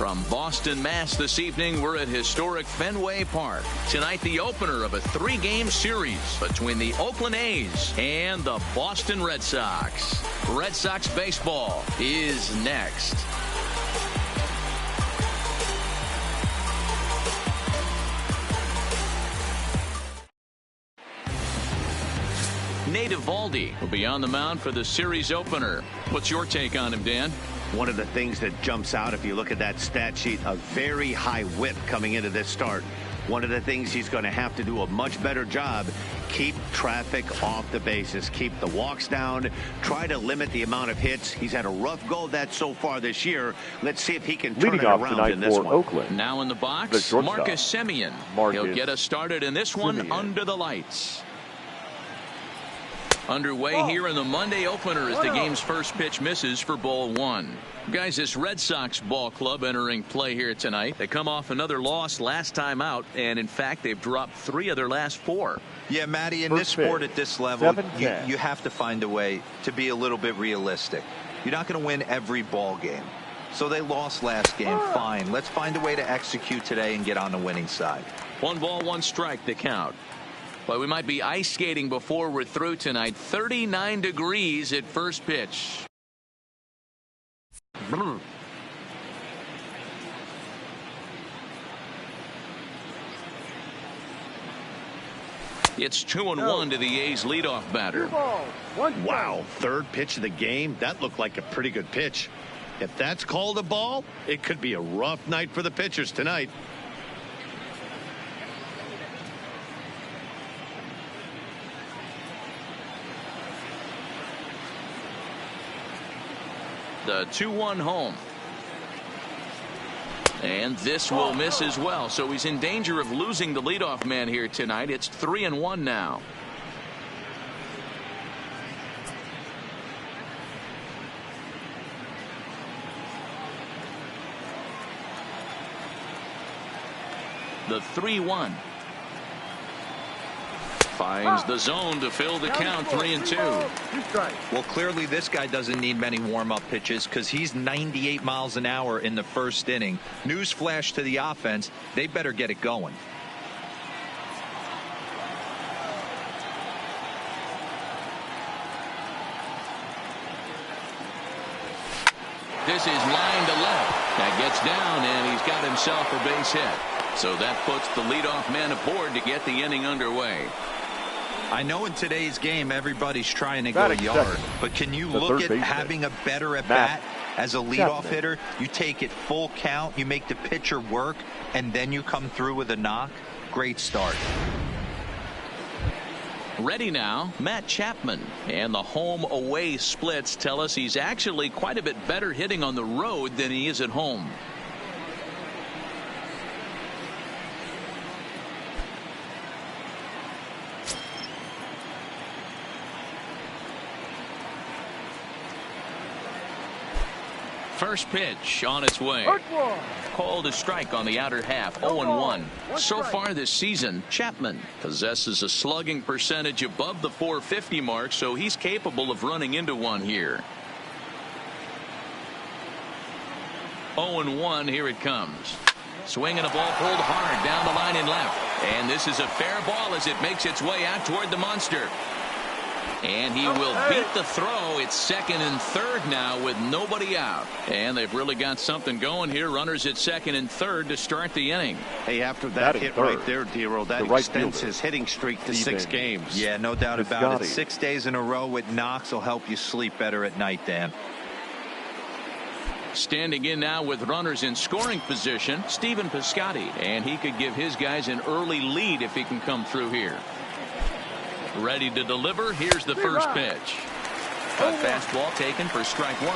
From Boston, Mass. this evening, we're at historic Fenway Park. Tonight, the opener of a 3-game series between the Oakland A's and the Boston Red Sox. Red Sox baseball is next. Nate Eovaldi will be on the mound for the series opener. What's your take on him, Dan? One of the things that jumps out if you look at that stat sheet, a very high whip coming into this start. One of the things he's going to have to do a much better job, keep traffic off the bases, keep the walks down, try to limit the amount of hits. He's had a rough go of that so far this year. Let's see if he can turn it around in this one. Oakland. Now in the box, Marcus Semien. He'll get us started in this one under the lights. Underway here in the Monday opener as the game's first pitch misses for ball 1. Guys, this Red Sox ball club entering play here tonight. They come off another loss last time out, and in fact they've dropped 3 of their last 4. Yeah, Matty, in this sport at this level, you have to find a way to be a little bit realistic. You're not going to win every ball game. So they lost last game, fine. Let's find a way to execute today and get on the winning side. 1 ball, 1 strike to count. But we might be ice skating before we're through tonight. 39 degrees at first pitch. It's 2-1 to the A's leadoff batter. Wow, third pitch of the game. That looked like a pretty good pitch. If that's called a ball, it could be a rough night for the pitchers tonight. The 2-1 home. And this will miss as well. So he's in danger of losing the leadoff man here tonight. It's 3-1 now. The 3-1. Finds the zone to fill the count. 3-2. Well, clearly this guy doesn't need many warm-up pitches because he's 98 miles an hour in the first inning. Newsflash to the offense, they better get it going. This is line to left. That gets down, and he's got himself a base hit. So that puts the leadoff man aboard to get the inning underway. I know in today's game everybody's trying to go yard, but can you look at having a better at bat as a leadoff hitter? You take it full count, you make the pitcher work, and then you come through with a knock. Great start. Ready now, Matt Chapman. And the home away splits tell us he's actually quite a bit better hitting on the road than he is at home. First pitch on its way. Called a strike on the outer half. 0-1. So far this season, Chapman possesses a slugging percentage above the .450 mark, so he's capable of running into one here. 0-1. Here it comes. Swinging a ball pulled hard down the line in left. And this is a fair ball as it makes its way out toward the monster. And he will beat the throw. It's second and third now with nobody out. And they've really got something going here. Runners at second and third to start the inning. Hey, after that hit right there, Dero, that extends his hitting streak to 6 games. Yeah, no doubt about it. 6 days in a row with knocks will help you sleep better at night, Dan. Standing in now with runners in scoring position, Stephen Piscotty. And he could give his guys an early lead if he can come through here. Ready to deliver. Here's the first pitch. A fastball taken for strike 1.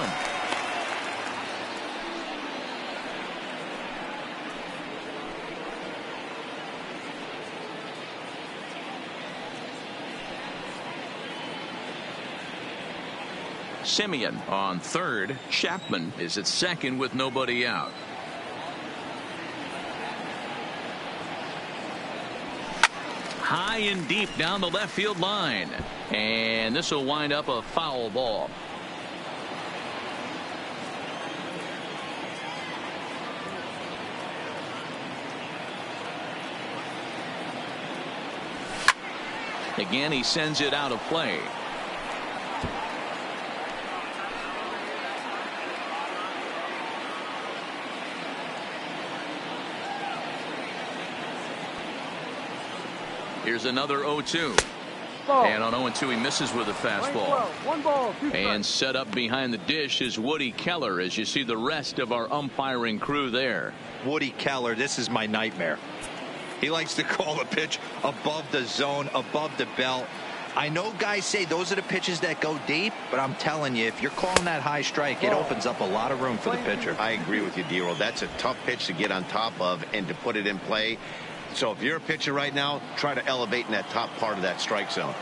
Semien on third. Chapman is at second with nobody out. High and deep down the left field line. And this will wind up a foul ball. Again, he sends it out of play. Here's another 0-2. And on 0-2, he misses with a fastball. 1 ball, 2 strikes. And set up behind the dish is Woody Keller, as you see the rest of our umpiring crew there. Woody Keller, this is my nightmare. He likes to call a pitch above the zone, above the belt. I know guys say those are the pitches that go deep, but I'm telling you, if you're calling that high strike, it opens up a lot of room for the pitcher. I agree with you, D-Roll. That's a tough pitch to get on top of and to put it in play. So if you're a pitcher right now, try to elevate in that top part of that strike zone.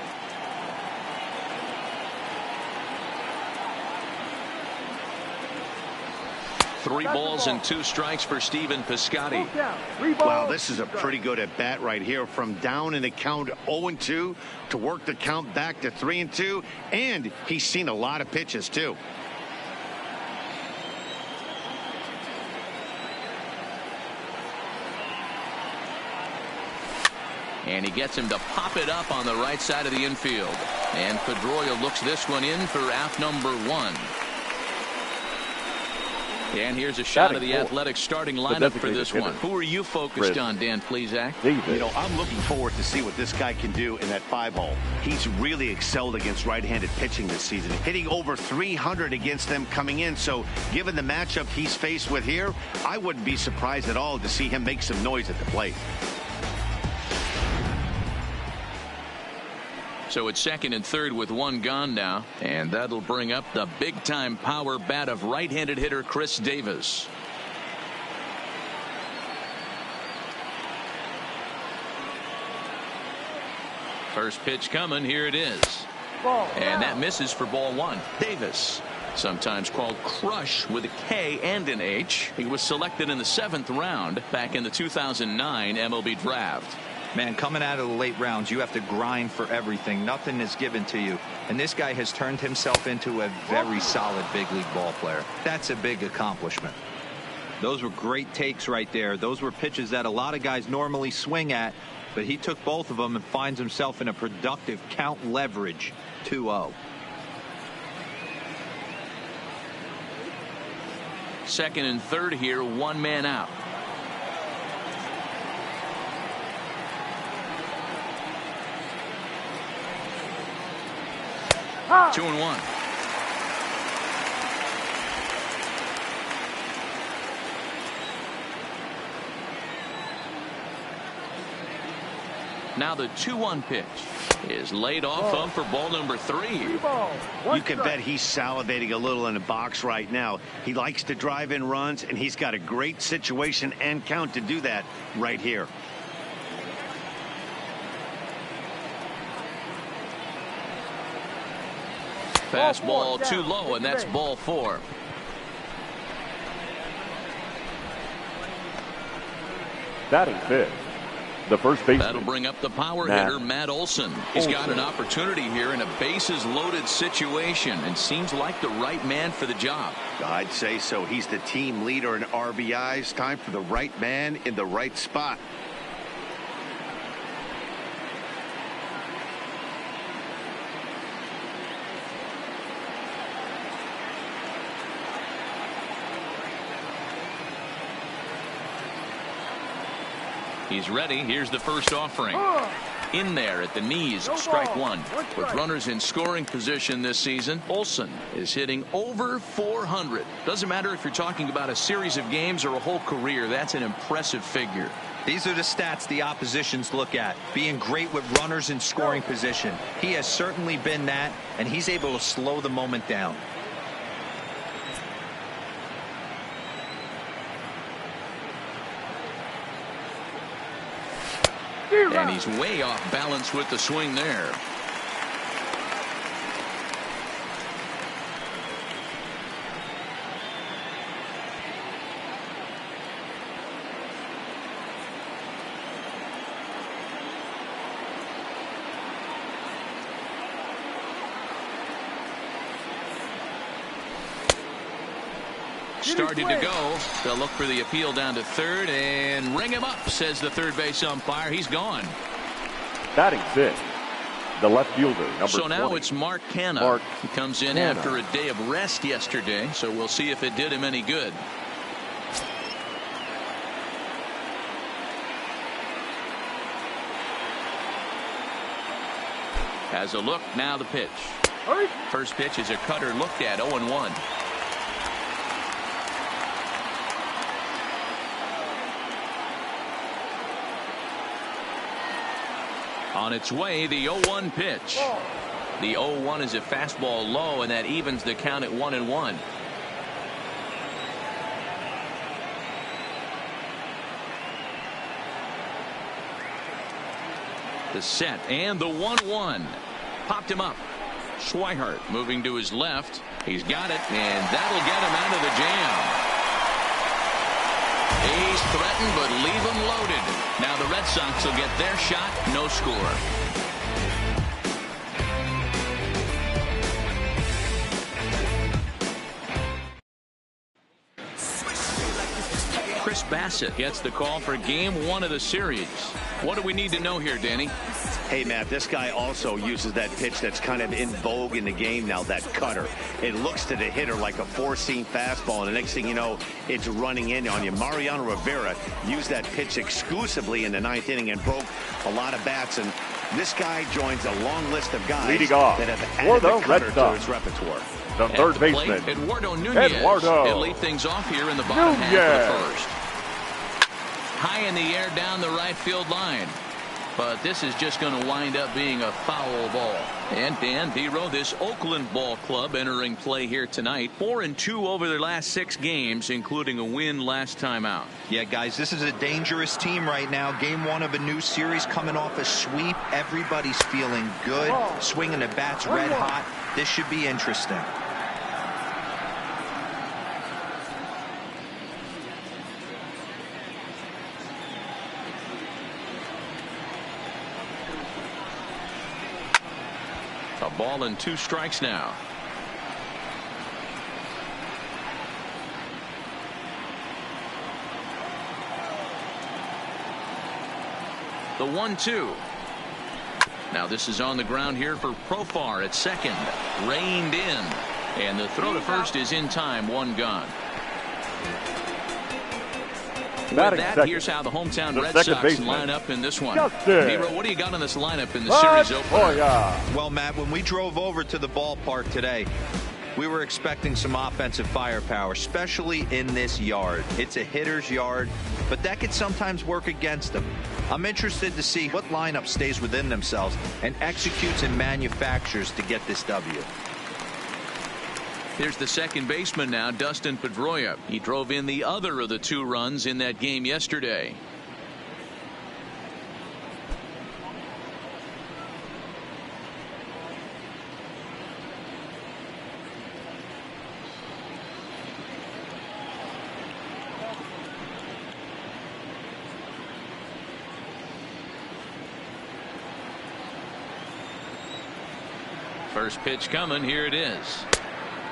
Three balls and 2 strikes for Stephen Piscotty. Wow, this is a pretty good at bat right here. From down in the count 0-2 to work the count back to 3-2, and he's seen a lot of pitches too. And he gets him to pop it up on the right side of the infield. And Pedroia looks this one in for out number 1. And here's a shot of the Athletics starting lineup for this one. Who are you focused on, Dan Plesac? You know, I'm looking forward to see what this guy can do in that 5-hole. He's really excelled against right-handed pitching this season, hitting over 300 against them coming in. So given the matchup he's faced with here, I wouldn't be surprised at all to see him make some noise at the plate. So it's second and third with 1 gone now, and that'll bring up the big-time power bat of right-handed hitter Chris Davis. First pitch coming. Here it is. And that misses for ball 1. Davis, sometimes called Crush with a K and an H. He was selected in the 7th round back in the 2009 MLB draft. Man, coming out of the late rounds, you have to grind for everything. Nothing is given to you. And this guy has turned himself into a very solid big league ball player. That's a big accomplishment. Those were great takes right there. Those were pitches that a lot of guys normally swing at, but he took both of them and finds himself in a productive count leverage 2-0. Second and third here, 1 man out. Ah. 2-1. Now the 2-1 pitch is laid off of for ball number 3. You can bet he's salivating a little in the box right now. He likes to drive in runs, and he's got a great situation and count to do that right here. Fastball too low, and that's ball 4. Batting fifth, the first baseman. That'll bring up the power hitter, Matt Olson. He's got an opportunity here in a bases loaded situation and seems like the right man for the job. I'd say so. He's the team leader in RBIs. Time for the right man in the right spot. He's ready. Here's the first offering. In there at the knees, strike 1. With runners in scoring position this season, Olson is hitting over 400. Doesn't matter if you're talking about a series of games or a whole career. That's an impressive figure. These are the stats the oppositions look at. Being great with runners in scoring position. He has certainly been that, and he's able to slow the moment down. And he's way off balance with the swing there. Started to go. They'll look for the appeal down to third and ring him up, says the third base umpire. He's gone. Batting fifth, the left fielder, number 20. So now it's Mark Canha. He comes in after a day of rest yesterday, so we'll see if it did him any good. Has a look, now the pitch. First pitch is a cutter looked at, 0-1. On its way, the 0-1 pitch. The 0-1 is a fastball low, and that evens the count at 1-1. The set and the 1-1. Popped him up. Swihart moving to his left. He's got it, and that'll get him out of the jam. He's threatened, but leave him loaded. Now the Red Sox will get their shot. No score. Chris Bassett gets the call for game 1 of the series. What do we need to know here, Danny? Hey, Matt, this guy also uses that pitch that's kind of in vogue in the game now, that cutter. It looks to the hitter like a four-seam fastball, and the next thing you know, it's running in on you. Mariano Rivera used that pitch exclusively in the 9th inning and broke a lot of bats, and this guy joins a long list of guys that have added the cutter to his repertoire. The third baseman, Eduardo Nunez. He'll lead things off here in the bottom half of the first. High in the air down the right field line. But this is just going to wind up being a foul ball. And Dan Biro, this Oakland ball club entering play here tonight. 4-2 over their last 6 games, including a win last time out. Yeah, guys, this is a dangerous team right now. Game 1 of a new series, coming off a sweep. Everybody's feeling good, swinging the bats red hot. This should be interesting. A ball and 2 strikes now. The 1-2. Now this is on the ground here for Profar at second. Reined in. And the throw to first is in time. 1 gone. With that, here's how the hometown Red Sox line up in this one. Nero, what do you got on this lineup in the series opener? Well, Matt, when we drove over to the ballpark today, we were expecting some offensive firepower, especially in this yard. It's a hitter's yard, but that could sometimes work against them. I'm interested to see what lineup stays within themselves and executes and manufactures to get this W. Here's the second baseman now, Dustin Pedroia. He drove in the other of the 2 runs in that game yesterday. First pitch coming, here it is.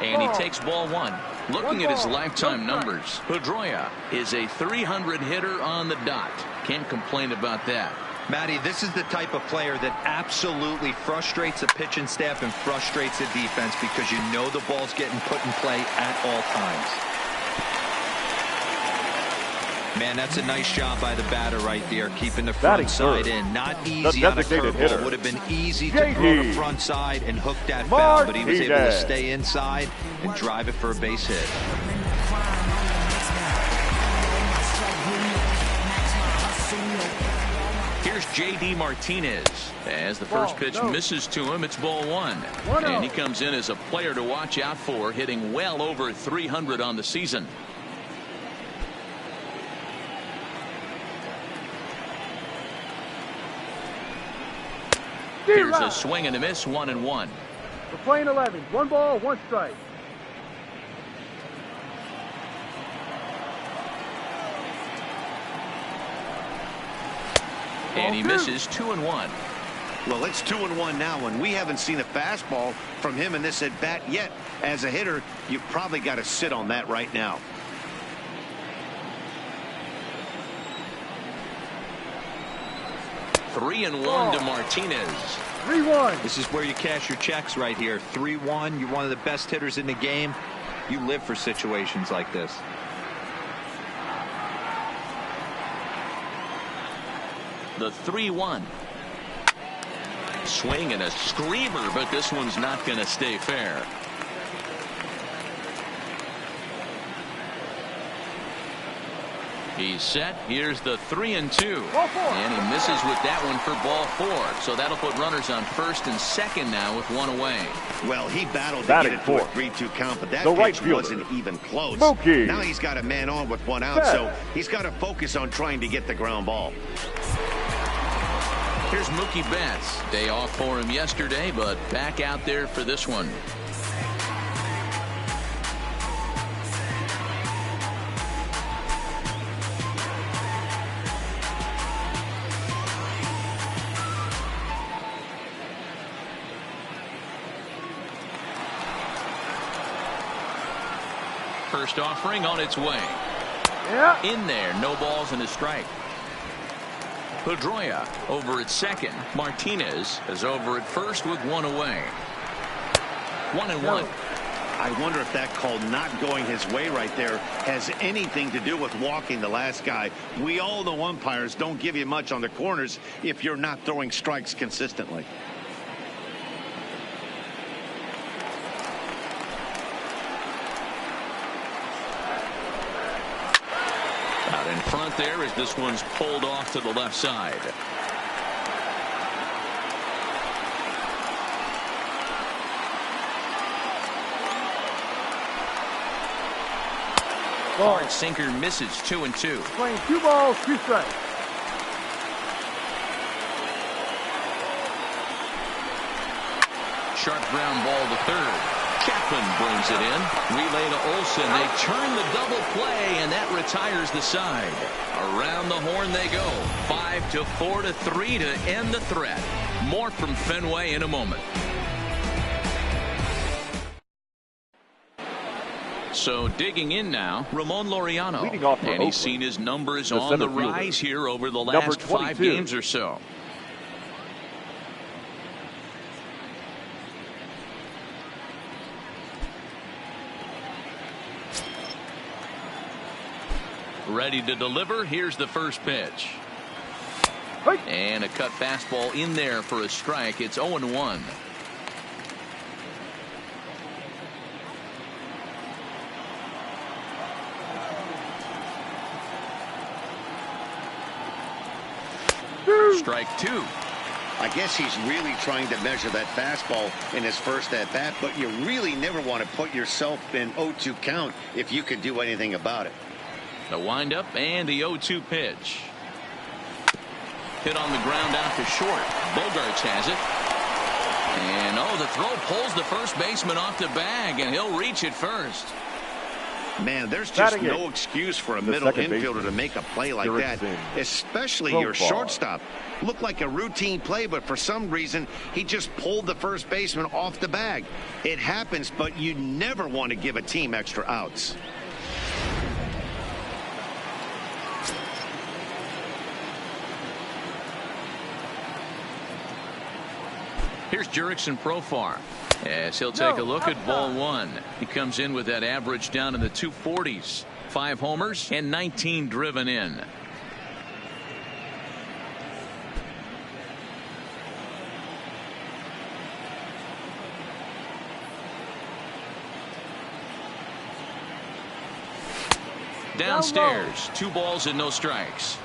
And he takes ball 1. Looking at his lifetime numbers, Pedroia is a 300 hitter on the dot. Can't complain about that. Matty, this is the type of player that absolutely frustrates the pitching staff and frustrates the defense because you know the ball's getting put in play at all times. Man, that's a nice job by the batter right there, keeping the front side in. Not easy on a curveball. Would have been easy to throw the front side and hook that foul, but he was able to stay inside and drive it for a base hit. Here's J.D. Martinez. As the first pitch misses to him, it's ball 1. And he comes in as a player to watch out for, hitting well over 300 on the season. Here's a swing and a miss, 1-1. We're playing 11. 1 ball, 1 strike. And he misses, 2-1. Well, it's 2-1 now, and we haven't seen a fastball from him in this at bat yet. As a hitter, you've probably got to sit on that right now. 3-1 to Martinez. 3-1. This is where you cash your checks right here. 3-1. You're one of the best hitters in the game. You live for situations like this. The 3-1. Swing and a screamer, but this one's not going to stay fair. He's set. Here's the 3-2. And he misses with that one for ball 4. So that'll put runners on first and second now with one away. Well, he battled to get it to a 3-2 count, but that pitch wasn't even close. Mookie. Now he's got a man on with one out, so he's got to focus on trying to get the ground ball. Here's Mookie Betts. Day off for him yesterday, but back out there for this one. First offering on its way. In there, no balls and a strike. Pedroia over at second. Martinez is over at first with one away. 1-1. I wonder if that call not going his way right there has anything to do with walking the last guy. We all know umpires don't give you much on the corners if you're not throwing strikes consistently. In front there as this one's pulled off to the left side. Hard sinker misses. 2-2. Playing 2 balls, 2 strikes. Sharp ground ball to third. Chapman brings it in. Relay to Olsen. They turn the double play, and that retires the side. Around the horn they go. 5-4 to 3 to end the threat. More from Fenway in a moment. So digging in now, Ramon Laureano. And he's seen his numbers on the rise here over the last 5 games or so. Ready to deliver. Here's the first pitch. And a cut fastball in there for a strike. It's 0-1. Strike 2. I guess he's really trying to measure that fastball in his first at bat, but you really never want to put yourself in 0-2 count if you could do anything about it. The windup and the 0-2 pitch. Hit on the ground out to short. Bogarts has it. And the throw pulls the first baseman off the bag, and he'll reach it first. Man, there's just no excuse for a middle infielder to make a play like that, especially your shortstop. Looked like a routine play, but for some reason, he just pulled the first baseman off the bag. It happens, but you never want to give a team extra outs. Here's Jurickson Profar as he'll take a look at ball 1. He comes in with that average down in the 240s. 5 homers and 19 driven in. Downstairs, 2 balls and no strikes.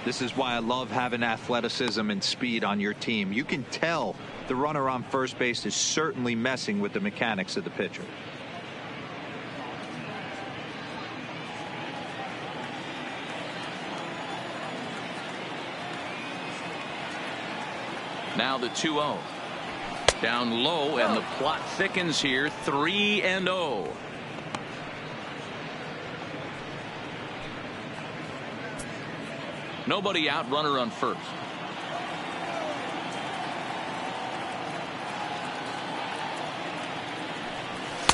This is why I love having athleticism and speed on your team. You can tell the runner on first base is certainly messing with the mechanics of the pitcher. Now the 2-0. Down low, and the plot thickens here. 3-0. Nobody out, runner on first.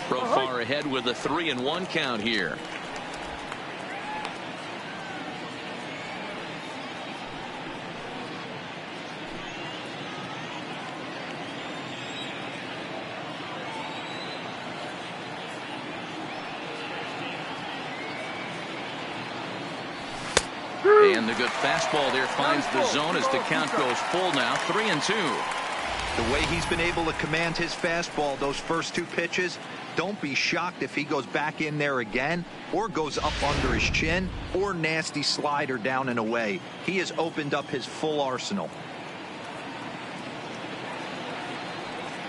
Profar ahead with a 3-1 count here. And the good fastball there finds the zone as the count goes full now, 3-2. The way he's been able to command his fastball those first two pitches, don't be shocked if he goes back in there again or goes up under his chin or nasty slider down and away. He has opened up his full arsenal.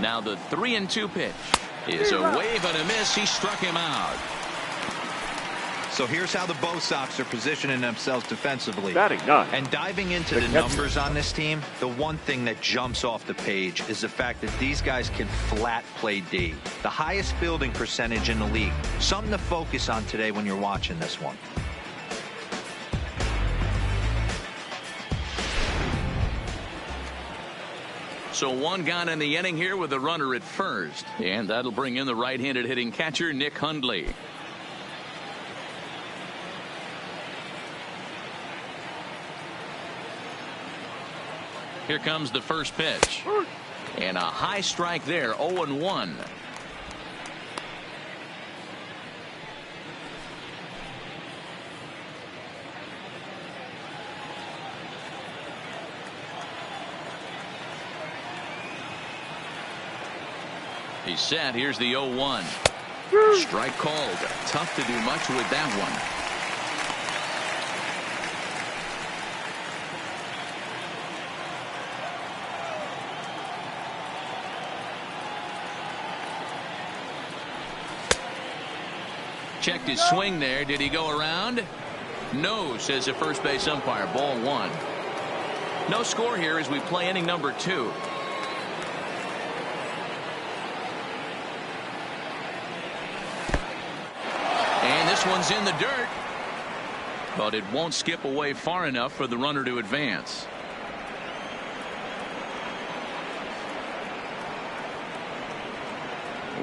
Now the 3-2 pitch is a wave and a miss. He struck him out. So here's how the Bo Sox are positioning themselves defensively. Batting ninth. And diving into the numbers on this team, the one thing that jumps off the page is the fact that these guys can flat play D. The highest fielding percentage in the league. Something to focus on today when you're watching this one. So one gone in the inning here with a runner at first. And that'll bring in the right-handed hitting catcher, Nick Hundley. Here comes the first pitch. And a high strike there, 0-1. He's set. Here's the 0-1. Strike called. Tough to do much with that one. Checked his swing there. Did he go around? No, says the first base umpire. Ball one. No score here as we play inning number 2. And this one's in the dirt. But it won't skip away far enough for the runner to advance.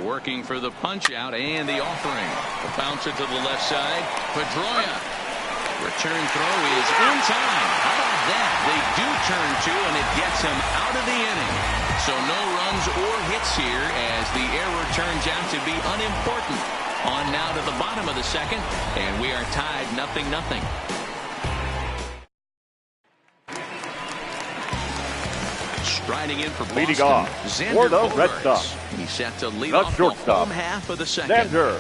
Working for the punch out and the offering. The bouncer to the left side. Pedroia. Return throw is in time. How about that? They do turn 2 and it gets him out of the inning. So no runs or hits here as the error turns out to be unimportant. On now to the bottom of the second and we are tied 0-0. Striding in for Boston, leading off for the Red Sox. He's set to lead off the home half of the second. Xander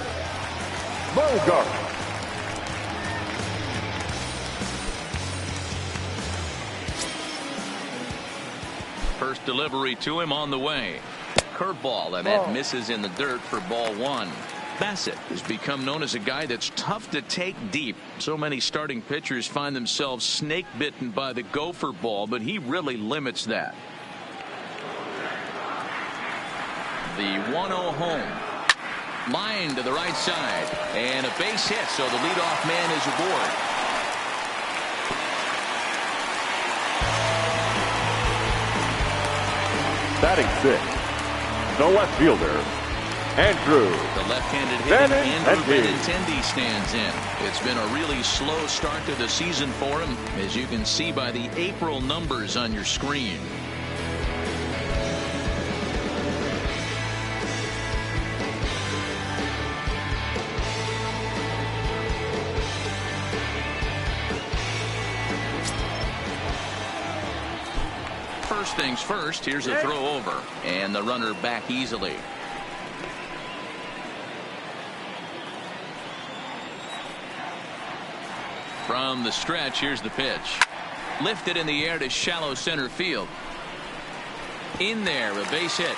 Bogaerts. First delivery to him on the way. Curveball, and that misses in the dirt for ball one. Bassett has become known as a guy that's tough to take deep. So many starting pitchers find themselves snake bitten by the gopher ball, but he really limits that. The 1-0 home. Line to the right side. And a base hit, so the leadoff man is aboard. Batting 6, the left fielder, Andrew. The left-handed hitting Andrew Benintendi stands in. It's been a really slow start to the season for him, as you can see by the April numbers on your screen. First things first, here's a throw over, and the runner back easily. From the stretch, here's the pitch. Lifted in the air to shallow center field. In there, a base hit.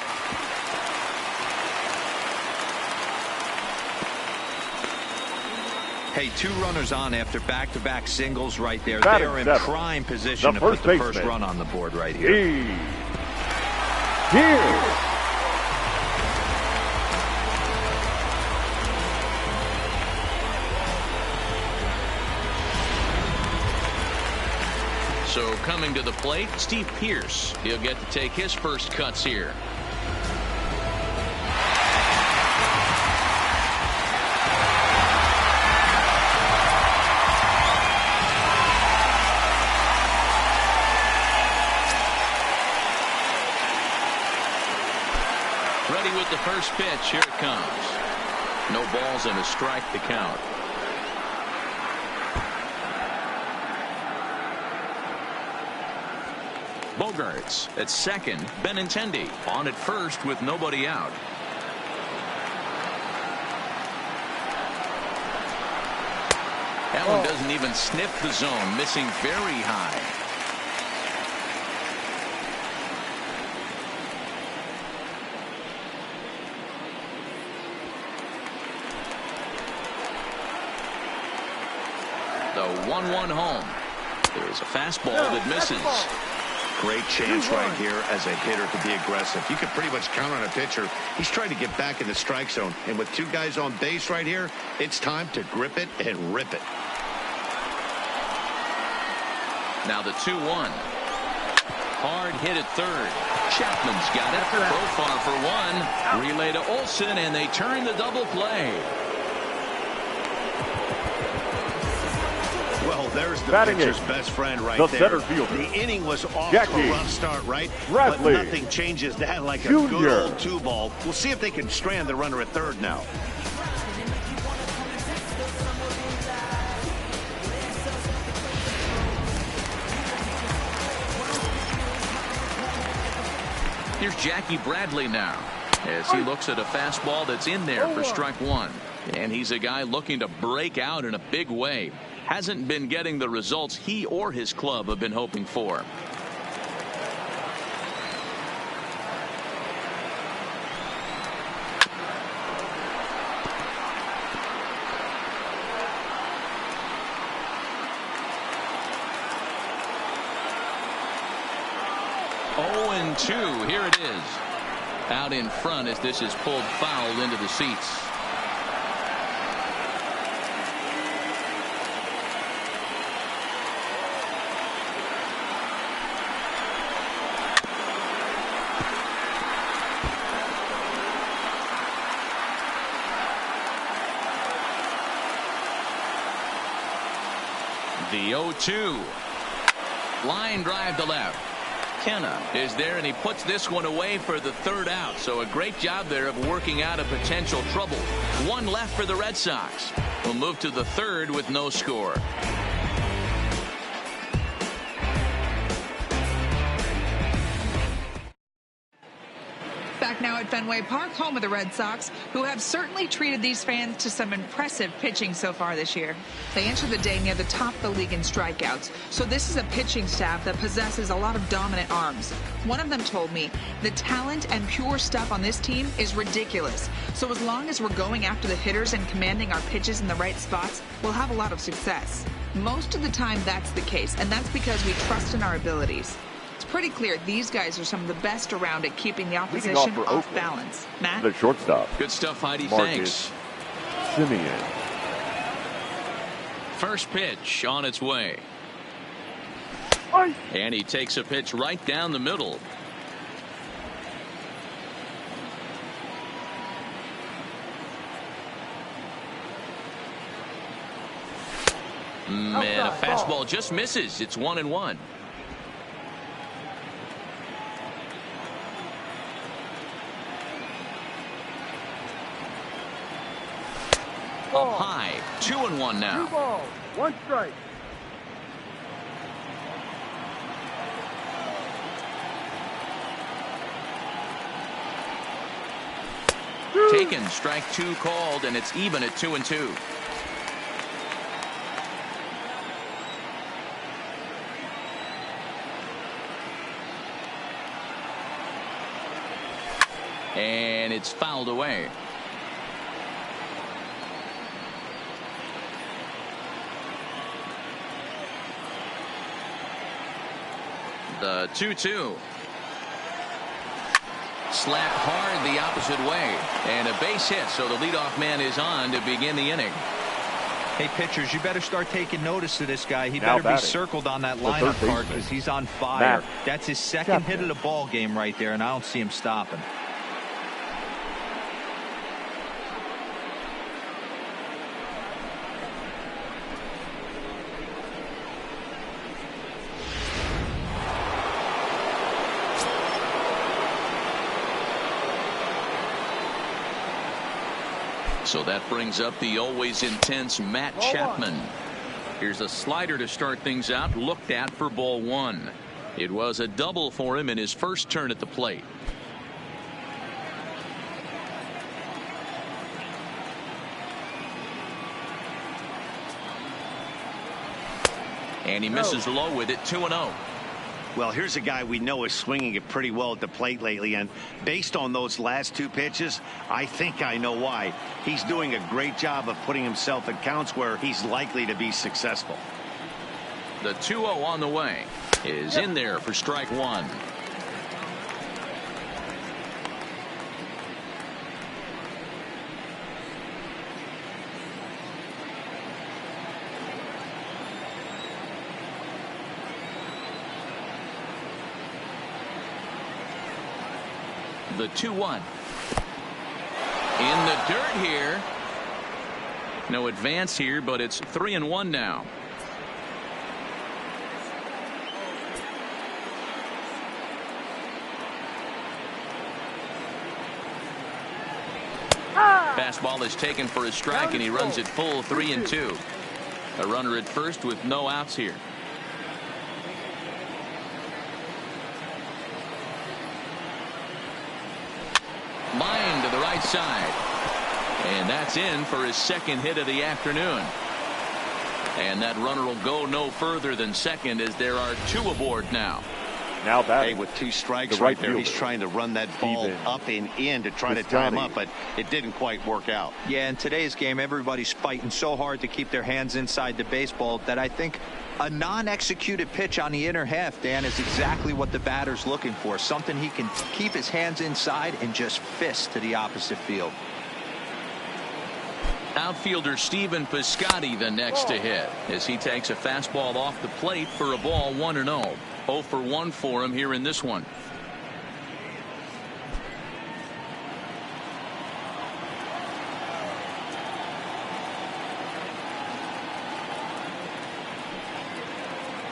Hey, 2 runners on after back-to-back singles right there. They are in prime position to put the first run on the board right here. Here. So coming to the plate, Steve Pearce. He'll get to take his first cuts here. Ready with the first pitch. Here it comes. No balls and a strike to count. Bogarts at second. Benintendi on at first with nobody out. That one doesn't even sniff the zone, missing very high. The 1-1 home. There's a fastball that misses. Great chance right here as a hitter to be aggressive. You can pretty much count on a pitcher. He's trying to get back in the strike zone. And with two guys on base right here, it's time to grip it and rip it. Now the 2-1. Hard hit at third. Chapman's got it. Profar for one. Relay to Olsen, and they turn the double play. Well, there's the Batting pitcher's eighth, best friend right the there. center fielder, The inning was off Jackie to a rough start, right? Bradley But nothing changes that like Jr. a good old two-ball. We'll see if they can strand the runner at third now. Here's Jackie Bradley now as he looks at a fastball that's in there for strike one. And he's a guy looking to break out in a big way. Hasn't been getting the results he or his club have been hoping for. Oh, and 2. Here it is. Out in front as this is pulled foul into the seats. The 0-2. Line drive to left. Kenna is there, and he puts this one away for the third out. So a great job there of working out a potential trouble. One left for the Red Sox. We'll move to the third with no score. Back now at Fenway Park, home of the Red Sox, who have certainly treated these fans to some impressive pitching so far this year. They enter the day near the top of the league in strikeouts, so this is a pitching staff that possesses a lot of dominant arms. One of them told me, the talent and pure stuff on this team is ridiculous. So as long as we're going after the hitters and commanding our pitches in the right spots, we'll have a lot of success. Most of the time that's the case, and that's because we trust in our abilities. It's pretty clear these guys are some of the best around at keeping the opposition off balance. Matt? The shortstop. Good stuff, Heidi. Marcus Thanks. Simeon. First pitch on its way. And he takes a pitch right down the middle. Man, a fastball just misses. It's 1-1. Up high, 2-1 now. 2 balls, 1 strike. Taken, strike 2 called, and it's even at 2-2. And it's fouled away. The 2-2. Slap hard the opposite way. And a base hit, so the leadoff man is on to begin the inning. Hey, pitchers, you better start taking notice of this guy. He Now better batting. be circled on that The lineup third card baseman. because he's on fire. Matt That's his second hit Chapman. of the ball game right there, and I don't see him stopping. So that brings up the always intense Matt Chapman. Here's a slider to start things out, looked at for ball 1. It was a double for him in his first turn at the plate. And he misses low with it, 2-0. Well, here's a guy we know is swinging it pretty well at the plate lately, and based on those last two pitches, I think I know why. He's doing a great job of putting himself in counts where he's likely to be successful. The 2-0 on the way is in there for strike one. The 2-1 in the dirt here. No advance here, but it's 3-1 now. Fastball is taken for a strike, and he runs it full, 3-2. A runner at first with no outs here. Line to the right side, and that's in for his second hit of the afternoon. And that runner will go no further than second, as there are two aboard now. Now batting, with two strikes right there, he's trying to run that ball up and in to try to tie him up, but it didn't quite work out. Yeah, in today's game, everybody's fighting so hard to keep their hands inside the baseball that I think a non-executed pitch on the inner half, Dan, is exactly what the batter's looking for. Something he can keep his hands inside and just fist to the opposite field. Outfielder Stephen Piscotty the next to hit, as he takes a fastball off the plate for a ball, 1-0. 0 for 1 for him here in this one.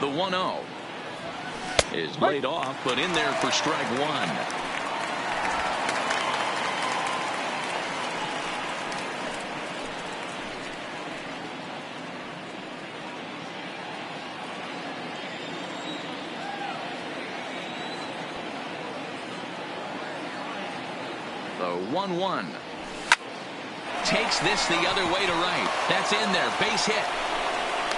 The 1-0 is laid off, but in there for strike one. The 1-1 takes this the other way to right. That's in there, base hit.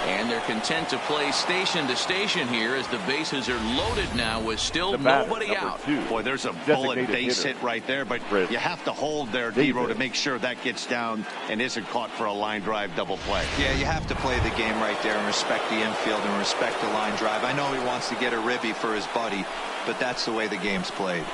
And they're content to play station to station here, as the bases are loaded now with still nobody out. Boy, there's a bullet base hit right there, but you have to hold there, D-Row, to make sure that gets down and isn't caught for a line drive double play. Yeah, you have to play the game right there and respect the infield and respect the line drive. I know he wants to get a ribby for his buddy, but that's the way the game's played.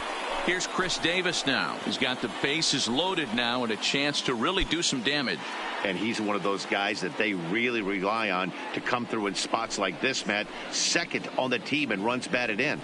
Here's Chris Davis now. He's got the bases loaded now and a chance to really do some damage. And he's one of those guys that they really rely on to come through in spots like this, Matt. Second on the team and runs batted in.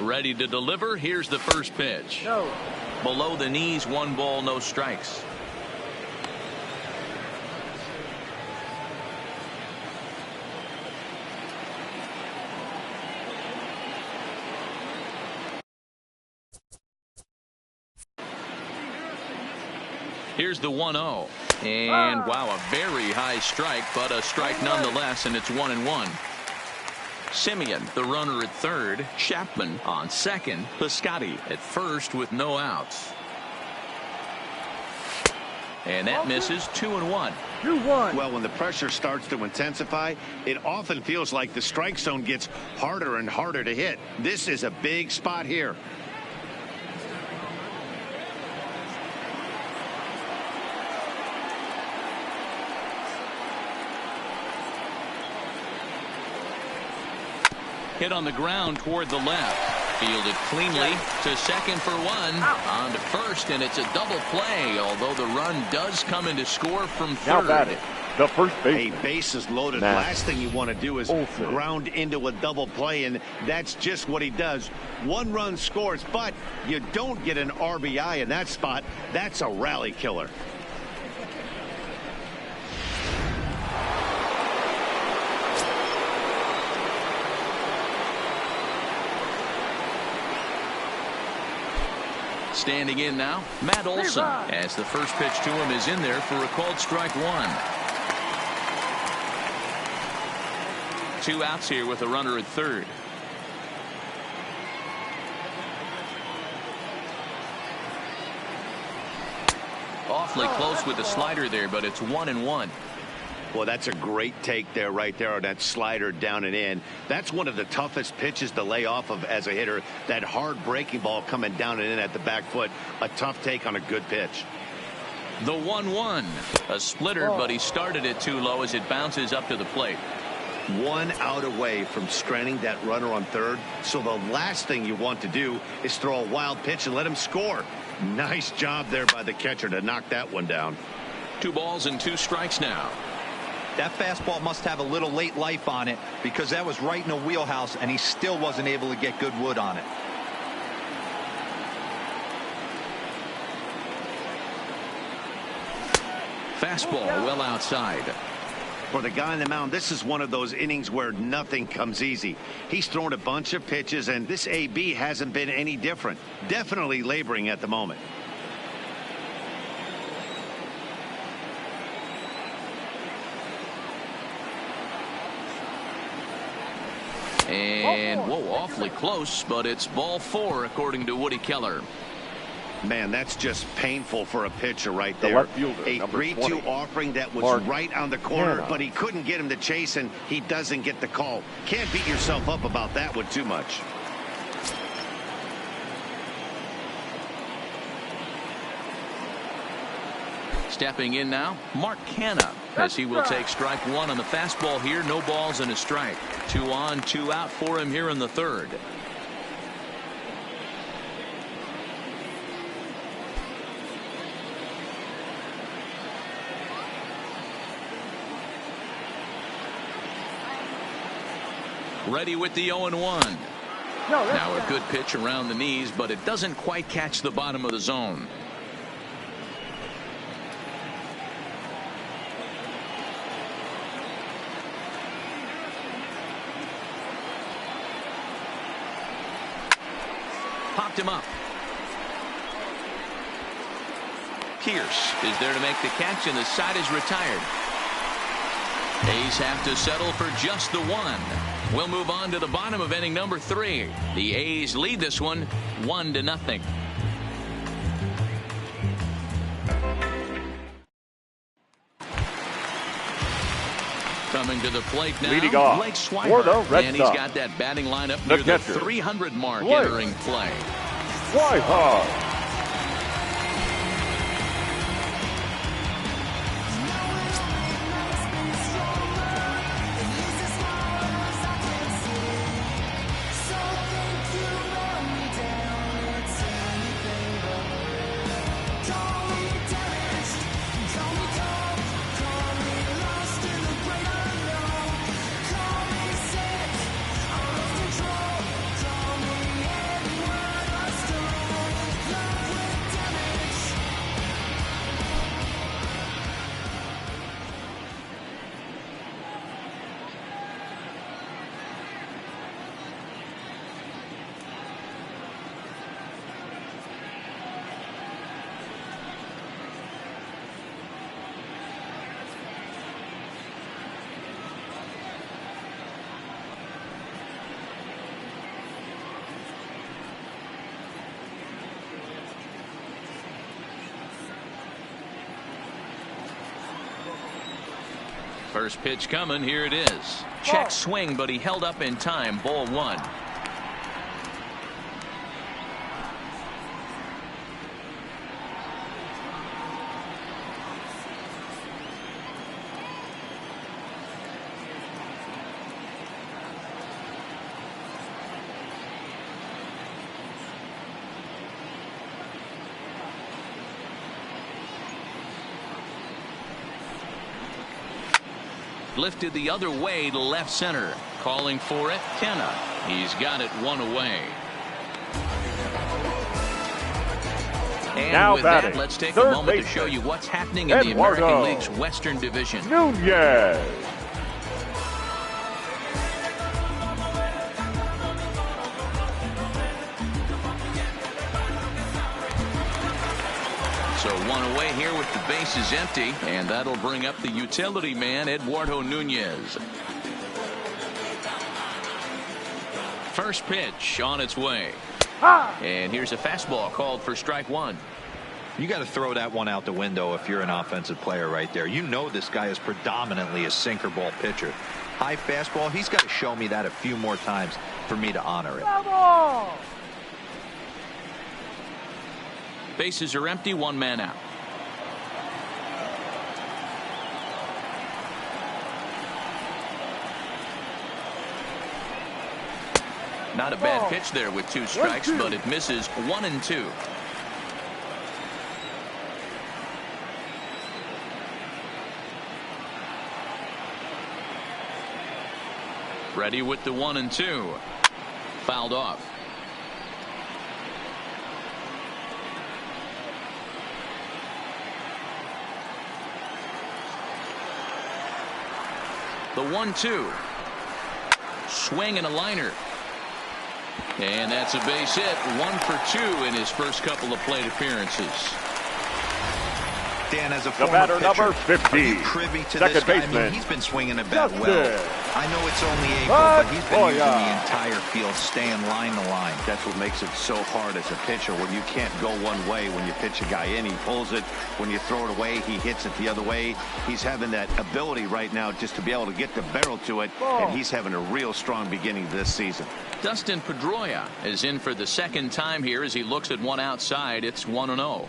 Ready to deliver. Here's the first pitch. No. Below the knees, 1 ball, no strikes. Here's the 1-0. And wow, a very high strike, but a strike nonetheless, and it's 1-1. Simeon, the runner at third. Chapman on second. Piscotty at first with no outs. And that misses. 2-1. 2-1. Well, when the pressure starts to intensify, it often feels like the strike zone gets harder and harder to hit. This is a big spot here. Hit on the ground toward the left. Fielded cleanly to second for 1. On to first, and it's a double play, although the run does come in to score from third. Now batting, the first baseman. A base is loaded. Matt. Last thing you want to do is ground into a double play, and that's just what he does. 1 run scores, but you don't get an RBI in that spot. That's a rally killer. Standing in now, Matt Olson, as the first pitch to him is in there for a called strike 1. 2 outs here with a runner at third. Awfully close with the slider there, but it's 1-1. Well, that's a great take there, right there on that slider down and in. That's one of the toughest pitches to lay off of as a hitter. That hard breaking ball coming down and in at the back foot. A tough take on a good pitch. The 1-1. A splitter, but he started it too low as it bounces up to the plate. 1 out away from stranding that runner on third. So the last thing you want to do is throw a wild pitch and let him score. Nice job there by the catcher to knock that one down. 2 balls and 2 strikes now. That fastball must have a little late life on it, because that was right in the wheelhouse, and he still wasn't able to get good wood on it. Fastball well outside. For the guy on the mound, this is one of those innings where nothing comes easy. He's thrown a bunch of pitches, and this AB hasn't been any different. Definitely laboring at the moment. And, whoa, awfully close, but it's ball 4, according to Woody Keller. Man, that's just painful for a pitcher right The there. left fielder, A number 3-2 20, offering that was Mark right on the corner, Hanna. but he couldn't get him to chase, and he doesn't get the call. Can't beat yourself up about that one too much. Stepping in now, Mark Hanna, as he will take strike 1 on the fastball here. No balls and a strike. 2 on, 2 out for him here in the third. Ready with the 0-1. Now a good pitch around the knees, but it doesn't quite catch the bottom of the zone. Popped him up. Pierce is there to make the catch, and the side is retired. A's have to settle for just the 1. We'll move on to the bottom of inning number 3. The A's lead this one 1-0. Coming to the plate now, leading off Blake for the Swihart, Red and he's Sox, got that batting lineup the near the catcher, 300 mark Blake entering play. Swihart. First pitch coming. Here it is. Check swing, but he held up in time. Ball one. Lifted the other way to left center. Calling for it, Kenna. He's got it one away. And now with batting, that, let's take a moment to show you what's happening in the American League's Western Division. Nunez. So one away here with the bases empty, and that'll bring up the utility man, Eduardo Nunez. First pitch on its way. And here's a fastball called for strike one. You got to throw that one out the window if you're an offensive player right there. You know this guy is predominantly a sinker ball pitcher. High fastball, he's got to show me that a few more times for me to honor it. Bases are empty, one man out. Not a bad pitch there with two strikes, but it misses 1-2. Ready with the 1-2. Fouled off. The 1-2. Swing and a liner. And that's a base hit. 1 for 2 in his first couple of plate appearances. Dan, as a the former batter, pitcher, number 50, are you privy to second this guy? baseman, I mean, he's been swinging a bat Justin. well. I know it's only April, but he's been using the entire field, staying line to line. That's what makes it so hard as a pitcher, when you can't go one way. When you pitch a guy in, he pulls it. When you throw it away, he hits it the other way. He's having that ability right now just to be able to get the barrel to it, and he's having a real strong beginning this season. Dustin Pedroia is in for the second time here as he looks at one outside. It's 1-0.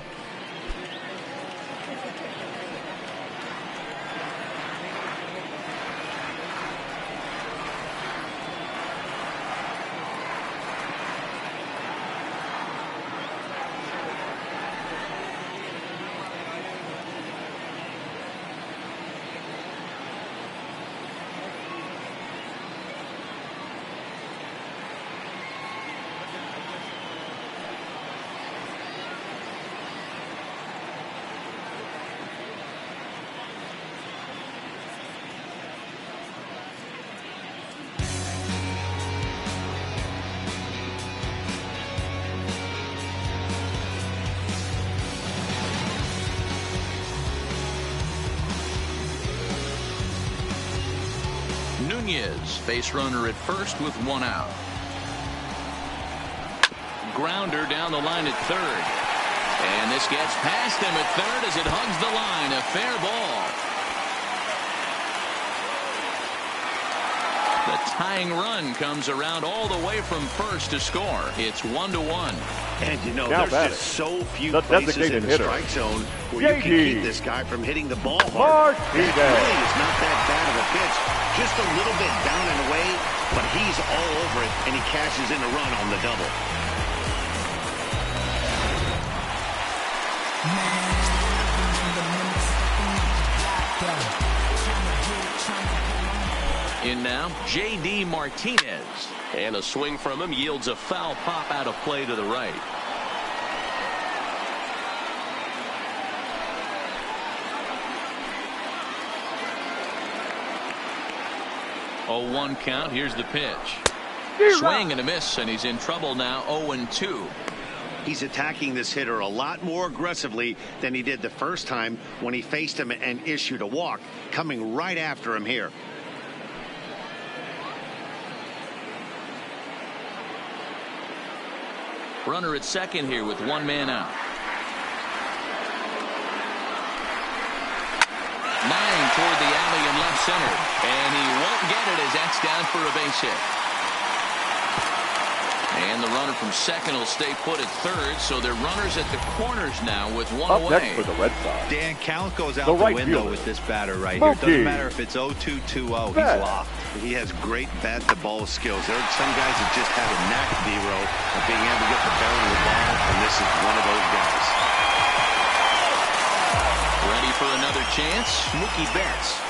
Nunez, base runner at first with one out. Grounder down the line at third. And this gets past him at third as it hugs the line. A fair ball. The tying run comes around all the way from first to score. It's 1-1. And you know, now there's just so few the places in the hitter, strike zone where you can keep this guy from hitting the ball hard. That really is not that bad of a pitch. Just a little bit down and away, but he's all over it, and he cashes in a run on the double. In now, J.D. Martinez. And a swing from him yields a foul pop out of play to the right. Oh, 1 count. Here's the pitch. Swing and a miss, and he's in trouble now. 0-2. He's attacking this hitter a lot more aggressively than he did the first time when he faced him and issued a walk, coming right after him here. Runner at second here with one man out. Line toward the alley and left center. And he won't get it as that's down for a base hit. And the runner from second will stay put at third, so they're runners at the corners now with one Up away. next for the Red Sox, Dan, count goes out the right window fielder, with this batter right here. It doesn't matter if it's 0-2, 2-0. He's locked. He has great bat-to-ball skills. There are some guys that just have a knack, Dero, of being able to get the barrel of the ball, and this is one of those guys. Ready for another chance, Mookie Betts.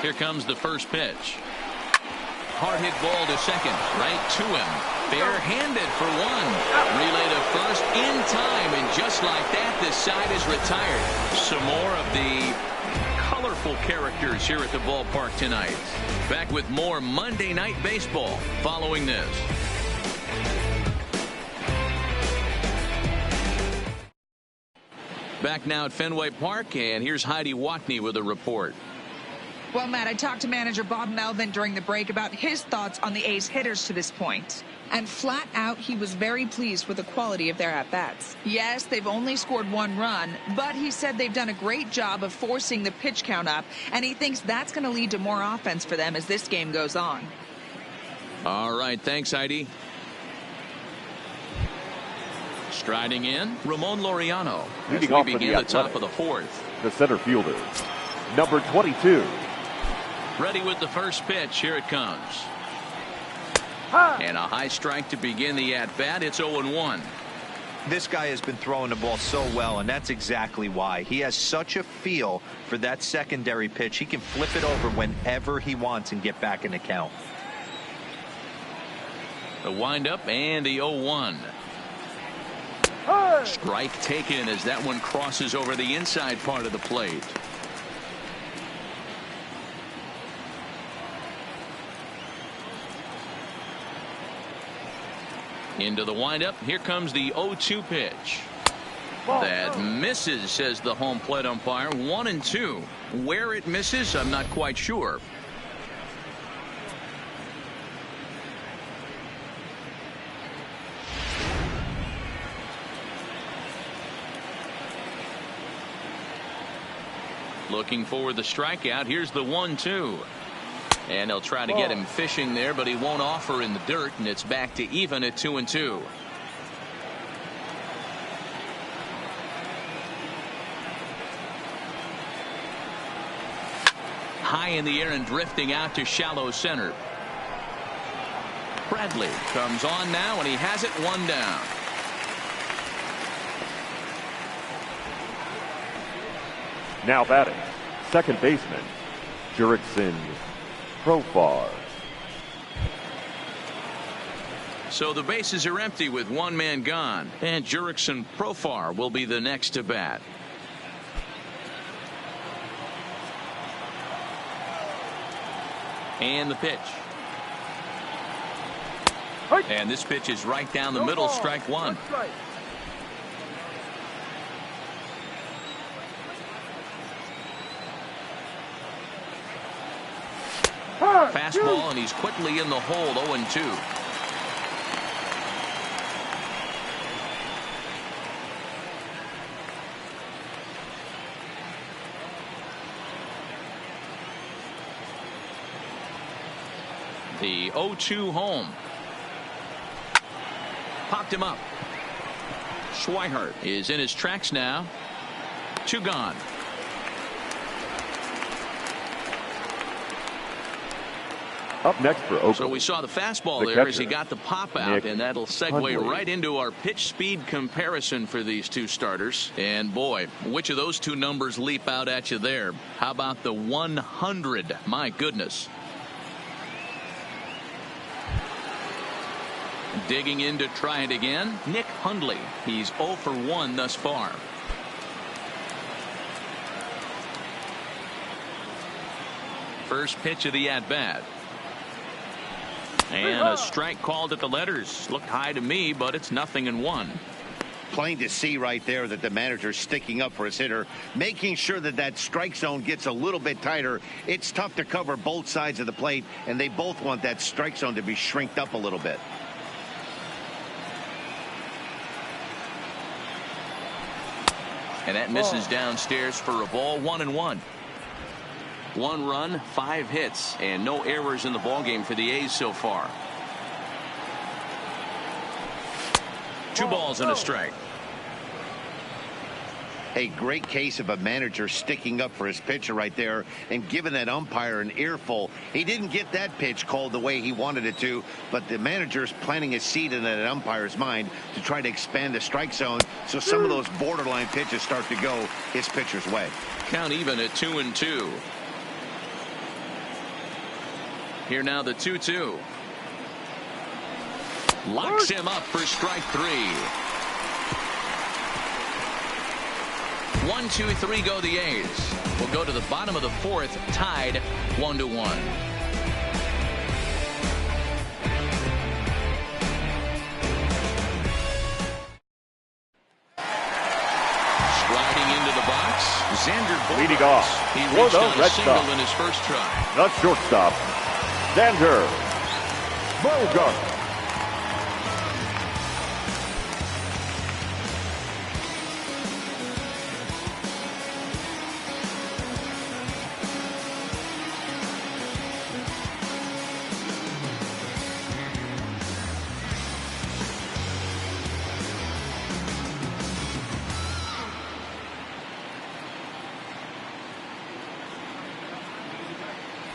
Here comes the first pitch. Hard hit ball to second, right to him. Barehanded for one. Relay to first in time, and just like that, this side is retired. Some more of the colorful characters here at the ballpark tonight. Back with more Monday Night Baseball following this. Back now at Fenway Park, and here's Heidi Watney with a report. Well, Matt, I talked to manager Bob Melvin during the break about his thoughts on the A's hitters to this point. And flat out, he was very pleased with the quality of their at-bats. Yes, they've only scored one run, but he said they've done a great job of forcing the pitch count up, and he thinks that's going to lead to more offense for them as this game goes on. All right, thanks, Heidi. Striding in, Ramon Laureano. Leading As off we for the begin the top Athletics, of the fourth. the center fielder, number 22. Ready with the first pitch. Here it comes. And a high strike to begin the at-bat. It's 0-1. This guy has been throwing the ball so well, and that's exactly why. He has such a feel for that secondary pitch. He can flip it over whenever he wants and get back in the count. The windup and the 0-1. Strike taken as that one crosses over the inside part of the plate. Into the windup. Here comes the 0-2 pitch. That misses, says the home plate umpire. 1-2. Where it misses, I'm not quite sure. Looking for the strikeout. Here's the 1-2. And they'll try to get him fishing there, but he won't offer in the dirt, and it's back to even at 2-2. High in the air and drifting out to shallow center. Bradley comes on now, and he has it one down. Now batting, second baseman, Jurickson Profar. So the bases are empty with one man gone, and Jurickson Profar will be the next to bat. And the pitch. And this pitch is right down the middle, strike one. Fastball, and he's quickly in the hold. 0-2. The 0-2 home. Popped him up. Swihart is in his tracks now. 2 gone. Up next for Oakland. So we saw the fastball the there catcher, as he got the pop out, Nick and that'll segue Hundley. right into our pitch speed comparison for these two starters. And boy, which of those two numbers leap out at you there? How about the 100? My goodness. Digging in to try it again, Nick Hundley. He's 0 for 1 thus far. First pitch of the at-bat. And a strike called at the letters. Looked high to me, but it's 0-1. Plain to see right there that the manager's sticking up for his hitter, making sure that that strike zone gets a little bit tighter. It's tough to cover both sides of the plate, and they both want that strike zone to be shrinked up a little bit. And that misses downstairs for a ball. 1-1. 1 run, 5 hits, and no errors in the ballgame for the A's so far. 2 balls and a strike. A great case of a manager sticking up for his pitcher right there and giving that umpire an earful. He didn't get that pitch called the way he wanted it to, but the manager's planting a seed in that umpire's mind to try to expand the strike zone so some of those borderline pitches start to go his pitcher's way. Count even at 2-2. Here now the 2-2. Locks him up for strike 3. 1, 2, 3 go the A's. We'll go to the bottom of the 4th, tied 1-1. Striding into the box, Xander leading off He for reached the on a Red single Sox. in his first try. The shortstop, Xander Bogaerts.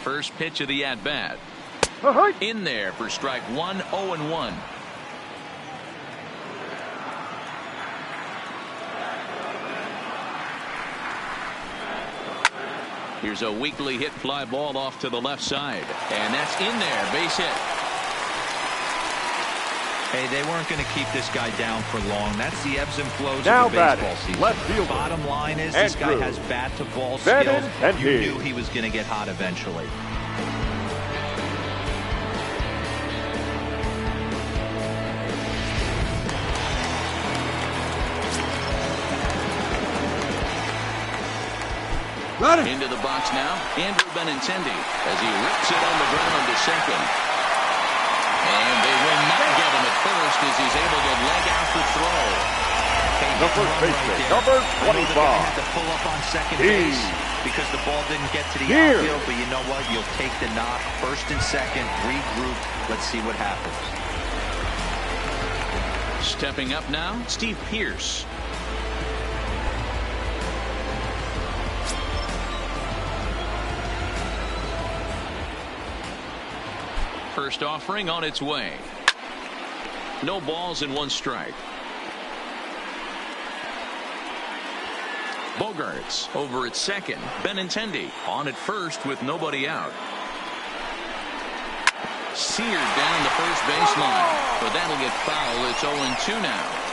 First pitch of the at-bat. In there for strike 1, 0-1. Here's a weakly hit fly ball off to the left side. And that's in there. Base hit. Hey, they weren't going to keep this guy down for long. That's the ebbs and flows Now of the baseball batting, season. left fielder, Bottom line is this guy Andrew has bat-to-ball Benintendi. skills. You knew he was going to get hot eventually. Into the box now, Andrew Benintendi as he rips it on the ground to second. And they will not get him at first as he's able to leg out the throw. The first baseman, number 25. Had to pull up on second base because the ball didn't get to the outfield. But you know what? You'll take the knock. First and second, regroup. Let's see what happens. Stepping up now, Steve Pearce. First offering on its way. No balls and 1 strike. Bogaerts over at second. Benintendi on at first with nobody out. Seared down the first baseline, but that'll get foul. It's 0-2 now.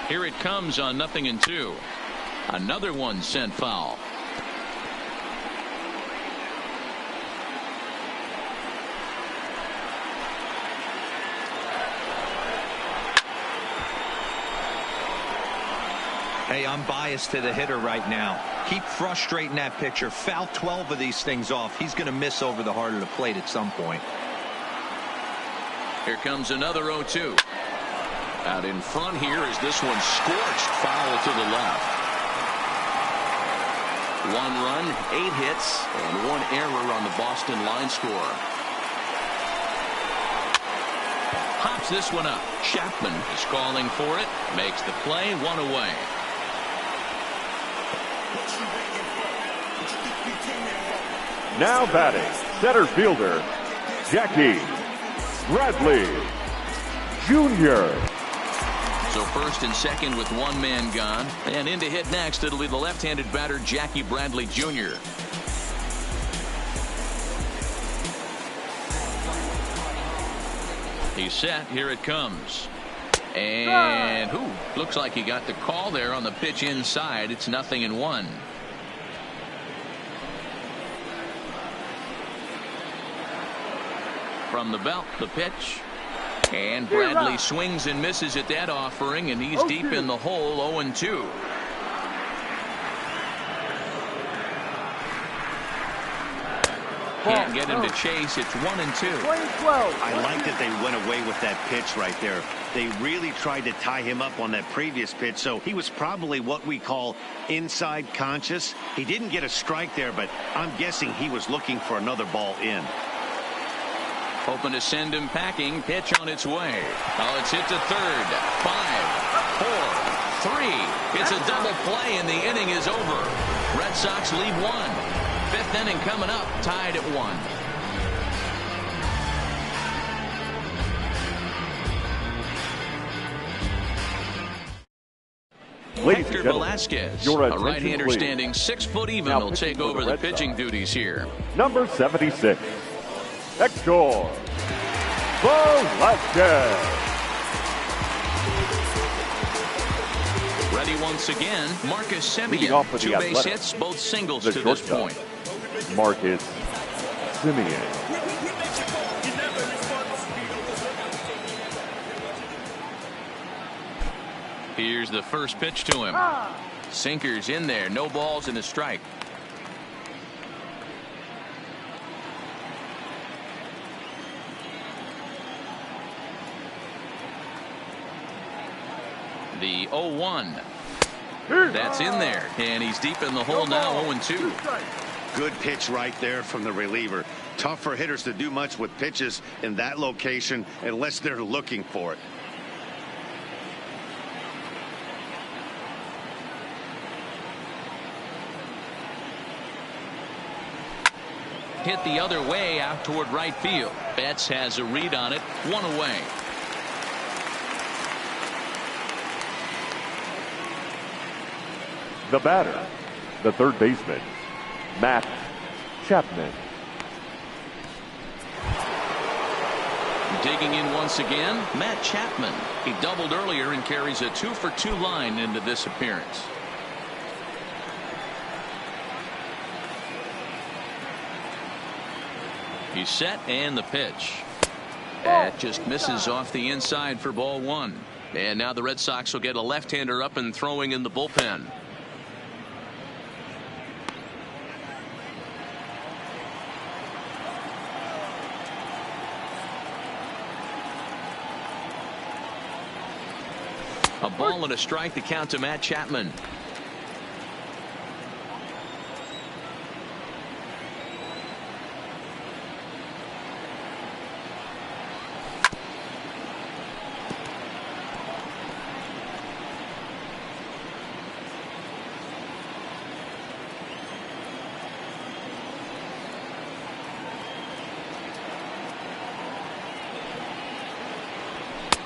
Here it comes on 0-2. Another one sent foul. Hey, I'm biased to the hitter right now. Keep frustrating that pitcher. Foul 12 of these things off. He's going to miss over the heart of the plate at some point. Here comes another 0-2. Out in front here is this one scorched foul to the left. 1 run, 8 hits, and 1 error on the Boston line score. Pops this one up. Chapman is calling for it. Makes the play. 1 away. Now batting, center fielder, Jackie Bradley Jr. So first and second with one man gone. And in to hit next, it'll be the left-handed batter, Jackie Bradley Jr. He's set. Here it comes. And looks like he got the call there on the pitch inside. It's 0-1. From the belt, the pitch. And Bradley swings and misses at that offering, and he's deep in the hole, 0-2. Can't get him to chase. It's 1-2. I like that they went away with that pitch right there. They really tried to tie him up on that previous pitch, so he was probably what we call inside conscious. He didn't get a strike there, but I'm guessing he was looking for another ball in. Hoping to send him packing. Pitch on its way. Oh, it's hit to third. 5, 4, 3. It's a double play, and the inning is over. Red Sox lead 1. Fifth inning coming up, tied at 1. Hector Velasquez, a right-hander standing 6 foot even, will take over the pitching duties here. Number 76, Hector Velasquez. Ready once again, Marcus Semien. 2 base hits, both singles to this point. Marcus Semien. Here's the first pitch to him. Sinkers in there, no balls and a strike. The 0-1. That's in there, and he's deep in the hole now, 0-2. Good pitch right there from the reliever. Tough for hitters to do much with pitches in that location unless they're looking for it. Hit the other way out toward right field. Betts has a read on it, 1 away. The batter, the third baseman, Matt Chapman. Digging in once again, Matt Chapman. He doubled earlier and carries a 2-for-2 line into this appearance. He's set, and the pitch. That just misses off the inside for ball 1. And now the Red Sox will get a left-hander up and throwing in the bullpen. A ball and a strike to count to Matt Chapman.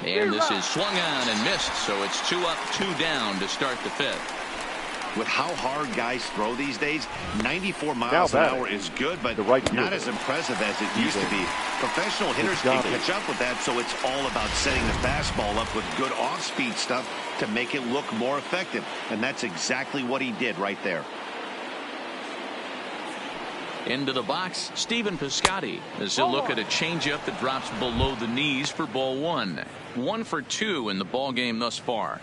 And this is swung on and missed, so it's 2 up, 2 down to start the 5th. With how hard guys throw these days, 94 miles an hour is good, but not as impressive as it used to be. Professional hitters can catch up with that, so it's all about setting the fastball up with good off-speed stuff to make it look more effective. And that's exactly what he did right there. Into the box, Stephen Piscotty, as he'll look at a changeup that drops below the knees for ball 1. 1 for 2 in the ball game thus far.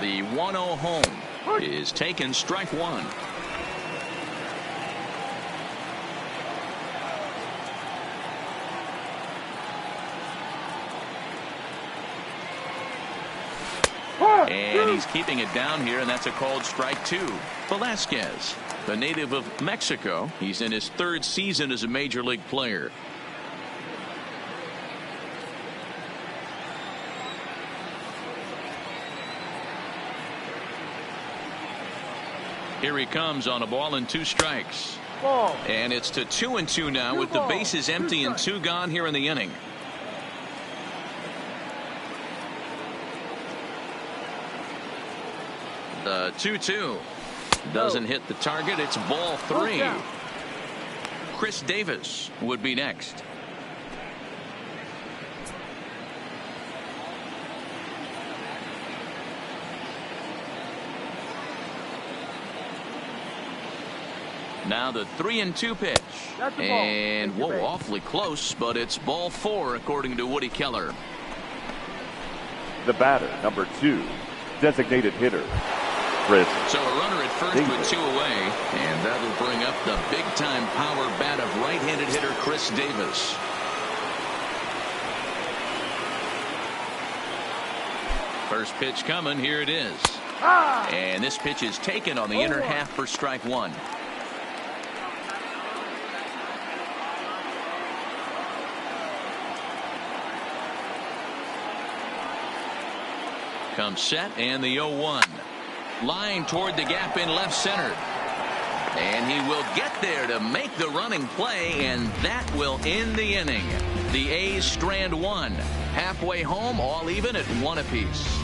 The 1-0 home is taken, strike 1. And he's keeping it down here, and that's a called strike 2. Velasquez, the native of Mexico. He's in his 3rd season as a major league player. Here he comes on a ball and 2 strikes. Ball. And it's to 2-2 now with the bases empty and 2 gone here in the inning. The 2-2 doesn't hit the target. It's ball 3. Chris Davis would be next. Now the 3-2 pitch. And whoa, awfully close, but it's ball 4 according to Woody Keller. The batter, number 2, designated hitter, Chris. So a runner at first Davis. with 2 away, and that'll bring up the big-time power bat of right-handed hitter Chris Davis. First pitch coming. Here it is. And this pitch is taken on the inner half for strike 1. Comes set, and the 0-1. Line toward the gap in left center. And he will get there to make the running play, and that will end the inning. The A's strand 1. Halfway home, all even at 1 apiece.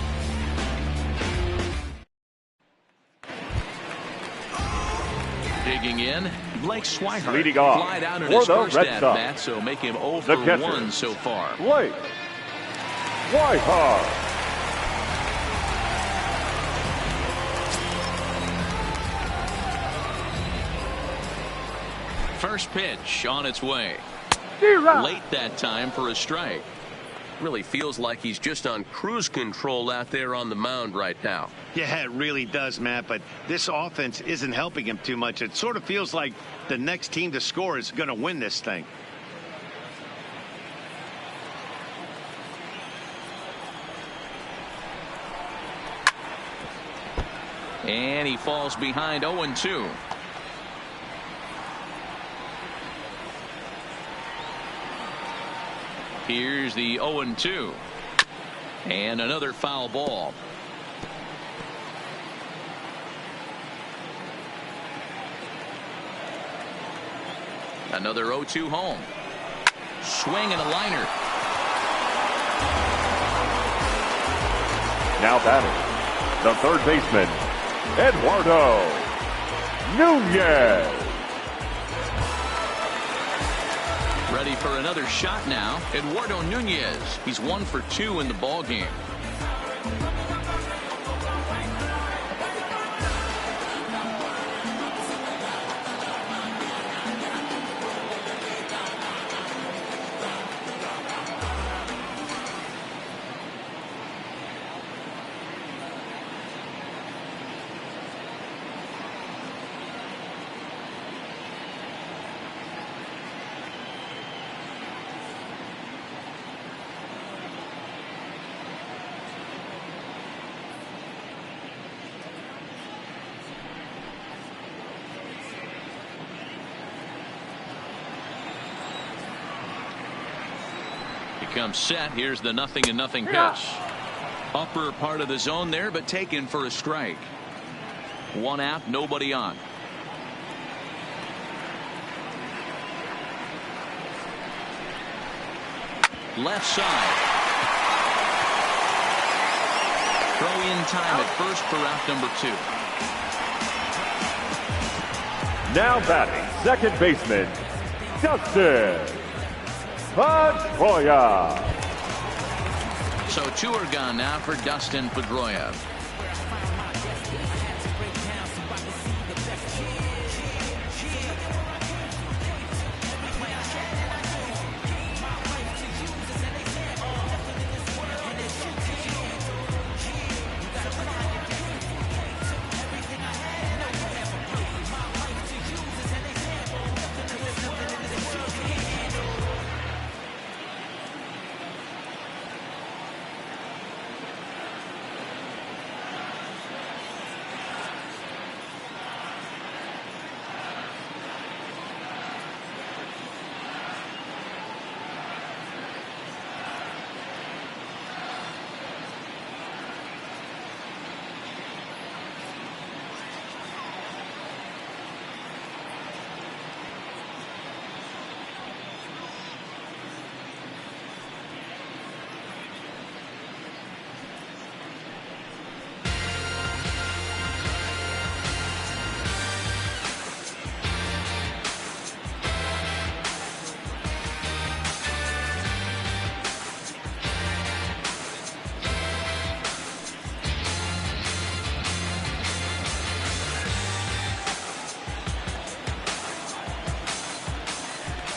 Digging in, Blake Swihart Leading off flied out in for his the first Red at-bat, Sox. so make him 0 The for catcher, 1 so far. Blake Swihart. First pitch on its way. Late that time for a strike. Really feels like he's just on cruise control out there on the mound right now. Yeah, it really does, Matt, but this offense isn't helping him too much. It sort of feels like the next team to score is going to win this thing. And he falls behind 0-2. Here's the 0-2. And another foul ball. Another 0-2 home. Swing and a liner. Now batting, the third baseman, Eduardo Nunez. Ready for another shot now. Eduardo Nunez. He's 1 for 2 in the ball game. Comes set. Here's the 0-0 pitch. Upper part of the zone there, but taken for a strike. 1 out, nobody on. Left side. Throw in time at first for out number 2. Now batting, second baseman, Dustin Pedroia. So 2 are gone now for Dustin Pedroia.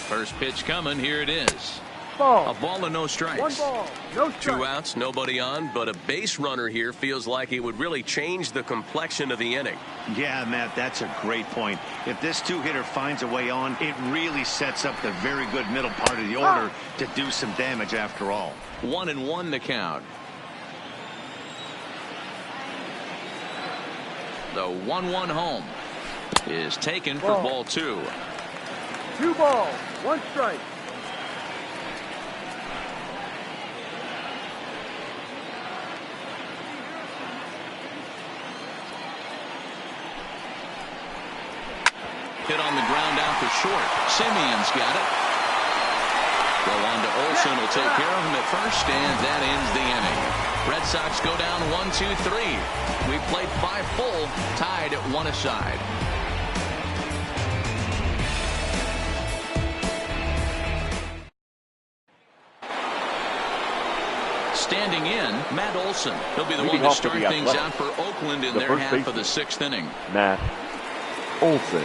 First pitch coming. Here it is. Ball. A ball and no strikes. 1 ball, no strikes. 2 outs, nobody on, but a base runner here feels like it would really change the complexion of the inning. Yeah, Matt, that's a great point. If this two-hitter finds a way on, it really sets up the very good middle part of the order to do some damage after all. 1-1 the count. The 1-1 home is taken for ball 2. 2 balls, 1 strike. Hit on the ground out for short. Simeon's got it. Go on to Olsen, will take care of him at first, and that ends the inning. Red Sox go down 1-2-3. We played 5 full, tied at 1 aside. Standing in, Matt Olsen. He'll be the one to start things out for Oakland in their half of the 6th inning. Matt Olsen.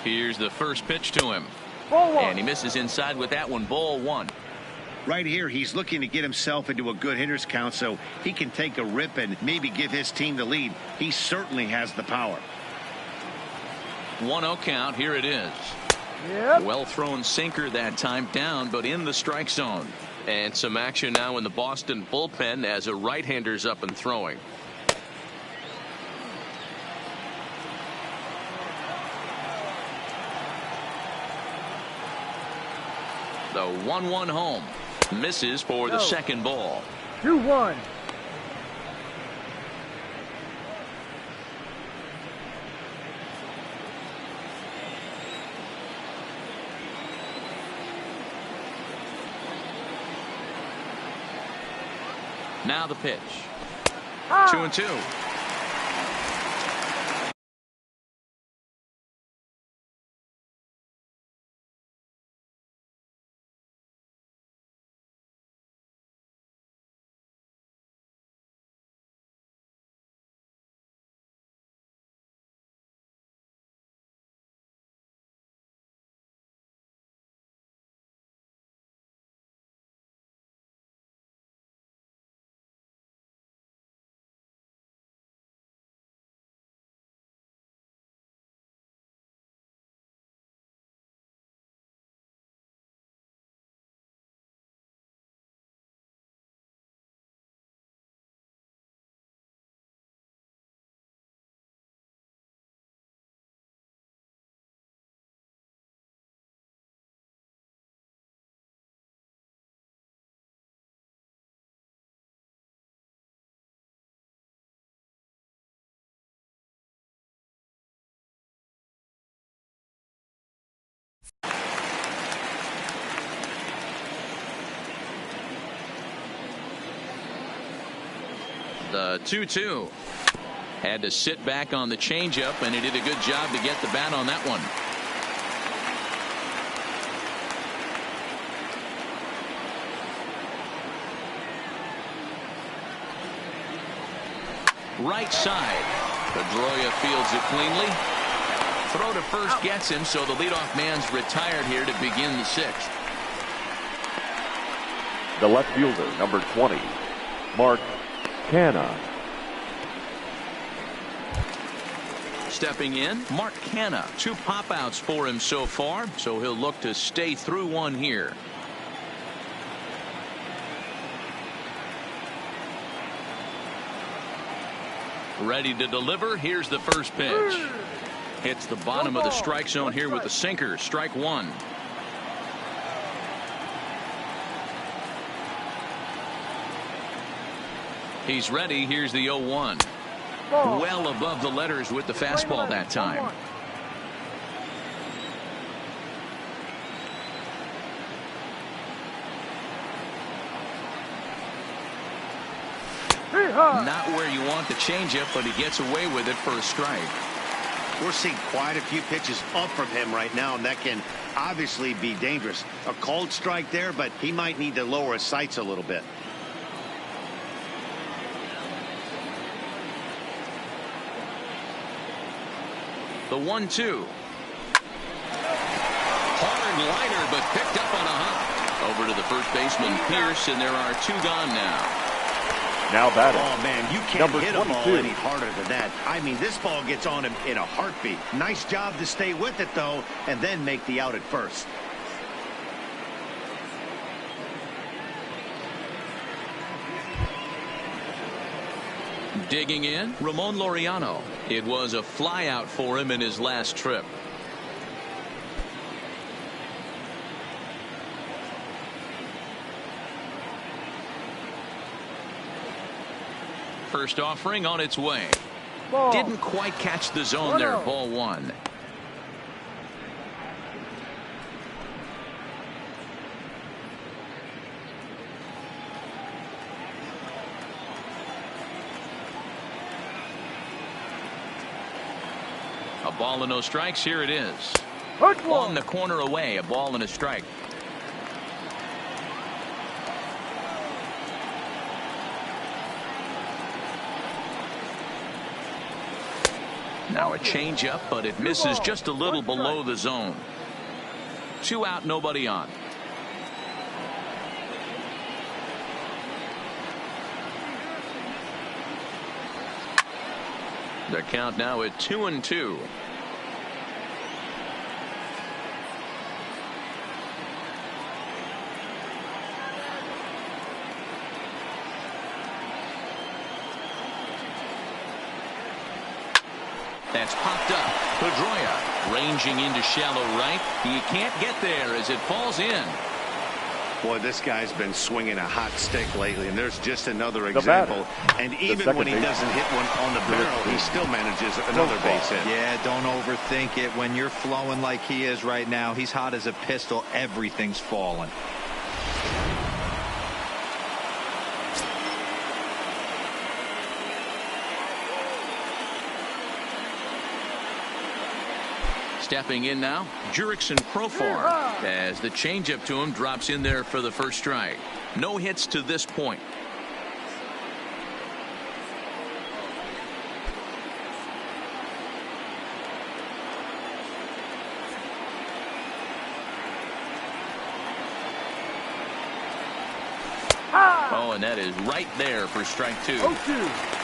Here's the first pitch to him. Ball 1. And he misses inside with that one. Ball 1. Right here, he's looking to get himself into a good hitter's count so he can take a rip and maybe give his team the lead. He certainly has the power. 1-0 count. Here it is. Yep. Well thrown sinker that time, down but in the strike zone. And some action now in the Boston bullpen as a right-hander's up and throwing. The 1-1 home misses for the second ball. 2-1. Now the pitch. 2-2. The 2-2. Had to sit back on the changeup, and he did a good job to get the bat on that one. Right side. Pedroia fields it cleanly. Throw to first gets him, so the leadoff man's retired here to begin the 6th. The left fielder, number 20, Mark Canha. Stepping in, Mark Canha. 2 pop-outs for him so far, so he'll look to stay through one here. Ready to deliver. Here's the first pitch. Hits the bottom of the strike zone here with the sinker. Strike 1. He's ready. Here's the 0-1. Well above the letters with the fastball that time. Not where you want the changeup, but he gets away with it for a strike. We're seeing quite a few pitches up from him right now, and that can obviously be dangerous. A called strike there, but he might need to lower his sights a little bit. The 1-2. Hard liner, but picked up on a hop. Over to the first baseman, Pierce, and there are 2 gone now. Now batting. Oh, man, you can't hit a ball any harder than that. I mean, this ball gets on him in a heartbeat. Nice job to stay with it, though, and then make the out at first. Digging in, Ramon Laureano. It was a flyout for him in his last trip. First offering on its way. Ball. Didn't quite catch the zone there. Ball 1. A ball and no strikes. Here it is. On the corner away. A ball and a strike. Now a changeup, but it misses just a little below the zone. 2 out, nobody on. The count now at 2-2. That's popped up. Pedroia ranging into shallow right. He can't get there as it falls in. Boy, this guy's been swinging a hot stick lately, and there's just another example. And even when he doesn't hit one on the barrel, he still manages another base hit. Yeah, don't overthink it. When you're flowing like he is right now, he's hot as a pistol. Everything's falling. Stepping in now, Jurickson Profar, as the changeup to him drops in there for the first strike. No hits to this point. Oh, and that is right there for strike 2.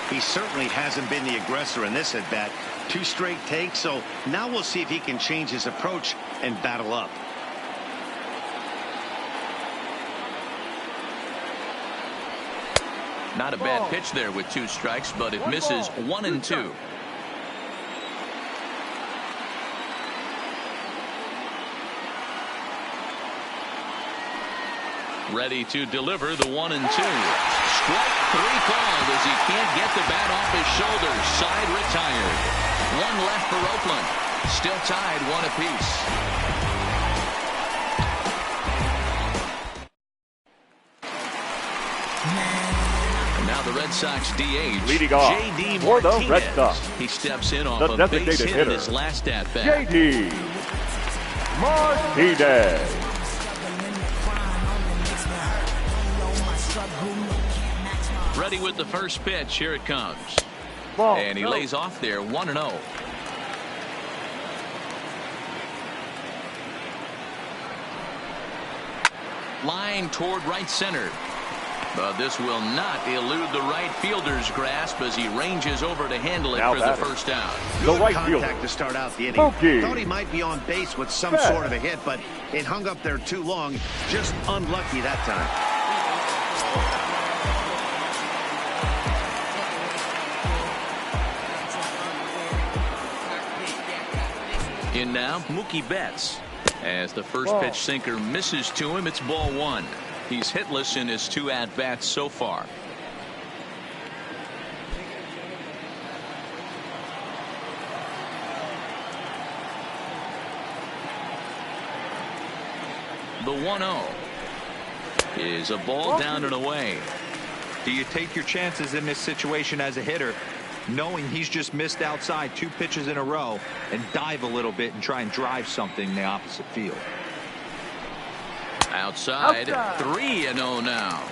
He certainly hasn't been the aggressor in this at bat. 2 straight takes, so now we'll see if he can change his approach and battle up. Not a bad pitch there with 2 strikes, but it misses 1 and 2. Ready to deliver the 1 and 2. Strike 3 called as he can't get the bat off his shoulders. Side retired. 1 left for Oakland. Still tied 1 apiece. And now the Red Sox DH. Leading off J.D. for the Martinez. Red Sox. He steps in off The a base designated hit in hitter, his last at bat. J.D. Martinez. Ready with the first pitch. Here it comes. Ball. And he lays off there 1-0. Line toward right center. But this will not elude the right fielder's grasp as he ranges over to handle it Now for the first out. Good right contact fielder, to start out the inning. Smokey. Thought he might be on base with some sort of a hit, but it hung up there too long. Just unlucky that time. In now, Mookie Betts. As the first pitch sinker misses to him, it's ball 1. He's hitless in his 2 at-bats so far. The 1-0 is a ball down and away. Do you take your chances in this situation as a hitter? knowing he's just missed outside 2 pitches in a row, and dive a little bit and try and drive something in the opposite field. Outside. 3-0 now.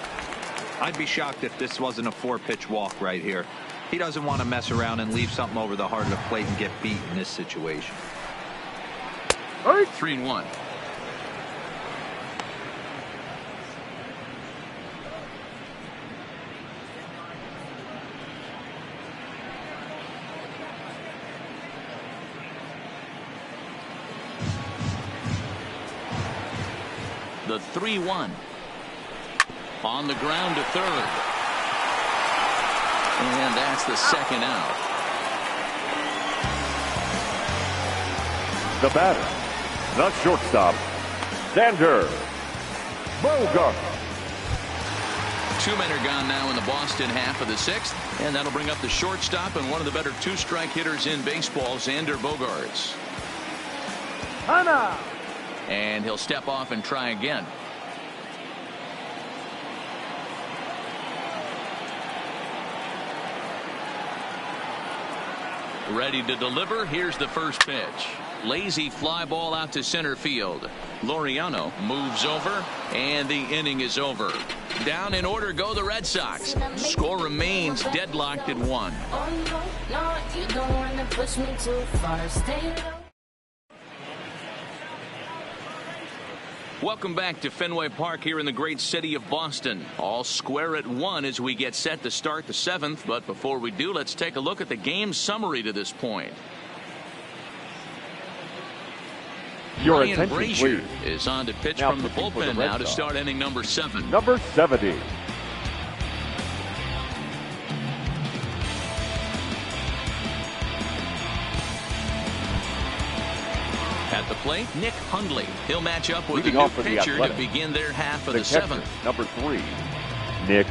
I'd be shocked if this wasn't a 4-pitch walk right here. He doesn't want to mess around and leave something over the heart of the plate and get beat in this situation. 3-1. The 3-1. On the ground to third. And that's the second out. The batter, the shortstop, Xander Bogart. 2 men are gone now in the Boston half of the 6th. And that'll bring up the shortstop and one of the better 2-strike hitters in baseball, Xander Bogaerts. Timeout. And he'll step off and try again. Ready to deliver. Here's the first pitch. Lazy fly ball out to center field. Laureano moves over, and the inning is over. Down in order go the Red Sox. Score remains deadlocked at 1. You don't want to push me too far. Stay low. Welcome back to Fenway Park here in the great city of Boston. All square at 1 as we get set to start the 7th. But before we do, let's take a look at the game summary to this point. Your Ryan attention, Brazier please. is on to pitch Now from the pitching for the bullpen Red now to Sox. start inning number 7. Number 70. At the plate, Nick Hundley. He'll match up with Leading the new off for the pitcher to Athletic, begin their half of the catcher, 7th. number 3, Nick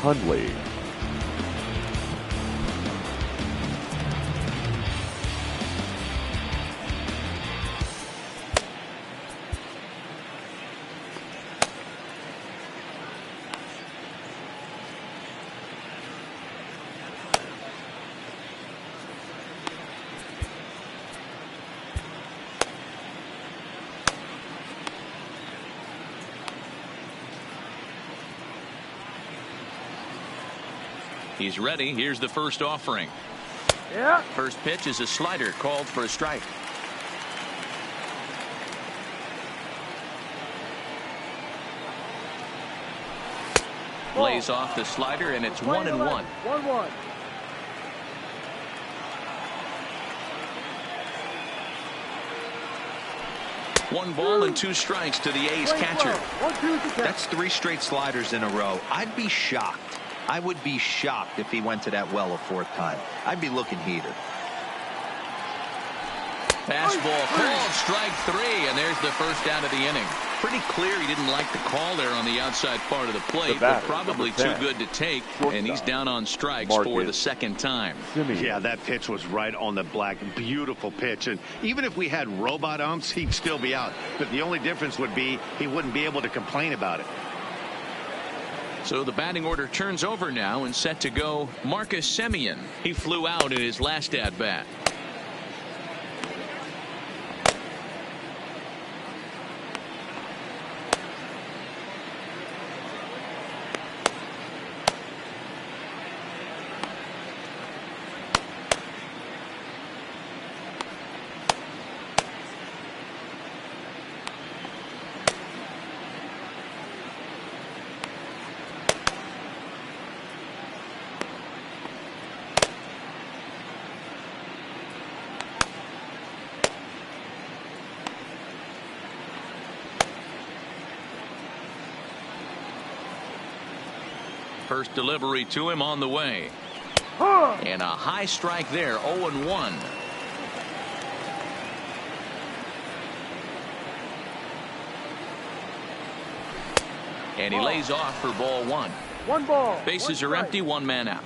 Hundley. He's ready. Here's the first offering. Yeah. First pitch is a slider called for a strike. Lays off the slider, and it's 1-1. 1-1. One ball and 2 strikes to the A's catcher. 1-2 to catch. That's 3 straight sliders in a row. I'd be shocked. I would be shocked if he went to that well a 4th time. I'd be looking heater. Fastball called, strike 3, and there's the first out of the inning. Pretty clear he didn't like the call there on the outside part of the plate, but probably too good to take, and he's down on strikes for the 2nd time. Yeah, that pitch was right on the black. Beautiful pitch, and even if we had robot umps, he'd still be out. But the only difference would be he wouldn't be able to complain about it. So the batting order turns over now and set to go Marcus Semien. He flew out in his last at-bat. First delivery to him on the way. And a high strike there, 0-1. And he lays off for ball 1. 1 ball. Bases are empty, 1 man out.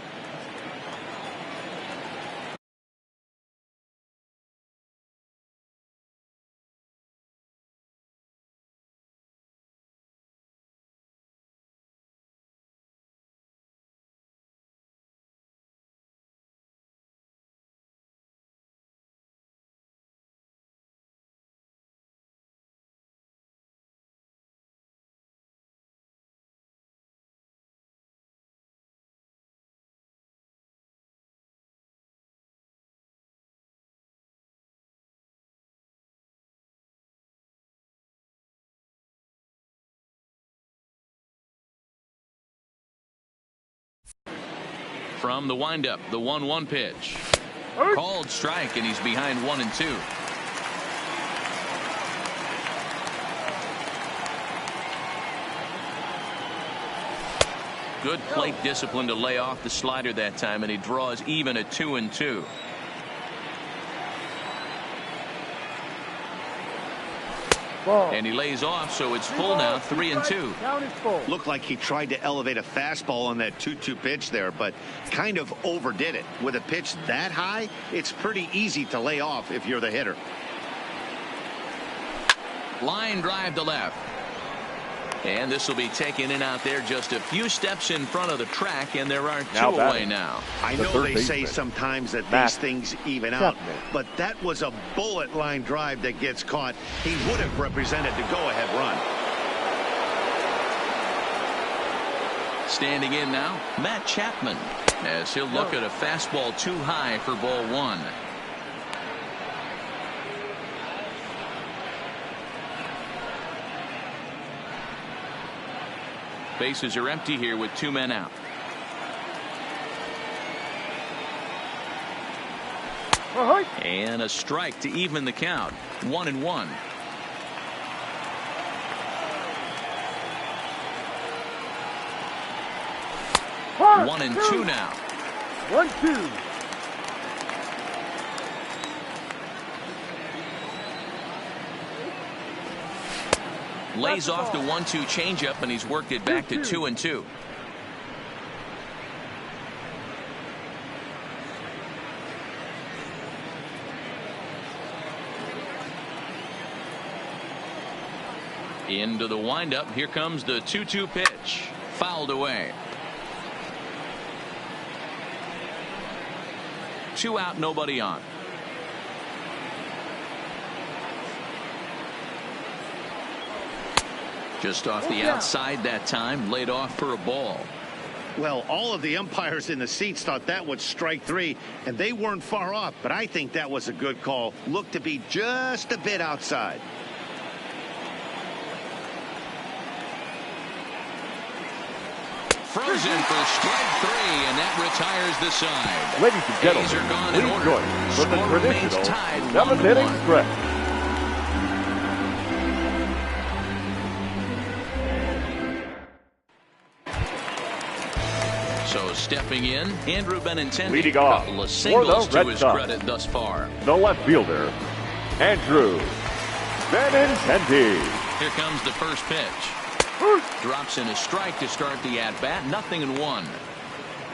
from the windup, the 1-1 pitch. Called strike, and he's behind 1-2. Good plate discipline to lay off the slider that time, and he draws even at 2-2. And he lays off, so it's full now, 3-2. Count is full. Looked like he tried to elevate a fastball on that 2-2 pitch there, but kind of overdid it. With a pitch that high, it's pretty easy to lay off if you're the hitter. Line drive to left. And this will be taken in out there just a few steps in front of the track, and there are two away now. I know they say sometimes that these things even out, but that was a bullet line drive that gets caught. He would have represented the go-ahead run. Standing in now, Matt Chapman, as he'll look at a fastball too high for ball 1. Bases are empty here with 2 men out. And a strike to even the count. 1-1. One and two now. 1-2. Lays off the 1-2 changeup, and he's worked it back to 2-2. Into the windup. Here comes the 2-2 pitch. Fouled away. 2 out, nobody on. Just off the outside that time, laid off for a ball. Well, all of the umpires in the seats thought that was strike 3, and they weren't far off, but I think that was a good call. Looked to be just a bit outside. Frozen for strike 3, and that retires the side. Ladies and gentlemen, A's are gone in please order. join for the Score remains traditional tied 7th inning 1-1. stretch. So stepping in, Andrew Benintendi. Leading off couple of for singles the to Red his Sox, credit thus far. the left fielder, Andrew Benintendi. Here comes the first pitch. Drops in a strike to start the at-bat. 0-1.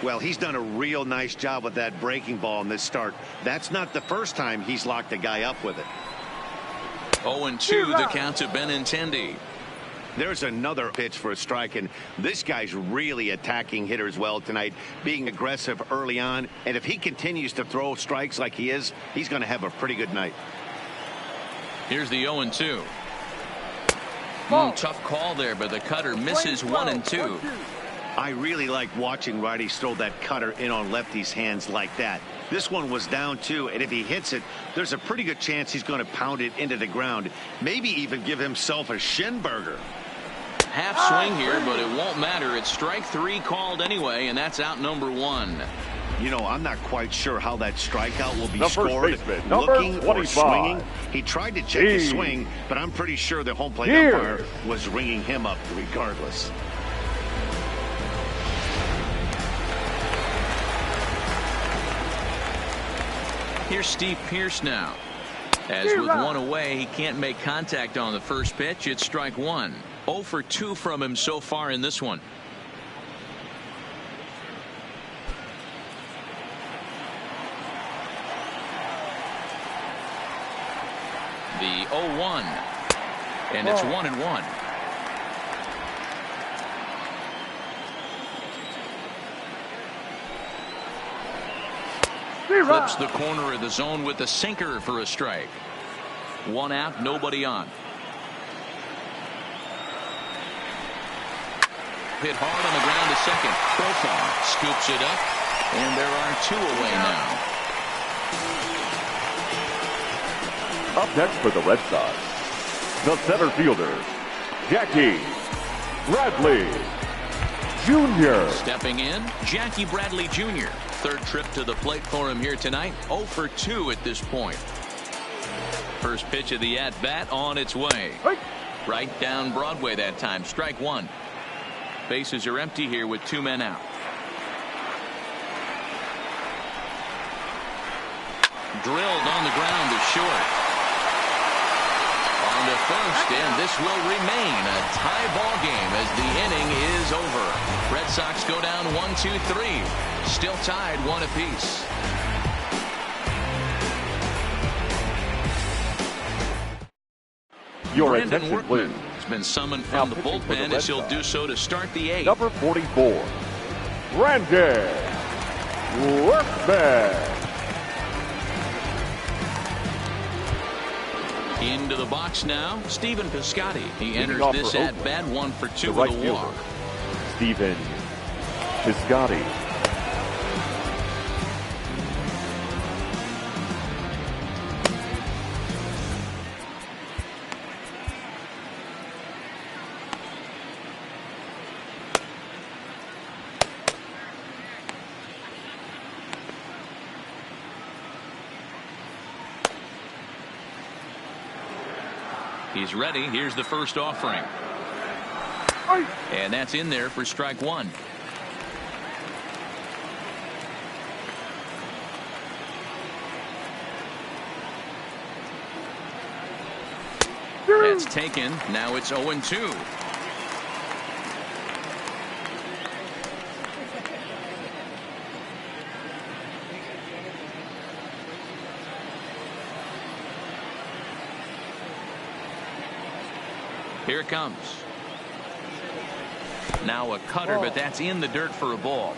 Well, he's done a real nice job with that breaking ball in this start. That's not the first time he's locked a guy up with it. 0-2 the count to Benintendi. There's another pitch for a strike, and this guy's really attacking hitters well tonight, being aggressive early on, and if he continues to throw strikes like he is, he's going to have a pretty good night. Here's the 0-2. Tough call there, but the cutter misses 1-2. I really like watching righties throw that cutter in on lefties' hands like that. This one was down 2, and if he hits it, there's a pretty good chance he's going to pound it into the ground, maybe even give himself a shin burger. Half swing here, but it won't matter. It's strike 3 called anyway, and that's out number 1. You know, I'm not quite sure how that strikeout will be The first scored. baseman, Looking number or 25. swinging. He tried to check his swing, but I'm pretty sure the home plate umpire was ringing him up regardless. Here's Steve Pearce now. As with 1 away, he can't make contact on the first pitch. It's strike 1. 0 for 2 from him so far in this one. The 0-1. And it's 1-1. Flips the corner of the zone with the sinker for a strike. 1 out, nobody on. Hit hard on the ground to second. Profile scoops it up, and there are 2 away now. Up next for the Red Sox, the center fielder, Jackie Bradley. Jr. Stepping in, Jackie Bradley Jr. Third trip to the plate for him here tonight. 0 for 2 at this point. First pitch of the at-bat on its way. Right down Broadway that time. Strike one. Bases are empty here with 2 men out. Drilled on the ground to short. On to first, and this will remain a tie ball game as the inning is over. Red Sox go down 1-2-3. Still tied 1 apiece. Your Brandon attention, Workman please. has been summoned from the bullpen as he'll do so to start the 8th. Number 44, Brandon Workman. Into the box now, Stephen Piscotty. He enters off this for at Oakland, bat 1 for 2 the with right a walk. fielder, Stephen Piscotty. He's ready. Here's the first offering. And that's in there for strike one. That's taken. Now it's 0-2. Here it comes. Now a cutter, but that's in the dirt for a ball.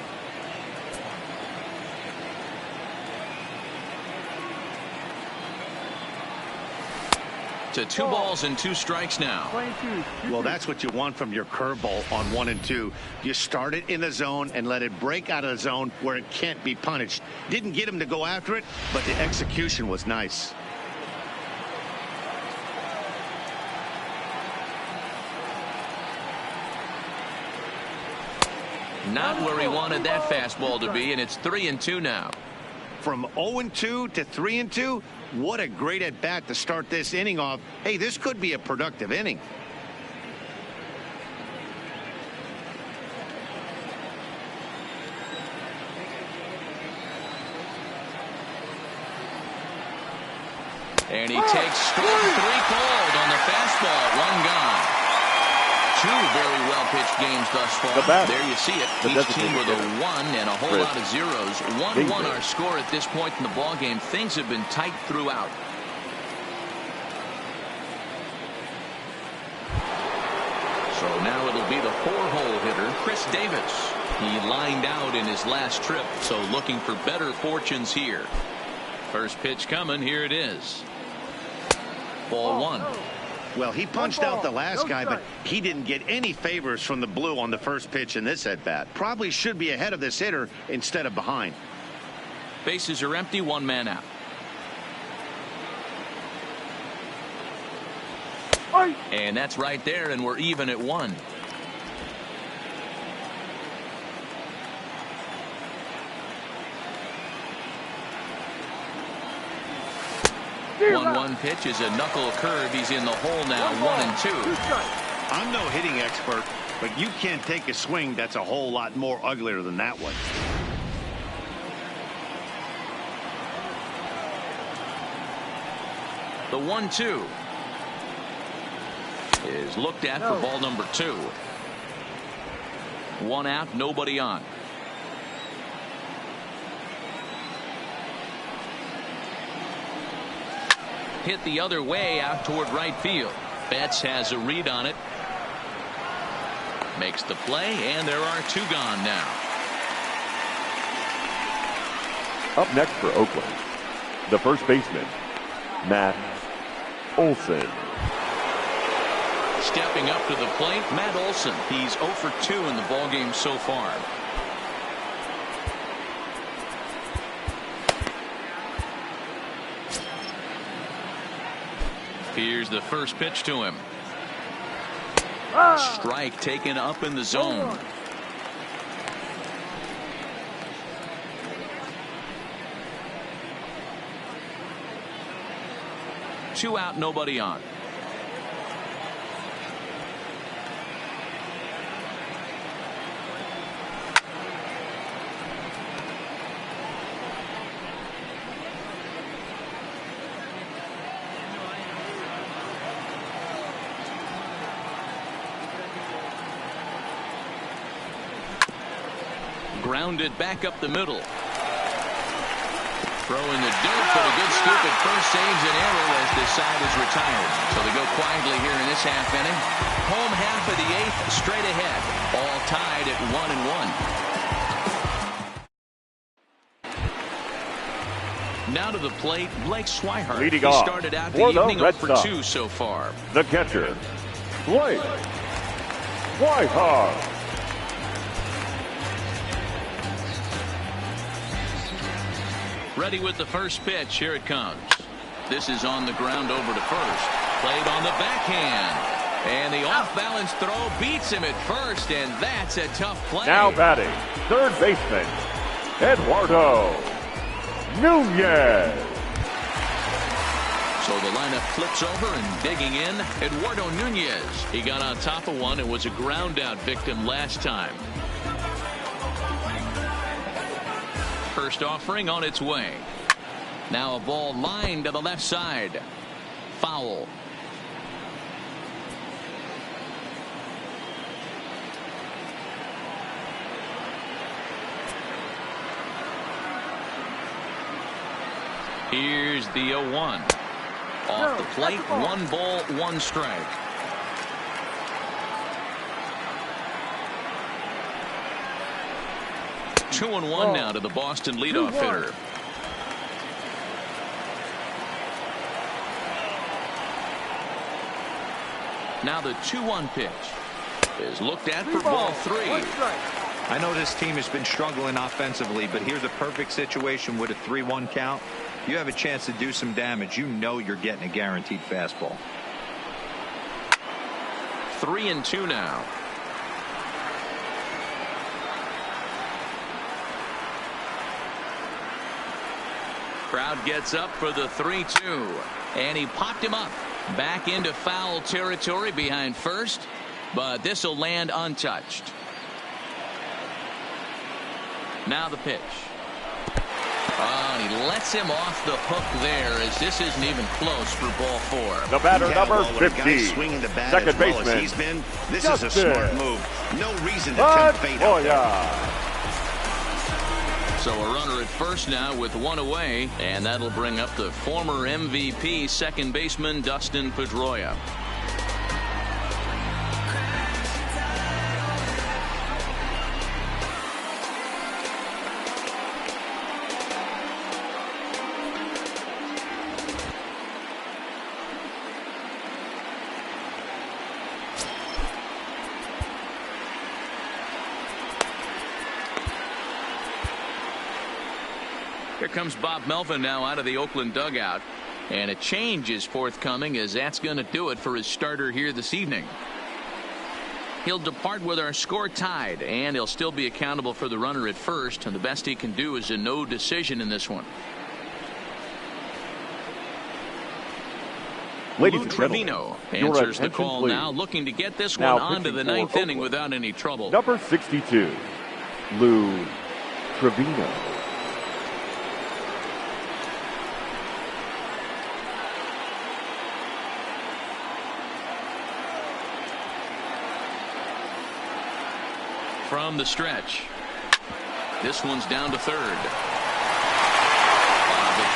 To 2 balls and 2 strikes now. Well, that's what you want from your curveball on 1 and 2. You start it in the zone and let it break out of the zone where it can't be punished. Didn't get him to go after it, but the execution was nice. Not where he wanted that fastball to be, and it's 3-2 now. From 0-2 to 3-2, what a great at bat to start this inning off. Hey, this could be a productive inning. And he takes strike 3 called on the fastball. 1 gone. 2 very well-pitched games thus far. There you see it. Each team with a 1 and a whole lot of zeros. 1-1 our score at this point in the ball game. Things have been tight throughout. So now it'll be the 4-hole hitter, Chris Davis. He lined out in his last trip, so looking for better fortunes here. First pitch coming. Here it is. Ball 1. Well, he punched out the last guy, but he didn't get any favors from the blue on the first pitch in this at-bat. Probably should be ahead of this hitter instead of behind. Bases are empty. 1 man out. And that's right there, and we're even at 1. One pitch is a knuckle curve. He's in the hole now. 1-2. I'm no hitting expert, but you can't take a swing that's a whole lot more uglier than that one. The 1-2 is looked at for ball number 2. 1 out, nobody on. Hit the other way out toward right field. Betts has a read on it. Makes the play, and there are 2 gone now. Up next for Oakland, the first baseman, Matt Olson. Stepping up to the plate, Matt Olson. He's 0 for 2 in the ballgame so far. Here's the first pitch to him. Strike taken up in the zone. 2 out, nobody on. Grounded back up the middle. Throw in the dirt, but a good scoop at first saves an error as this side is retired. So they go quietly here in this half inning. Home half of the 8th, straight ahead. All tied at 1-1. Now to the plate, Blake Swihart. Leading he off started out the for the evening Red 0 for Sox. 2 so far. The catcher, Blake Swihart. Ready with the first pitch. Here it comes. This is on the ground over to first. Played on the backhand. And the off-balance throw beats him at first, and that's a tough play. Now batting, third baseman, Eduardo Nunez. So the lineup flips over and digging in, Eduardo Nunez. He got on top of one and was a ground-out victim last time. First offering on its way. Now a ball lined to the left side. Foul. Here's the 0-1. Off the plate, 1 ball, 1 strike. Two and one now to the Boston leadoff hitter. Now the 2-1 pitch is looked at for ball 3. I know this team has been struggling offensively, but here's a perfect situation with a 3-1 count. You have a chance to do some damage. You know you're getting a guaranteed fastball. 3-2 now. Crowd gets up for the 3-2, and he popped him up back into foul territory behind first, but this will land untouched. Now the pitch. Oh, and he lets him off the hook there, as this isn't even close for ball 4. The batter, number well, 50, swinging the bat second as well baseman. as he's been. This Justin. is a smart move. No reason to tempt fate out there. So a runner at first now with 1 away, and that'll bring up the former MVP second baseman Dustin Pedroia. Here comes Bob Melvin now out of the Oakland dugout, and a change is forthcoming, as that's going to do it for his starter here this evening. He'll depart with our score tied, and he'll still be accountable for the runner at first, and the best he can do is a no decision in this one. Ladies Lou and Trevino gentlemen, answers the call please. now, looking to get this Now one on to the pitching 9th for inning Oakland, without any trouble. number 62, Lou Trevino. From the stretch. This one's down to third. The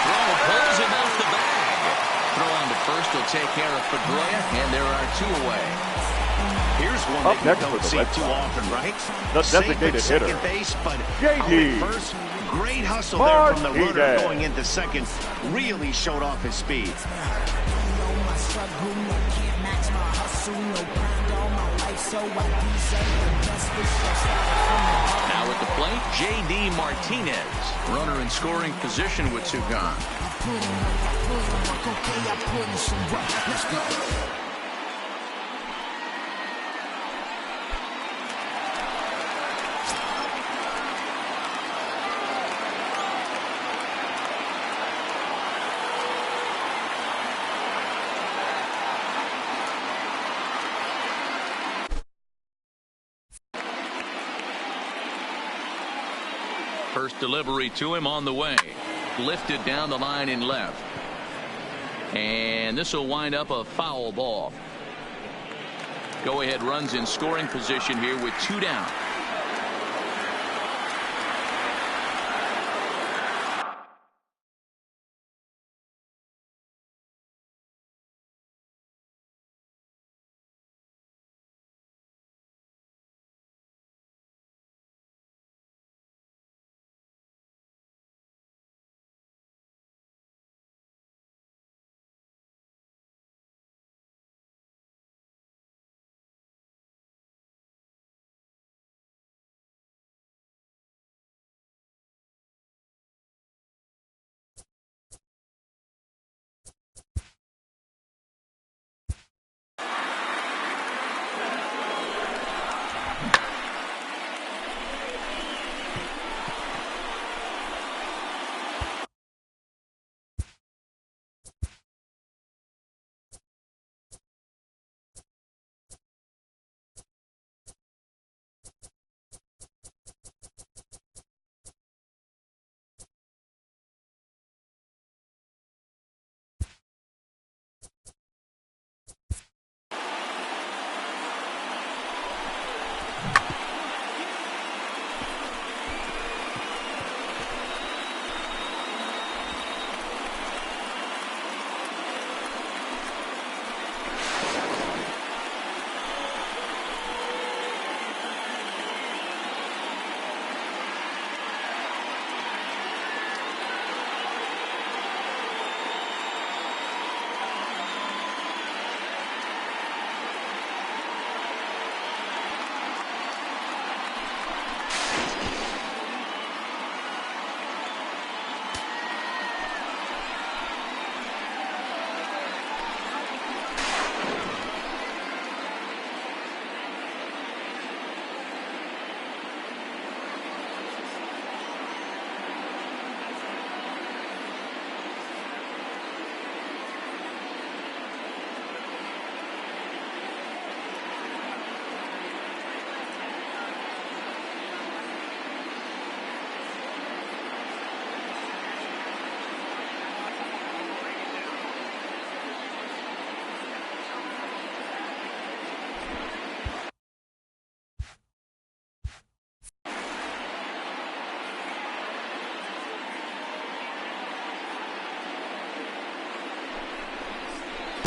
throw pulls him off the bag. Throw on to first will take care of Pedroia, and there are 2 away. Here's one Up that next you for don't the see Red too Sox, often, right? the Safe designated at second hitter, base, but JD out at first, great hustle there from the runner Martinez. going into second. Really showed off his speed. Now at the plate, J.D. Martinez. Runner in scoring position with 2 gone. First delivery to him on the way. Lifted down the line in left. And this will wind up a foul ball. Go-ahead runs in scoring position here with 2 down.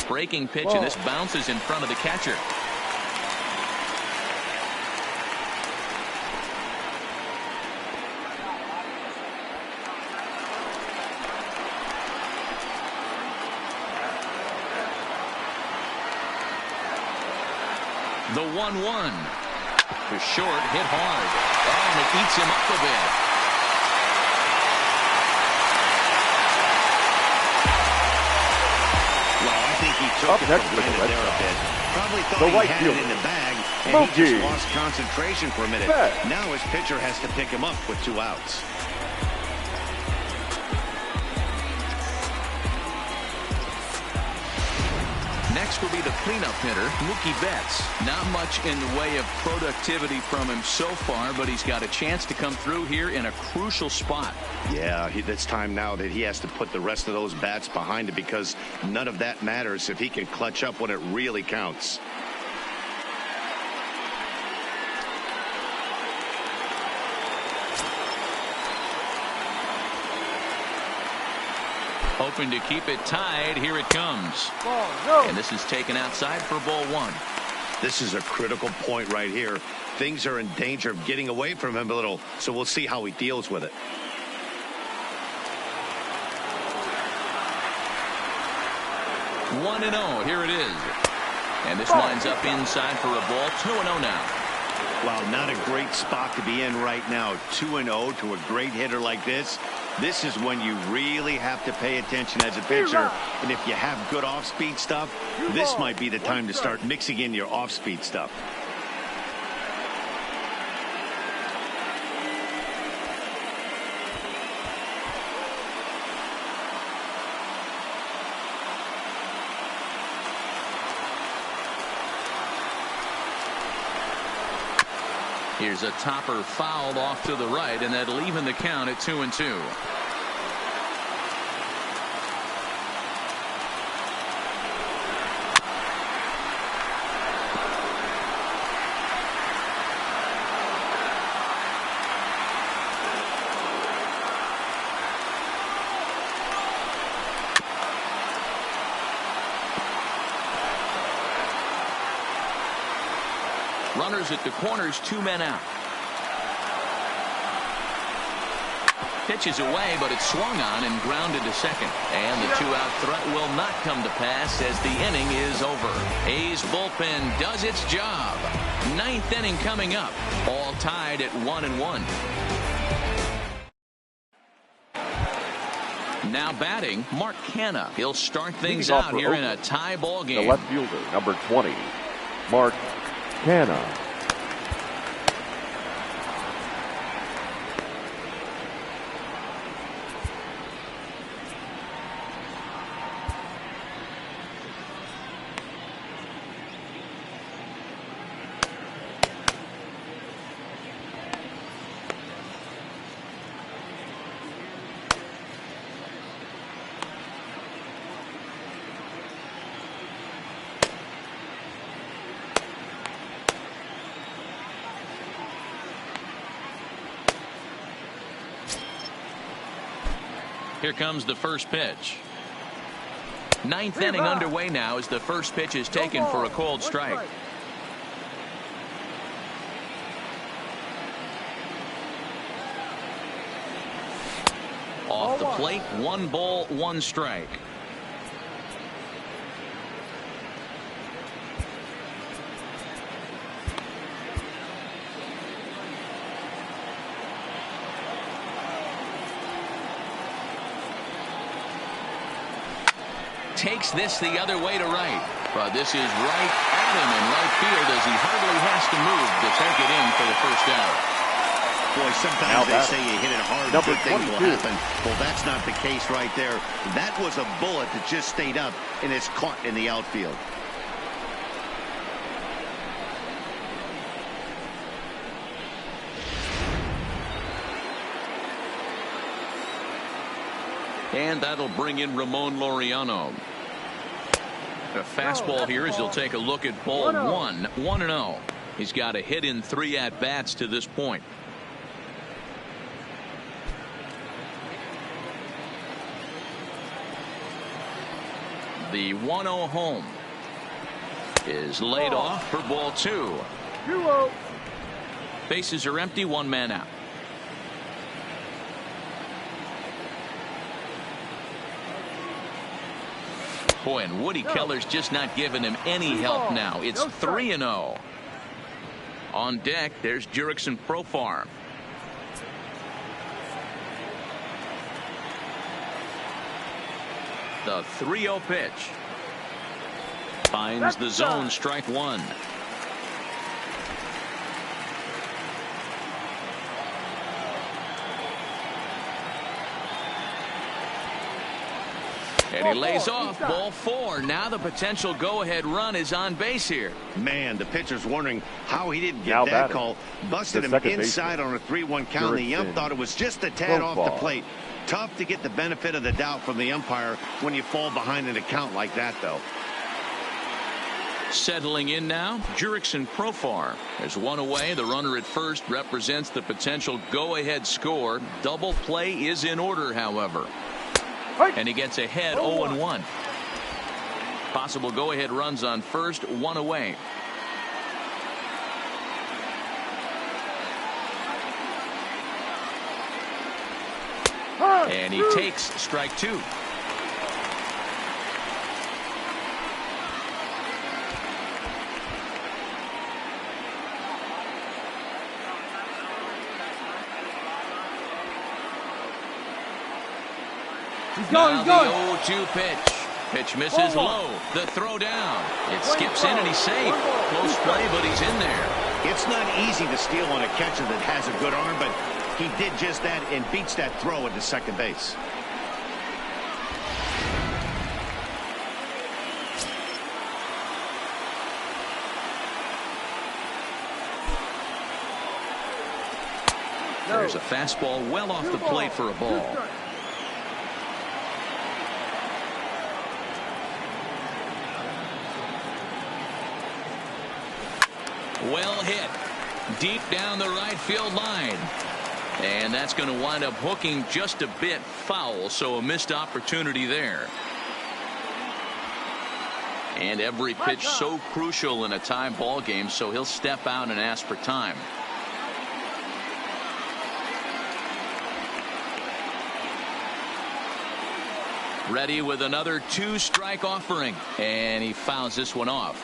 Breaking pitch, and this bounces in front of the catcher. The 1-1. To short, hit hard. And it eats him up a bit. He took it for granted there a bit. Probably thought he had it in the bag, and he just lost concentration for a minute. Now his pitcher has to pick him up with 2 outs. Next will be the cleanup hitter, Mookie Betts. Not much in the way of productivity from him so far, but he's got a chance to come through here in a crucial spot. Yeah, it's time now that he has to put the rest of those bats behind him, because none of that matters if he can clutch up when it really counts. Hoping to keep it tied. Here it comes. And this is taken outside for ball 1. This is a critical point right here. Things are in danger of getting away from him a little, so we'll see how he deals with it. One and 0. Here it is. And this lines up inside for a ball. 2-0 now. Wow, not a great spot to be in right now. 2-0 to a great hitter like this. This is when you really have to pay attention as a pitcher. And if you have good off-speed stuff, this might be the time to start mixing in your off-speed stuff. Here's a topper fouled off to the right, and that'll even the count at 2-2. Runners at the corners, 2 men out. Pitches away, but it's swung on and grounded to second. And the 2-out threat will not come to pass as the inning is over. A's bullpen does its job. 9th inning coming up, all tied at 1-1. Now batting, Mark Canha. He'll start things out here in a tie ball game. The left fielder, number 20, Mark Canha. Here comes the first pitch. 9th inning underway now as the first pitch is taken for a called strike. Off the plate, 1 ball, 1 strike. Takes this the other way to right, but this is right at him in right field as he hardly has to move to take it in for the first out. Boy, sometimes they say you hit it hard, good things will happen. Well, that's not the case right there. That was a bullet that just stayed up and is caught in the outfield. And that'll bring in Ramon Laureano. A fastball here as he'll take a look at ball 1, 1-0. He's got a hit in 3 at-bats to this point. The 1-0 home is laid off for ball 2. Bases are empty, 1 man out. Boy, and Woody Keller's just not giving him any help now. It's 3-0. On deck, there's Jurickson Profar. The 3-0 pitch. Finds the zone, strike 1. And he lays off ball 4. Now the potential go-ahead run is on base here. Man, the pitcher's wondering how he didn't get that call. Busted him inside on a 3-1 count. The ump thought it was just a tad off the plate. Tough to get the benefit of the doubt from the umpire when you fall behind in a count like that, though. Settling in now, Jurickson Profar. There's 1 away. The runner at first represents the potential go-ahead score. Double play is in order, however. And he gets ahead 0-1. Possible go-ahead runs on first, 1 away. And he takes strike 2. Now the 0-2 pitch. Pitch misses low. The throw down. It skips in and he's safe. Close play, but he's in there. It's not easy to steal on a catcher that has a good arm, but he did just that and beats that throw into second base. There's a fastball well off the plate for a ball. Well hit. Deep down the right field line. And that's going to wind up hooking just a bit foul, so a missed opportunity there. And every pitch so crucial in a tie ball game, so he'll step out and ask for time. Ready with another 2-strike offering, and he fouls this one off.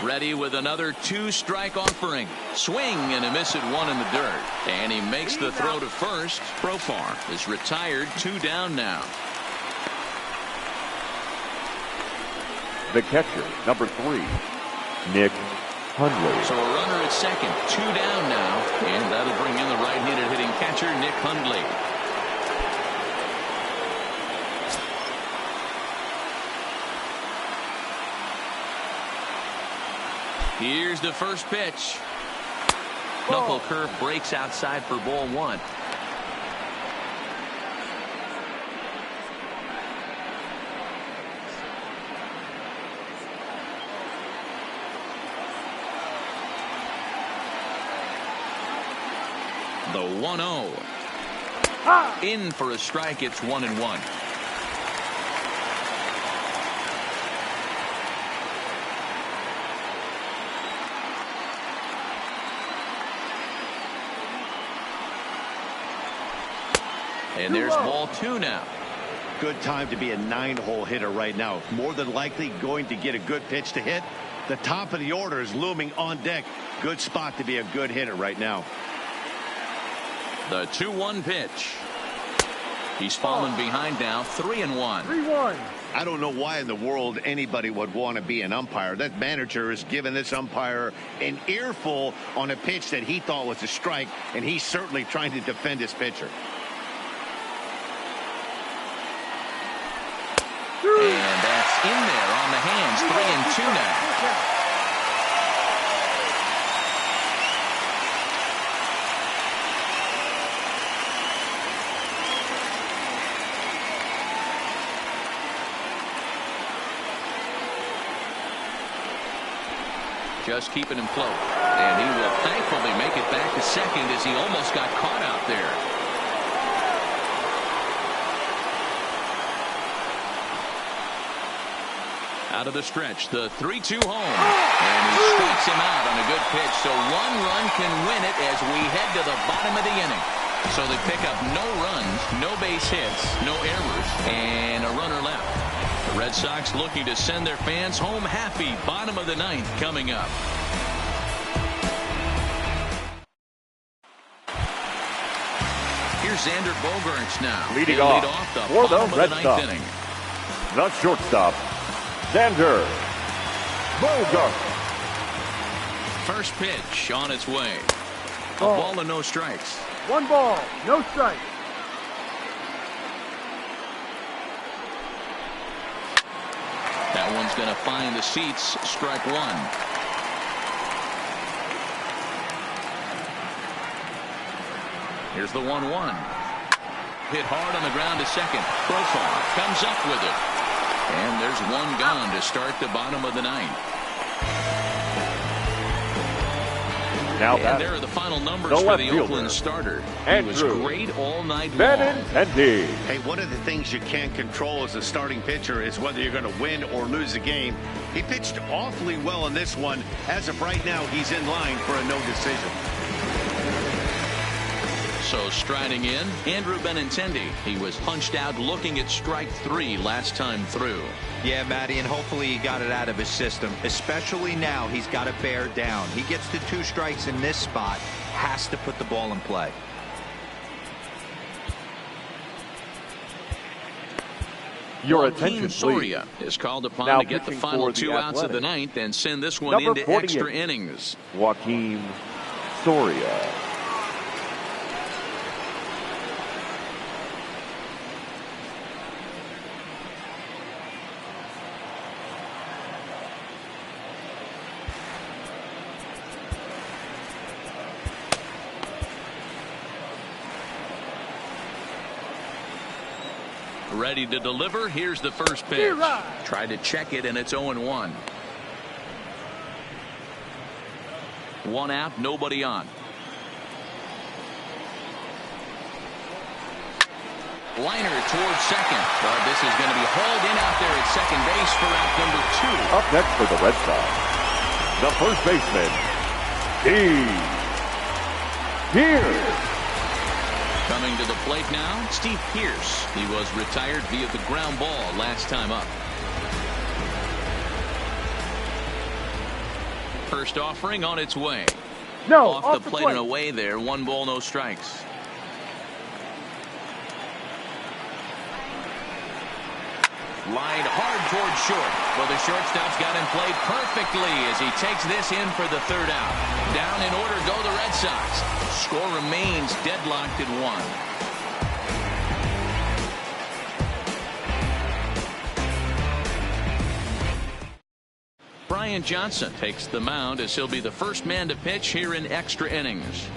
Ready with another 2-strike offering. Swing and a miss at one in the dirt. And he makes the throw to first. Profar is retired, 2 down now. The catcher, number 3, Nick Hundley. So a runner at second, 2 down now. And that'll bring in the right-handed hitting catcher, Nick Hundley. Here's the first pitch. Knuckle curve breaks outside for ball 1. The 1-0. In for a strike. It's 1-1. And there's ball 2 now. Good time to be a 9-hole hitter right now. More than likely going to get a good pitch to hit. The top of the order is looming on deck. Good spot to be a good hitter right now. The 2-1 pitch. He's fallen behind now, 3-1. 3-1. I don't know why in the world anybody would want to be an umpire. That manager has given this umpire an earful on a pitch that he thought was a strike, and he's certainly trying to defend his pitcher. And that's in there on the hands. 3-2 now. Just keeping him float. And he will thankfully make it back to second as he almost got caught out there. Out of the stretch, the 3-2 home. And he strikes him out on a good pitch. So 1 run can win it as we head to the bottom of the inning. So they pick up no runs, no base hits, no errors, and a runner left. The Red Sox looking to send their fans home happy. Bottom of the 9th coming up. Here's Xander Bogaerts now. Leading off the for the Red Sox. Inning. The shortstop, Xander Bogaerts. First pitch on its way. A ball and no strikes. 1 ball, no strike. That one's going to find the seats. Strike 1. Here's the 1-1. Hit hard on the ground to second. Profar comes up with it. And there's 1 gone to start the bottom of the 9th. Now and there are the final numbers for the Oakland starter. He was great all night long. Hey, one of the things you can't control as a starting pitcher is whether you're going to win or lose a game. He pitched awfully well in this one. As of right now, he's in line for a no decision. So striding in, Andrew Benintendi. He was punched out looking at strike 3 last time through. Yeah, Matty, and hopefully he got it out of his system. Especially now, he's got to bear down. He gets to 2 strikes in this spot, has to put the ball in play. Your attention, Soria is called upon to get the final 2 outs of the 9th and send this one into extra innings. Joaquin Soria. Ready to deliver. Here's the first pitch. Tried to check it, and it's 0-1. One out, nobody on. Liner towards second. But this is going to be hauled in out there at second base for out number 2. Up next for the Red Sox, the first baseman, Pierce. Coming to the plate now, Steve Pierce. He was retired via the ground ball last time up. First offering on its way. No, off the plate and away there. 1 ball, no strikes. Lined hard towards short. Well, the shortstop's got him played perfectly as he takes this in for the 3rd out. Down in order go the Red Sox. Score remains deadlocked at 1. Brian Johnson takes the mound as he'll be the first man to pitch here in extra innings.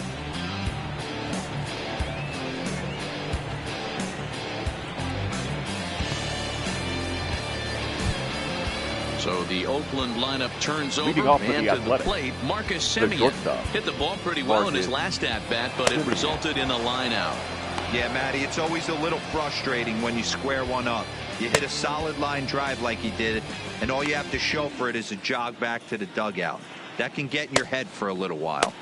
So the Oakland lineup turns over, and to the plate, Marcus Semien hit the ball pretty well in his last at-bat, but it resulted in a line out. Yeah, Matty, it's always a little frustrating when you square one up. You hit a solid line drive like he did, and all you have to show for it is a jog back to the dugout. That can get in your head for a little while.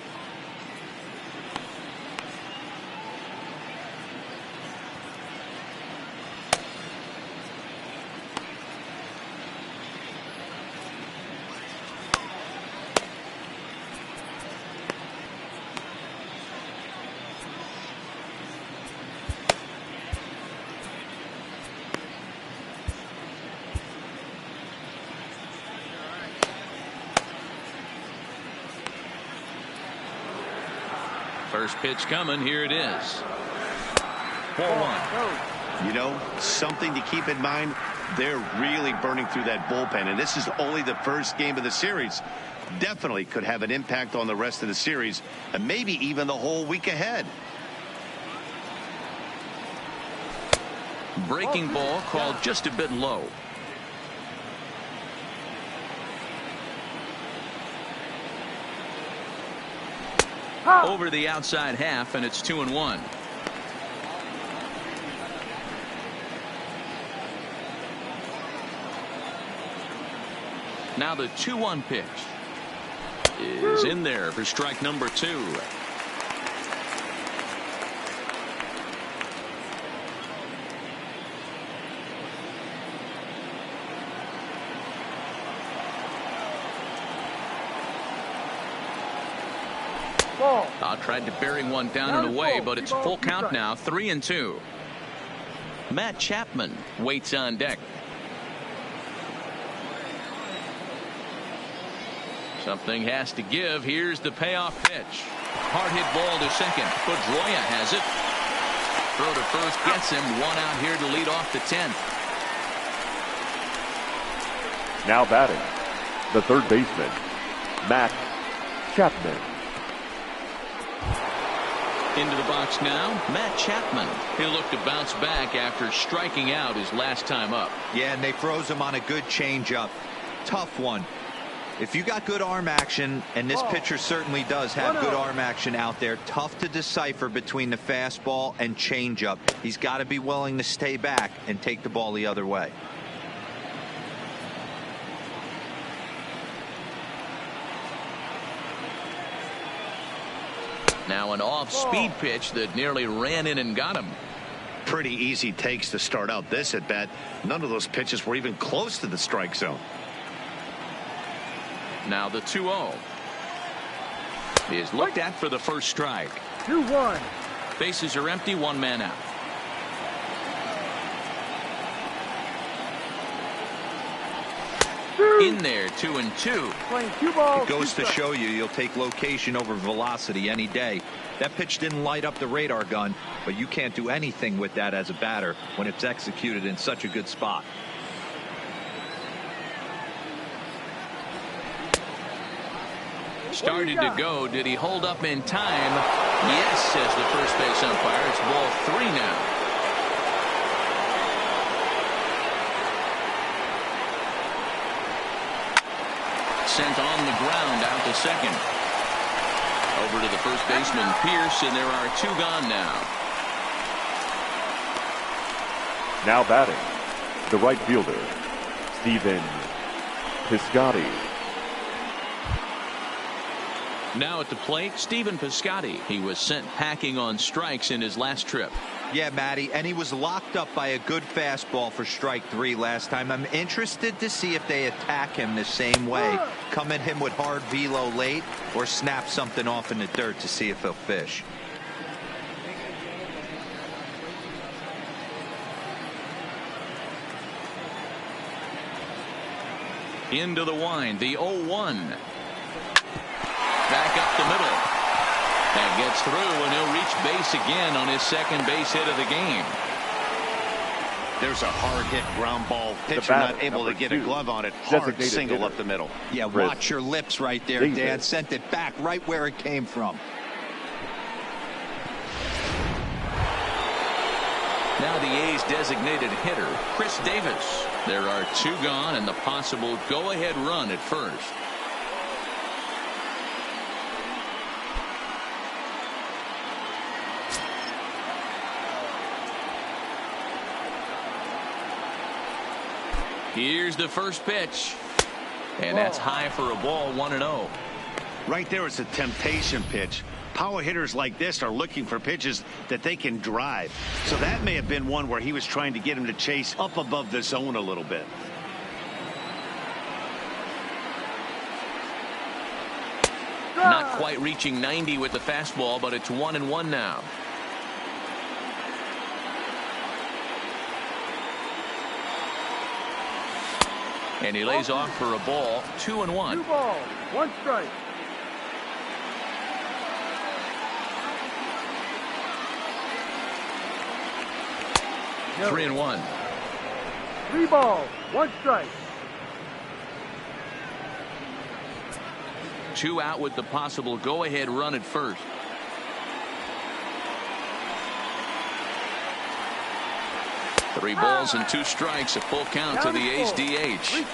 First pitch coming. Here it is. 4-1. You know, something to keep in mind, they're really burning through that bullpen, and this is only the first game of the series. Definitely could have an impact on the rest of the series and maybe even the whole week ahead. Breaking ball called just a bit low. Over the outside half, and it's 2-1. Now the 2-1 pitch is in there for strike number 2. Tried to bury one down and away, but it's full count now. 3-2. Matt Chapman waits on deck. Something has to give. Here's the payoff pitch. Hard hit ball to second. Pedroia has it. Throw to first gets him. 1 out here to lead off the 10th. Now batting, the third baseman, Matt Chapman. Into the box now, Matt Chapman. He'll look to bounce back after striking out his last time up. Yeah, and they froze him on a good changeup. Tough one. If you got good arm action, and this pitcher certainly does have good arm action out there, tough to decipher between the fastball and changeup. He's got to be willing to stay back and take the ball the other way. Now an off-speed pitch that nearly ran in and got him. Pretty easy takes to start out this at bat. None of those pitches were even close to the strike zone. Now the 2-0 is looked at for the first strike. 2-1. Bases are empty. 1 man out. In there, 2-2. Playing 2 balls. It goes to show you you'll take location over velocity any day. That pitch didn't light up the radar gun, but you can't do anything with that as a batter when it's executed in such a good spot. Started to go. Did he hold up in time? Yes, says the first base umpire. It's ball 3 now. sent on the ground out to second. Over to the first baseman, Pierce, and there are 2 gone now. Now batting, the right fielder, Stephen Piscotty. Now at the plate, Stephen Piscotty. He was sent packing on strikes in his last trip. Yeah, Matty, and he was locked up by a good fastball for strike 3 last time. I'm interested to see if they attack him the same way. Come at him with hard velo late or snap something off in the dirt to see if he'll fish. Into the wind, the 0-1. Back up the middle. That gets through, and he'll reach base again on his second base hit of the game. There's a hard hit ground ball. Pitcher not able to get a glove on it. Hard single up the middle. Yeah, watch your lips right there, Dan. Sent it back right where it came from. Now the A's designated hitter, Chris Davis. There are 2 gone and the possible go-ahead run at first. Here's the first pitch. And that's high for a ball, 1-0. Right there, it's a temptation pitch. Power hitters like this are looking for pitches that they can drive. So that may have been one where he was trying to get him to chase up above the zone a little bit. Not quite reaching 90 with the fastball, but it's 1-1 now. And he lays off for a ball, 2-1. 2 balls, 1 strike. No. 3-1. 3 balls, 1 strike. 2 out with the possible go-ahead run at first. Three balls and 2 strikes, a full count to the A's DH.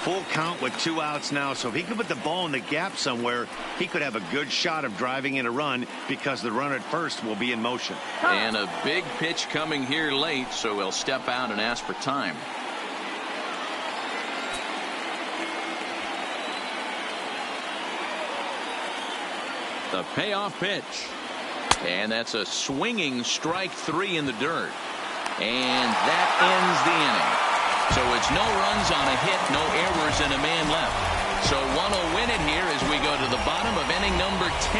Full count with 2 outs now, so if he could put the ball in the gap somewhere, he could have a good shot of driving in a run because the run at first will be in motion. And a big pitch coming here late, so he'll step out and ask for time. The payoff pitch. And that's a swinging strike 3 in the dirt. And that ends the inning. So it's no runs on a hit, no errors, and a man left. So one will win it here as we go to the bottom of inning number 10.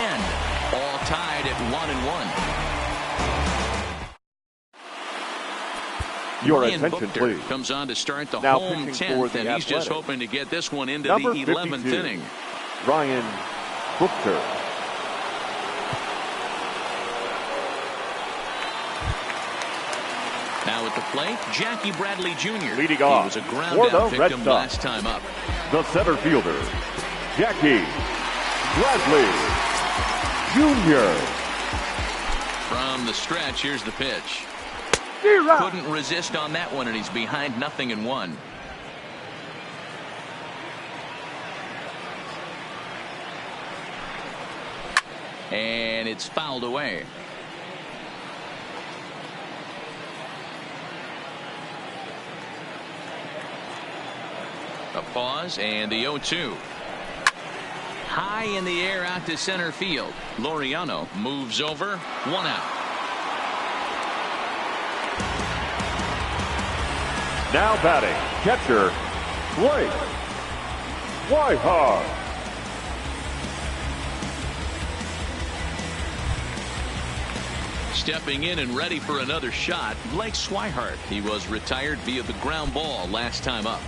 All tied at 1-1. Your Ryan attention, Buchter please. comes on to start the Now home 10th, and he's just hoping to get this one into Number the 11th 52, inning. Ryan Buchter. Now at the plate, Jackie Bradley Jr. Leading He off was a ground for the out Red victim Sox. last time up. The center fielder, Jackie Bradley Jr. From the stretch, here's the pitch. Couldn't resist on that one, and he's behind 0-1. And it's fouled away. A pause and the 0-2. High in the air out to center field. Laureano moves over. 1 out. Now batting, catcher, Blake Whitehart. Stepping in and ready for another shot, Blake Swihart. He was retired via the ground ball last time up.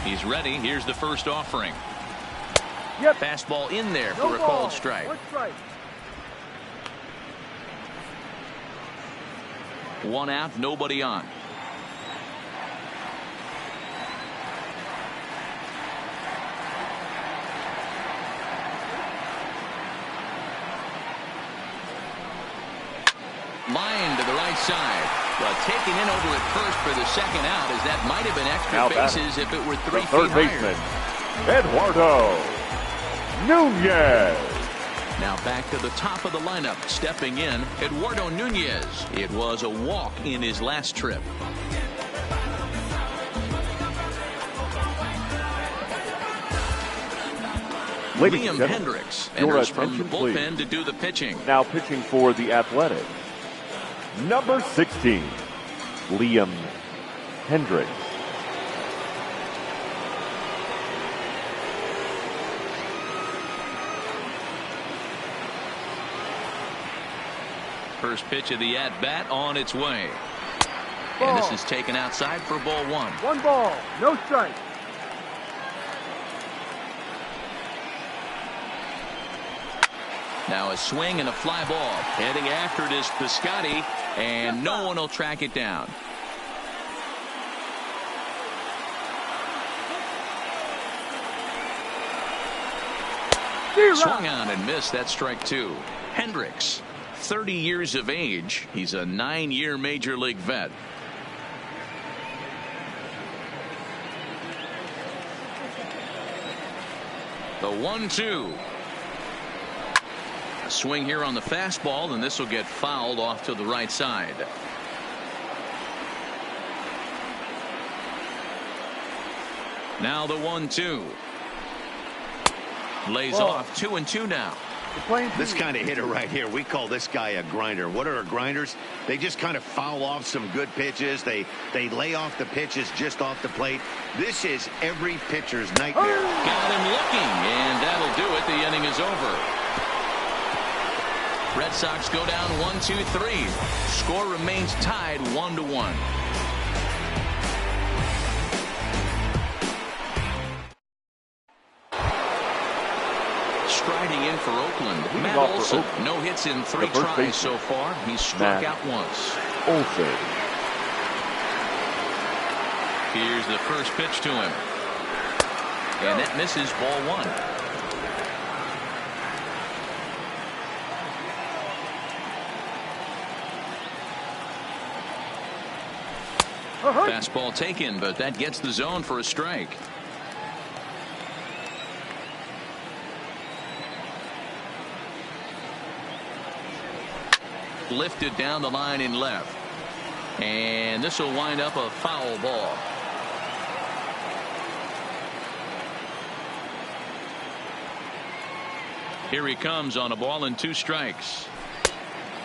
He's ready. Here's the first offering. Fastball in there for a called strike. 1 strike. 1 out, nobody on. Line to the right side. But taken in over at first for the second out, as that might have been extra Now bases if it were 3 feet third baseman, Eduardo Nunez. Now back to the top of the lineup, stepping in, Eduardo Nunez. It was a walk in his last trip. Liam Hendricks enters from the bullpen to do the pitching. Now pitching for the Athletics, number 16, Liam Hendricks. First pitch of the at-bat on its way. And this is taken outside for ball 1. 1 ball, no strike. Now a swing and a fly ball. Heading after it is Piscotty, and no one will track it down. Swung on and missed. That's strike 2. Hendricks, 30 years of age. He's a 9-year major league vet. The 1-2. A swing here on the fastball, and this will get fouled off to the right side. Now the 1-2. Lays off 2-2 now. This kind of hitter right here, we call this guy a grinder. What are grinders? They just kind of foul off some good pitches. They lay off the pitches just off the plate. This is every pitcher's nightmare. Got him looking, and that'll do it. The inning is over. Red Sox go down 1-2-3. Score remains tied 1-1. Striding in for Oakland, Matt Olson. No hits in 3 tries so far. He's struck out once. Olson. Here's the first pitch to him. And that misses ball 1. Fastball taken, but that gets the zone for a strike. Lifted down the line in left. And this will wind up a foul ball. Here he comes on a ball and 2 strikes.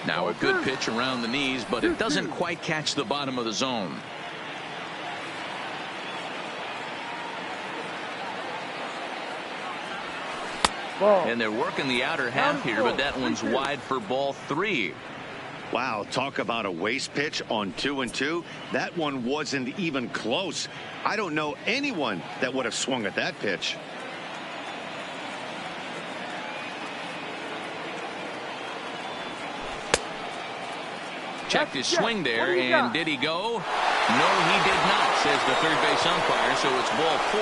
Now a good pitch around the knees, but it doesn't quite catch the bottom of the zone. And they're working the outer half here, but that one's wide for ball 3. Wow, talk about a waste pitch on 2-2. That one wasn't even close. I don't know anyone that would have swung at that pitch. Checked his swing there, and did he go? No, he did not, says the third base umpire, so it's ball 4.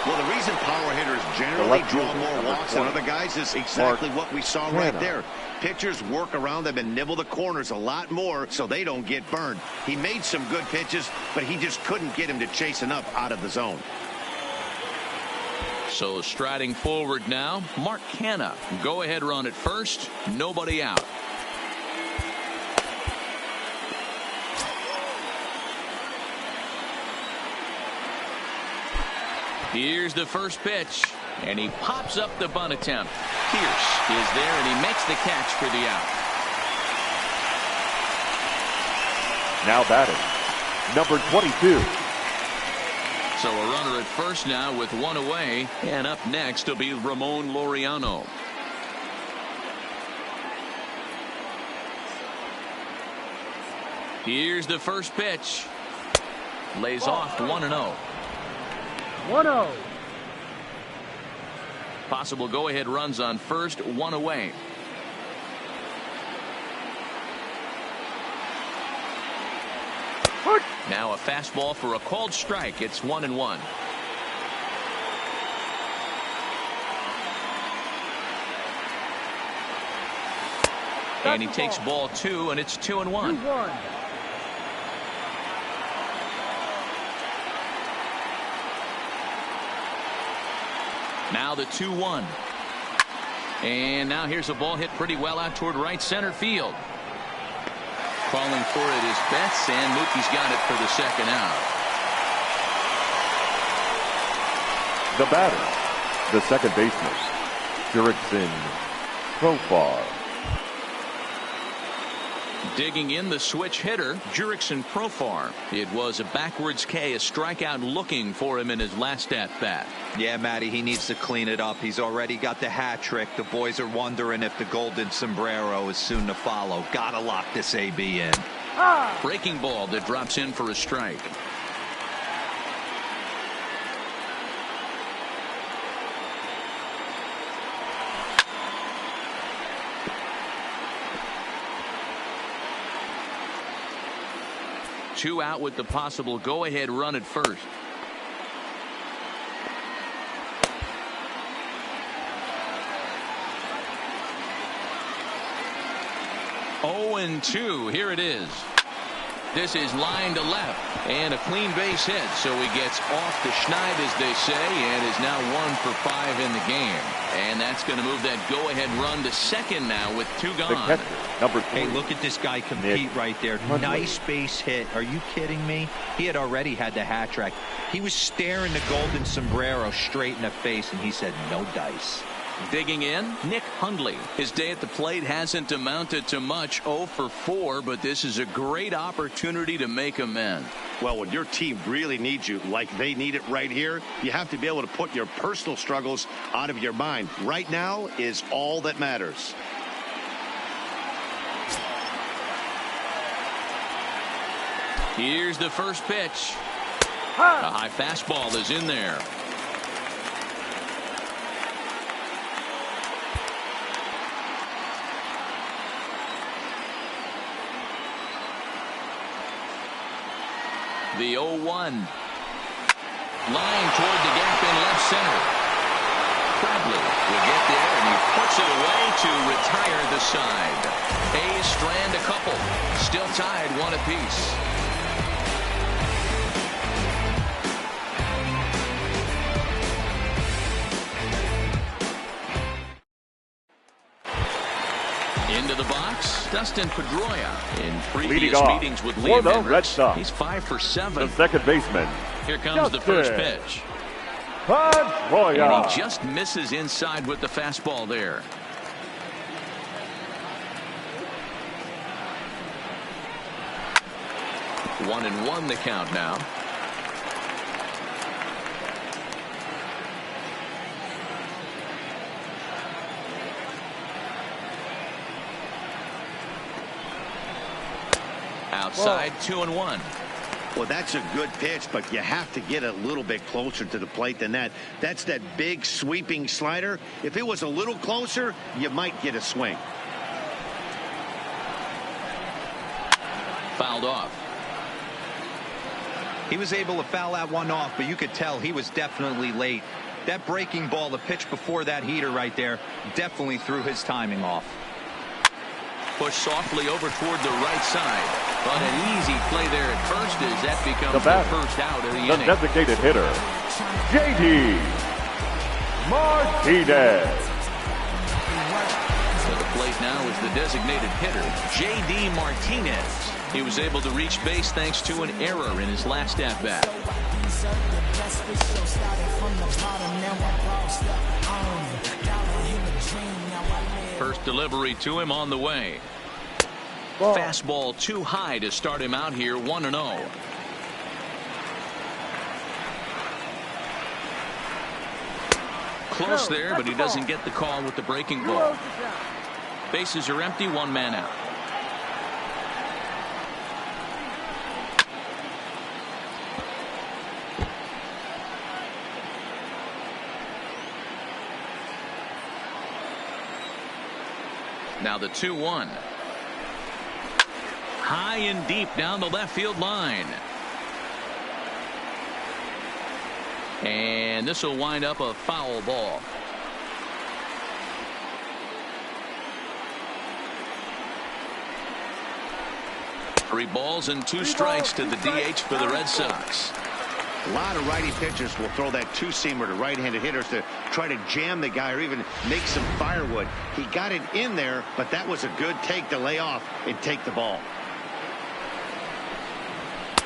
Well, the reason power hitters generally draw more walks than other guys is exactly what we saw right there. Pitchers work around them and nibble the corners a lot more so they don't get burned. He made some good pitches, but he just couldn't get him to chase enough out of the zone. So striding forward now, Mark Hanna. Go ahead run at first, nobody out. Here's the first pitch, and he pops up the bunt attempt. Pierce is there, and he makes the catch for the out. Now batting, number 22. So a runner at first now with 1 away, and up next will be Ramon Laureano. Here's the first pitch. Lays off 1-0. 1-0. Possible go-ahead runs on first, 1 away. Now a fastball for a called strike. It's 1-1. And he takes ball 2, and it's 2-1. Now the 2-1. And now here's a ball hit pretty well out toward right center field. Calling for it is Betts, and Mookie's got it for the second out. The batter, the second baseman, Jurickson Profar. Digging in the switch hitter, Jurickson Profar. It was a backwards K, a strikeout looking for him in his last at-bat. Yeah, Matty, he needs to clean it up. He's already got the hat trick. The boys are wondering if the golden sombrero is soon to follow. Gotta lock this AB in. Breaking ball that drops in for a strike. Two out with the possible go-ahead run at first. Oh, and 2. Here it is. This is line to left, and a clean base hit, so he gets off the schneid, as they say, and is now 1 for 5 in the game. And that's going to move that go-ahead run to second now with 2 gone. The catcher, number 3. Hey, look at this guy compete right there. Nice base hit. Are you kidding me? He had already had the hat trick. He was staring the golden sombrero straight in the face, and he said, no dice. Digging in, Nick Hundley. His day at the plate hasn't amounted to much, 0 for 4, but this is a great opportunity to make amends. Well, when your team really needs you, like they need it right here, you have to be able to put your personal struggles out of your mind. Right now is all that matters. Here's the first pitch. A high fastball is in there. The 0-1. Line toward the gap in left center. Bradley will get there, and he puts it away to retire the side. A's strand a couple. Still tied 1 apiece. Into the box, Dustin Pedroia. In previous meetings with Liam Red Sox, he's 5 for 7. The second baseman. Here comes the first pitch. Pedroia. And he just misses inside with the fastball there. One and one the count now. Outside, 2-1. Well, that's a good pitch, but you have to get a little bit closer to the plate than that. That's that big sweeping slider. If it was a little closer, you might get a swing. Fouled off. He was able to foul that one off, but you could tell he was definitely late. That breaking ball, the pitch before that heater right there, definitely threw his timing off. Pushed softly over toward the right side. But an easy play there at first as that becomes the first out of the inning. The designated hitter, J.D. Martinez. To the plate now is the designated hitter, J.D. Martinez. He was able to reach base thanks to an error in his last at-bat. First delivery to him on the way. Fastball too high to start him out here, 1-0. Close there, but he doesn't get the call with the breaking ball. Bases are empty, 1 man out. Now the 2-1. High and deep down the left field line. And this will wind up a foul ball. Three balls and 2 strikes to the DH for the Red Sox. A lot of righty pitchers will throw that two-seamer to right-handed hitters to try to jam the guy or even make some firewood. He got it in there, but that was a good take to lay off and take the ball.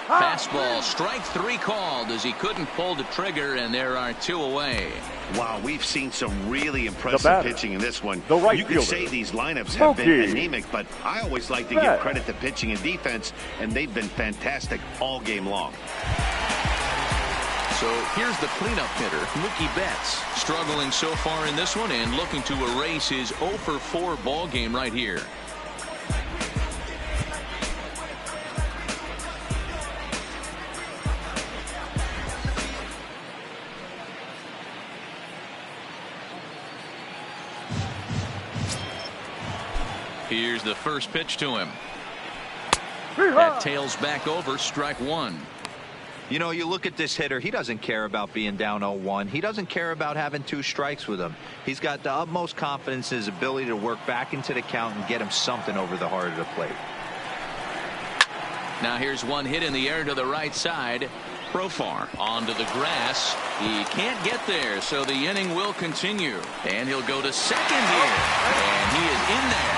Fastball, strike 3 called as he couldn't pull the trigger, and there are 2 away. Wow, we've seen some really impressive pitching in this one. You could say these lineups have been anemic, but I always like to give credit to pitching and defense, and they've been fantastic all game long. So here's the cleanup hitter, Mookie Betts, struggling so far in this one and looking to erase his 0 for 4 ball game right here. Here's the first pitch to him. That tails back over, strike 1. You know, you look at this hitter, he doesn't care about being down 0-1. He doesn't care about having 2 strikes with him. He's got the utmost confidence in his ability to work back into the count and get him something over the heart of the plate. Now here's one hit in the air to the right side. Profar onto the grass. He can't get there, so the inning will continue. And he'll go to second here. And he is in there.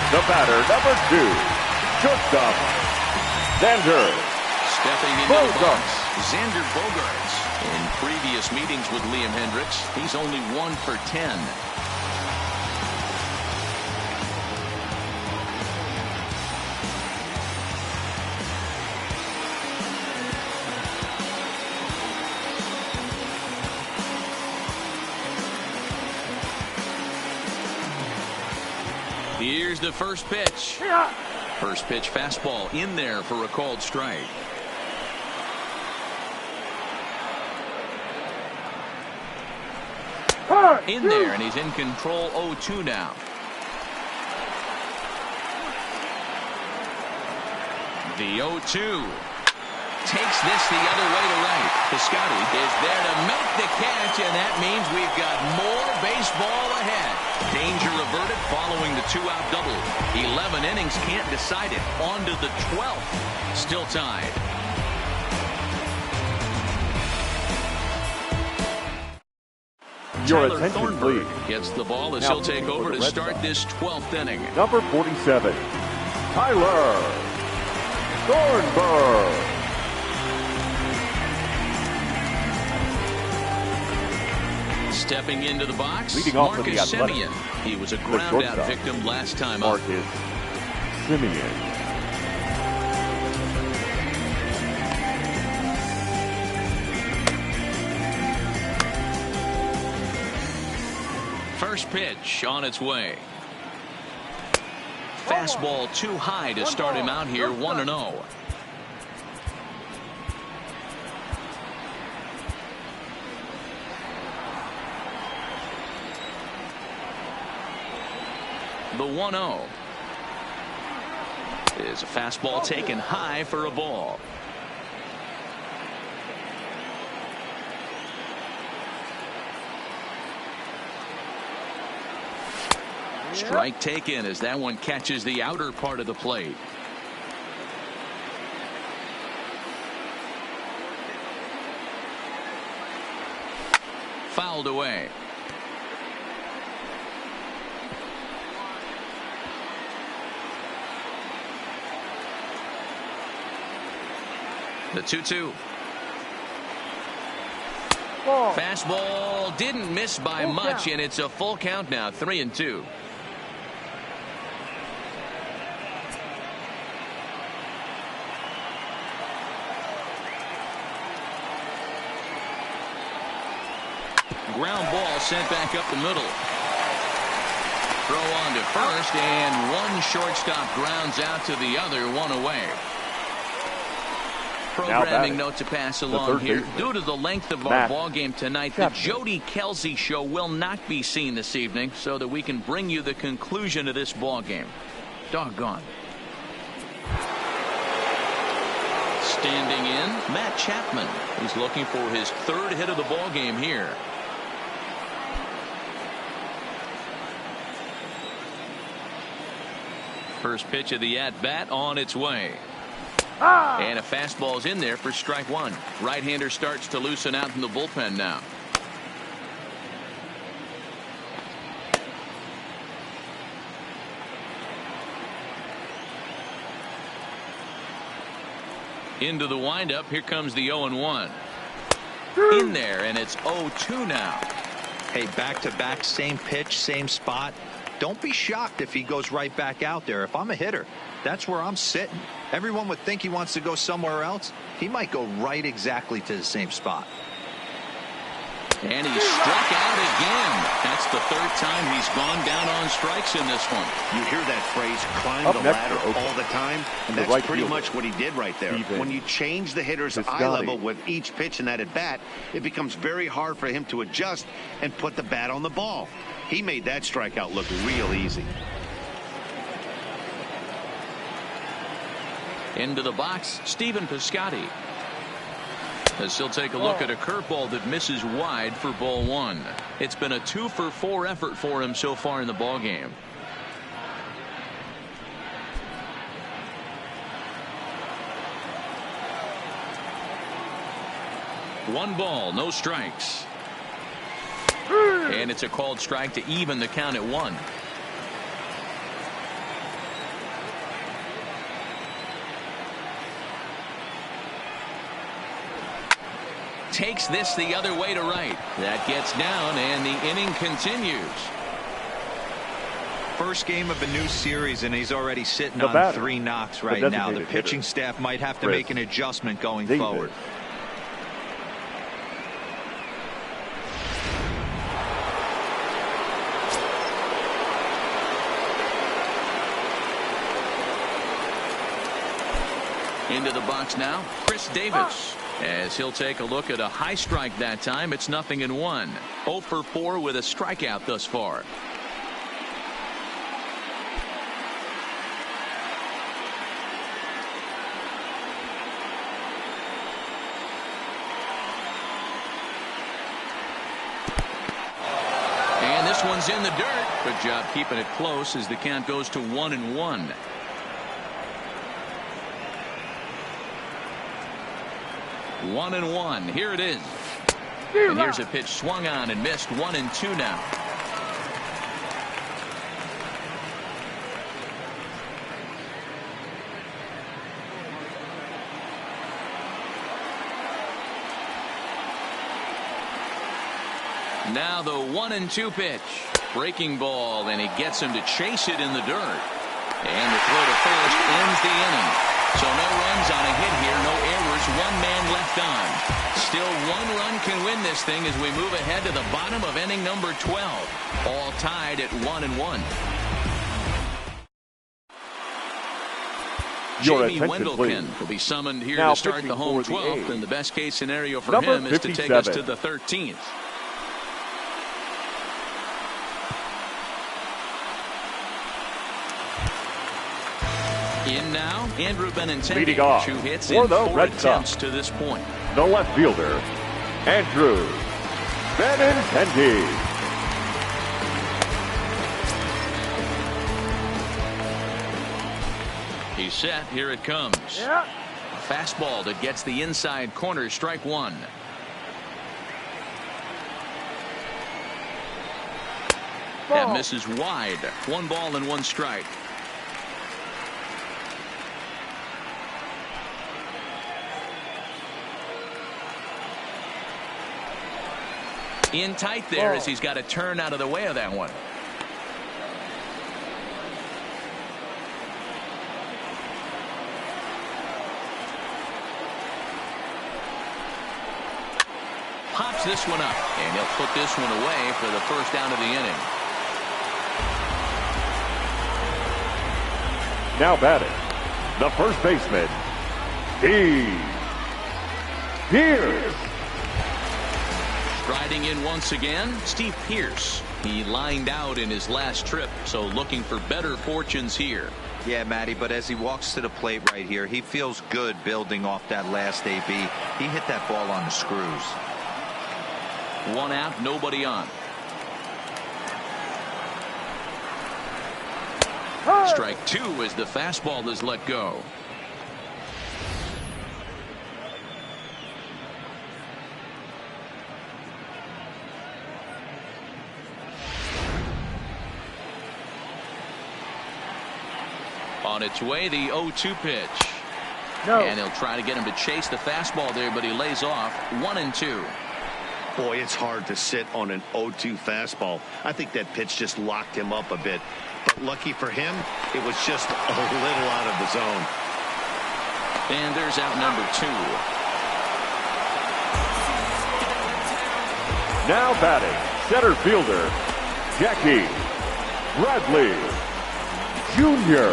The batter, number 2, shortstop, Xander Stepping into the box, Xander Bogaerts. In previous meetings with Liam Hendricks, he's only 1 for 10. Here's the first pitch. First pitch fastball in there for a called strike. In there, and he's in control. 0-2 now. The 0-2 takes this the other way to right. Piscotty is there to make the catch, and that means we've got more baseball ahead. Danger averted following the 2-out double. 11 innings, can't decide it. On to the 12th. Still tied. Your Tyler attention, Thornburg please. gets the ball as Now he'll take over to start this 12th inning. Number 47, Tyler Thornburg. Stepping into the box, Leading off for the Marcus Athletics, Semien. He was a ground-out victim last time up. Marcus Semien. First pitch on its way. Fastball too high to start him out here, 1-0. The 1-0 is a fastball taken high for a ball. Strike taken as that one catches the outer part of the plate. Fouled away. The 2-2. Fastball didn't miss by much, and it's a full count now, 3-2. Ground ball sent back up the middle. Throw on to first, and one shortstop grounds out to the other, 1 away. Programming note to pass along here. Due to the length of our ball game tonight, the Jody Kelsey show will not be seen this evening, so that we can bring you the conclusion of this ball game. Doggone. Standing in, Matt Chapman. He's looking for his 3rd hit of the ball game here. First pitch of the at-bat on its way. And a fastball's in there for strike one. Right-hander starts to loosen out in the bullpen now. Into the windup. Here comes the 0-1. In there, and it's 0-2 now. Hey, back-to-back, same pitch, same spot. Don't be shocked if he goes right back out there. If I'm a hitter, that's where I'm sitting. Everyone would think he wants to go somewhere else. He might go right exactly to the same spot. And he struck out again. That's the third time he's gone down on strikes in this one. You hear that phrase, climb the ladder, all the time. And that's pretty much what he did right there. When you change the hitter's eye level with each pitch in that at bat, it becomes very hard for him to adjust and put the bat on the ball. He made that strikeout look real easy. Into the box, Stephen Piscotty. As he'll take a look at a curveball that misses wide for ball one. It's been a 2-for-4 effort for him so far in the ball game. One ball, no strikes. And it's a called strike to even the count at 1. Takes this the other way to right. That gets down, and the inning continues. First game of a new series, and he's already sitting on 3 knocks right now. The pitching staff might have to make an adjustment going forward. Into the box now, Chris Davis. As he'll take a look at a high strike that time. It's 0-1. 0-for-4 with a strikeout thus far. And this one's in the dirt. Good job keeping it close as the count goes to 1-1. 1-1. Here it is. And here's a pitch swung on and missed. 1-2 now. Now the 1-2 pitch. Breaking ball, and he gets him to chase it in the dirt. And the throw to first ends the inning. So no runs on a hit here, no errors, 1 man left on. Still 1 run can win this thing as we move ahead to the bottom of inning number 12. All tied at 1-1. Jamie Wendelken will be summoned here to start the home 12th, and the best case scenario for him is to take us to the 13th. In now, Andrew Benintendi, leading off 2 hits for in the 4 Red attempts Sox, to this point. the left fielder, Andrew Benintendi. He's set. Here it comes. A fastball that gets the inside corner. Strike 1. That misses wide. 1 ball and 1 strike. In tight there as he's got to turn out of the way of that one. Pops this one up, and he'll put this one away for the first out of the inning. Now batting, the first baseman, Pierce. Striding in once again, Steve Pierce. He lined out in his last trip, so looking for better fortunes here. Yeah, Matty, but as he walks to the plate right here, he feels good building off that last AB. He hit that ball on the screws. 1 out, nobody on. Strike 2 as the fastball is let go. On its way, the 0-2 pitch. No. And he'll try to get him to chase the fastball there, but he lays off 1-2. Boy, it's hard to sit on an 0-2 fastball. I think that pitch just locked him up a bit. But lucky for him, it was just a little out of the zone. And there's out number 2. Now batting, center fielder, Jackie Bradley Jr.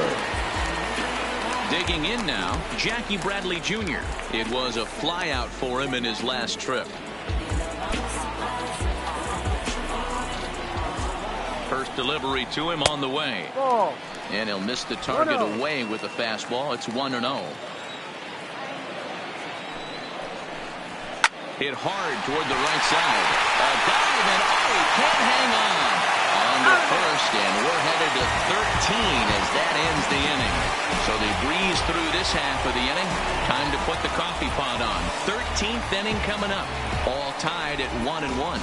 Digging in now, Jackie Bradley Jr. It was a flyout for him in his last trip. First delivery to him on the way. Ball. And he'll miss the target 1-0. away with the fastball. It's 1-0. Hit hard toward the right side. A dive, and he can't hang on. Under first, and we're headed to 13 as that ends the inning. So they breeze through this half of the inning. Time to put the coffee pot on. 13th inning coming up. All tied at 1-1.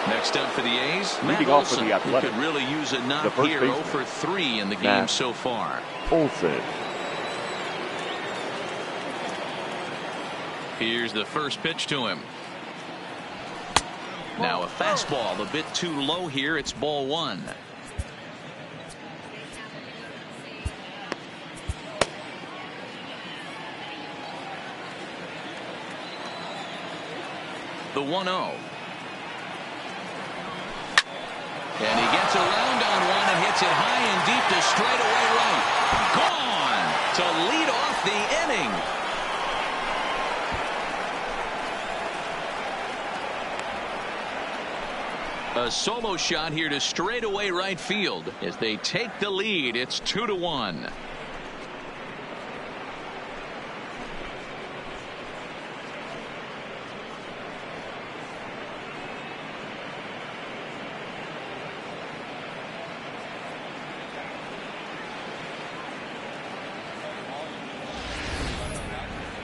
Next up for the A's, Matt Olson, who could really use a knock here. 0 for 3 in the game so far. Olson. Here's the first pitch to him. Now a fastball a bit too low here. It's ball 1. The 1-0. And he gets around on one and hits it high and deep to straightaway right. Gone to lead off the inning. A solo shot here to straightaway right field as they take the lead. It's 2-1.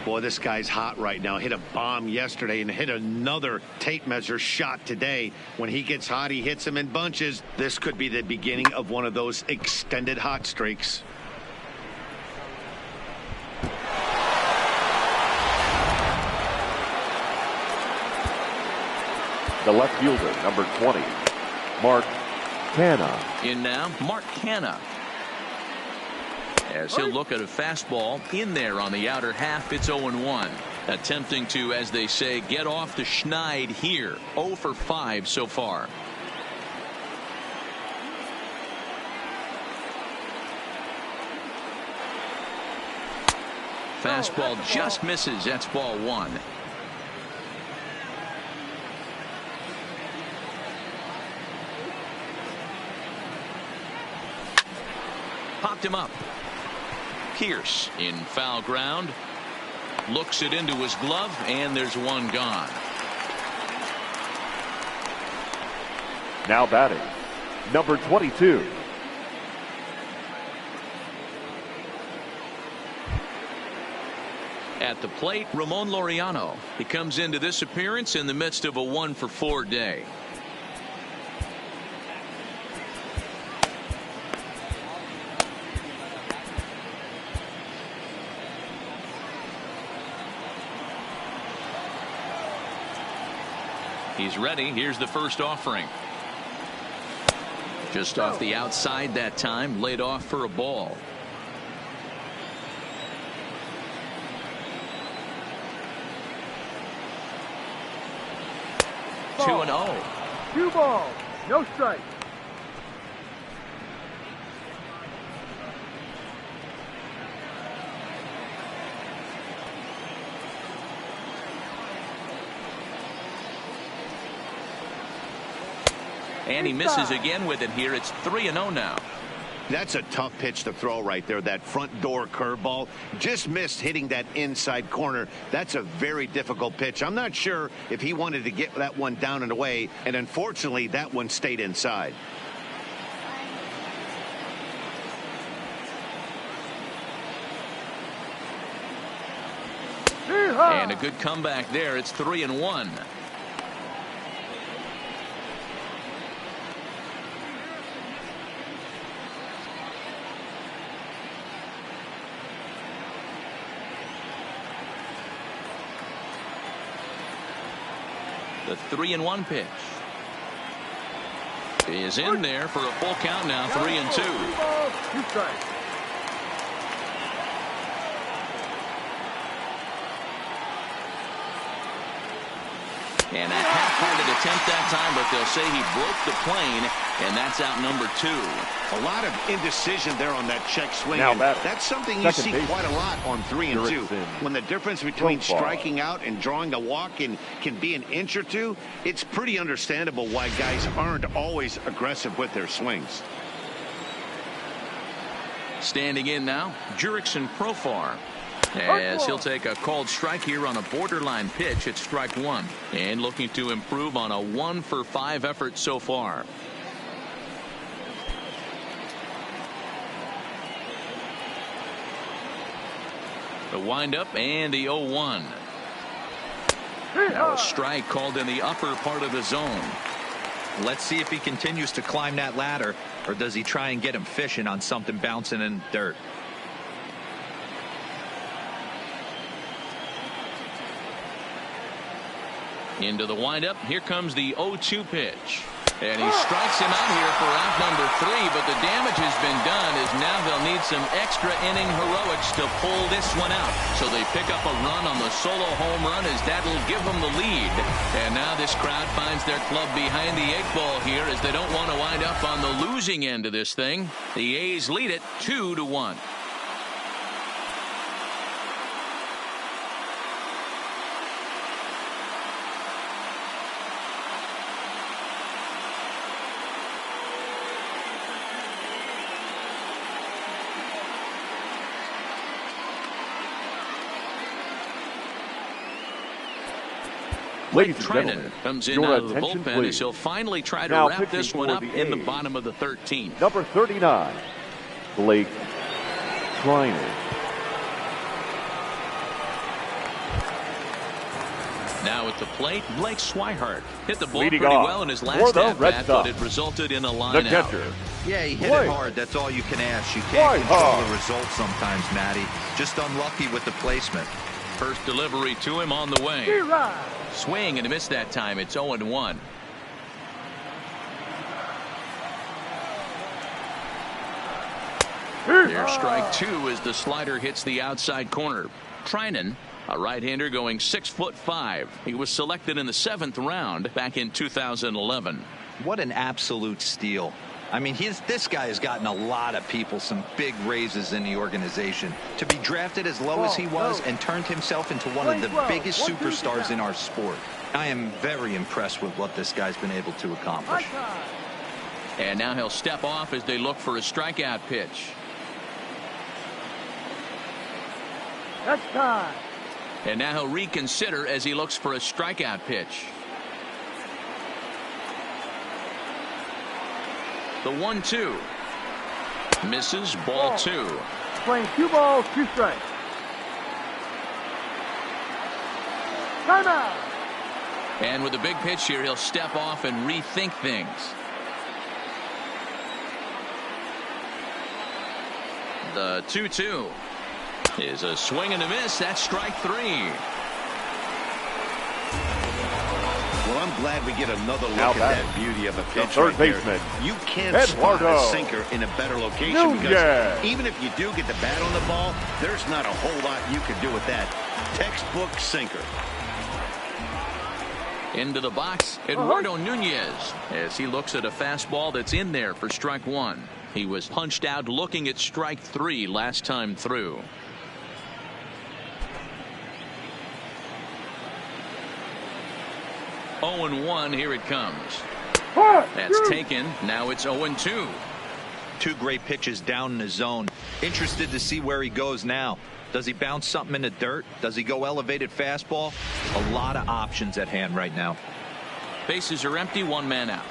Boy, this guy's hot right now. Hit a bomb yesterday and hit another tape measure shot today. When he gets hot, he hits them in bunches. This could be the beginning of one of those extended hot streaks. The left fielder, number 20, Mark Canha. In now, Mark Canha. As he'll look at a fastball in there on the outer half. It's 0-1. Attempting to, as they say, get off the schneid here. 0 for 5 so far. Fastball just misses. That's ball 1. Popped him up. Pierce in foul ground. Looks it into his glove, and there's one gone. Now batting, number 22. At the plate, Ramon Laureano. He comes into this appearance in the midst of a 1 for 4 day. He's ready. Here's the first offering. Just off the outside that time. Laid off for a ball. Ball. 2-0. 2 balls. No strike. And he misses again with it here. It's 3-0 now. That's a tough pitch to throw right there. That front door curveball just missed hitting that inside corner. That's a very difficult pitch. I'm not sure if he wanted to get that one down and away, and unfortunately that one stayed inside. And a good comeback there. It's 3-1. The 3-1 pitch is in there for a full count now. 3-2. 2 balls, 2 strikes. And a half-hearted attempt that time, but they'll say he broke the plane, and that's out number 2. A lot of indecision there on that check swing. Now That's something you see quite a lot on 3 and 2. When the difference between striking out and drawing a walk can be an inch or two, it's pretty understandable why guys aren't always aggressive with their swings. Standing in now, Jurickson Profar, as he'll take a called strike here on a borderline pitch at strike 1, and looking to improve on a 1-for-5 effort so far. The windup and the 0-1. Now a strike called in the upper part of the zone. Let's see if he continues to climb that ladder, or does he try and get him fishing on something bouncing in the dirt. Into the windup. Here comes the 0-2 pitch. And he strikes him out here for out number 3, but the damage has been done as now they'll need some extra inning heroics to pull this one out. So they pick up a run on the solo home run as that'll give them the lead. And now this crowd finds their club behind the 8-ball here as they don't want to wind up on the losing end of this thing. The A's lead it 2-1. Ladies and Trinan gentlemen, comes in out of the bullpen as he'll finally try to wrap this one up in the bottom of the 13th. Number 39, Blake Trinan. Now at the plate, Blake Swihart hit the ball Leading pretty off well in his for last the at Red bat, Sox, but it resulted in a the line out. catcher. Yeah, he hit it hard. That's all you can ask. You can't control the result sometimes, Matty. Just unlucky with the placement. First delivery to him on the way. Swing and a miss that time. It's 0-1. There's strike 2 as the slider hits the outside corner. Trinan, a right-hander going 6'5". He was selected in the 7th round back in 2011. What an absolute steal. I mean, this guy has gotten a lot of people some big raises in the organization. To be drafted as low as he was and turned himself into one of the biggest superstars in our sport. I am very impressed with what this guy's been able to accomplish. And now he'll step off as they look for a strikeout pitch. That's time. And now he'll reconsider as he looks for a strikeout pitch. The 1-2 misses, ball 2. Playing 2 balls, 2 strikes. Timeout. And with a big pitch here, he'll step off and rethink things. The 2-2 is a swing and a miss. That's strike 3. Well, I'm glad we get another look at that beauty of a pitch third right baseman, there. You can't spot a sinker in a better location because even if you do get the bat on the ball, there's not a whole lot you could do with that. Textbook sinker. Into the box, Eduardo Nunez, as he looks at a fastball that's in there for strike 1. He was punched out looking at strike 3 last time through. (0-1). Here it comes. That's taken. Now it's 0-2. 2 great pitches down in the zone. Interested to see where he goes now. Does he bounce something in the dirt? Does he go elevated fastball? A lot of options at hand right now. Bases are empty. 1 man out.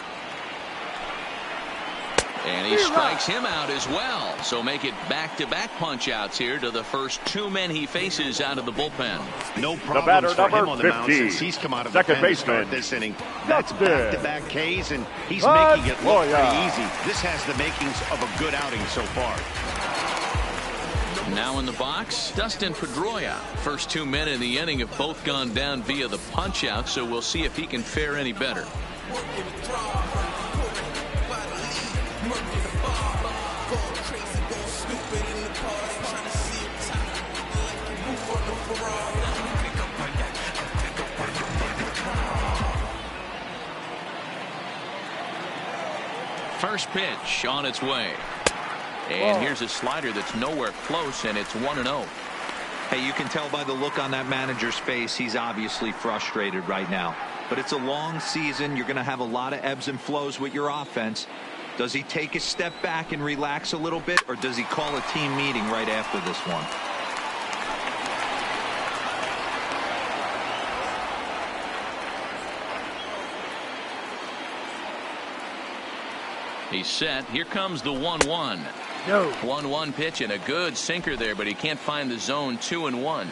And he strikes him out as well. So make it back-to-back punch-outs here to the first 2 men he faces out of the bullpen. No problems for him on the mound since he's come out of the pen to start this inning. That's back-to-back Ks, and he's making it look pretty easy. This has the makings of a good outing so far. Now in the box, Dustin Pedroia. First 2 men in the inning have both gone down via the punch-out, so we'll see if he can fare any better. First pitch on its way. And here's a slider that's nowhere close, and it's 1-0. Hey, you can tell by the look on that manager's face, he's obviously frustrated right now. But it's a long season. You're going to have a lot of ebbs and flows with your offense. Does he take a step back and relax a little bit, or does he call a team meeting right after this one? He's set. Here comes the 1-1. No. 1-1 pitch and a good sinker there, but he can't find the zone. 2-1.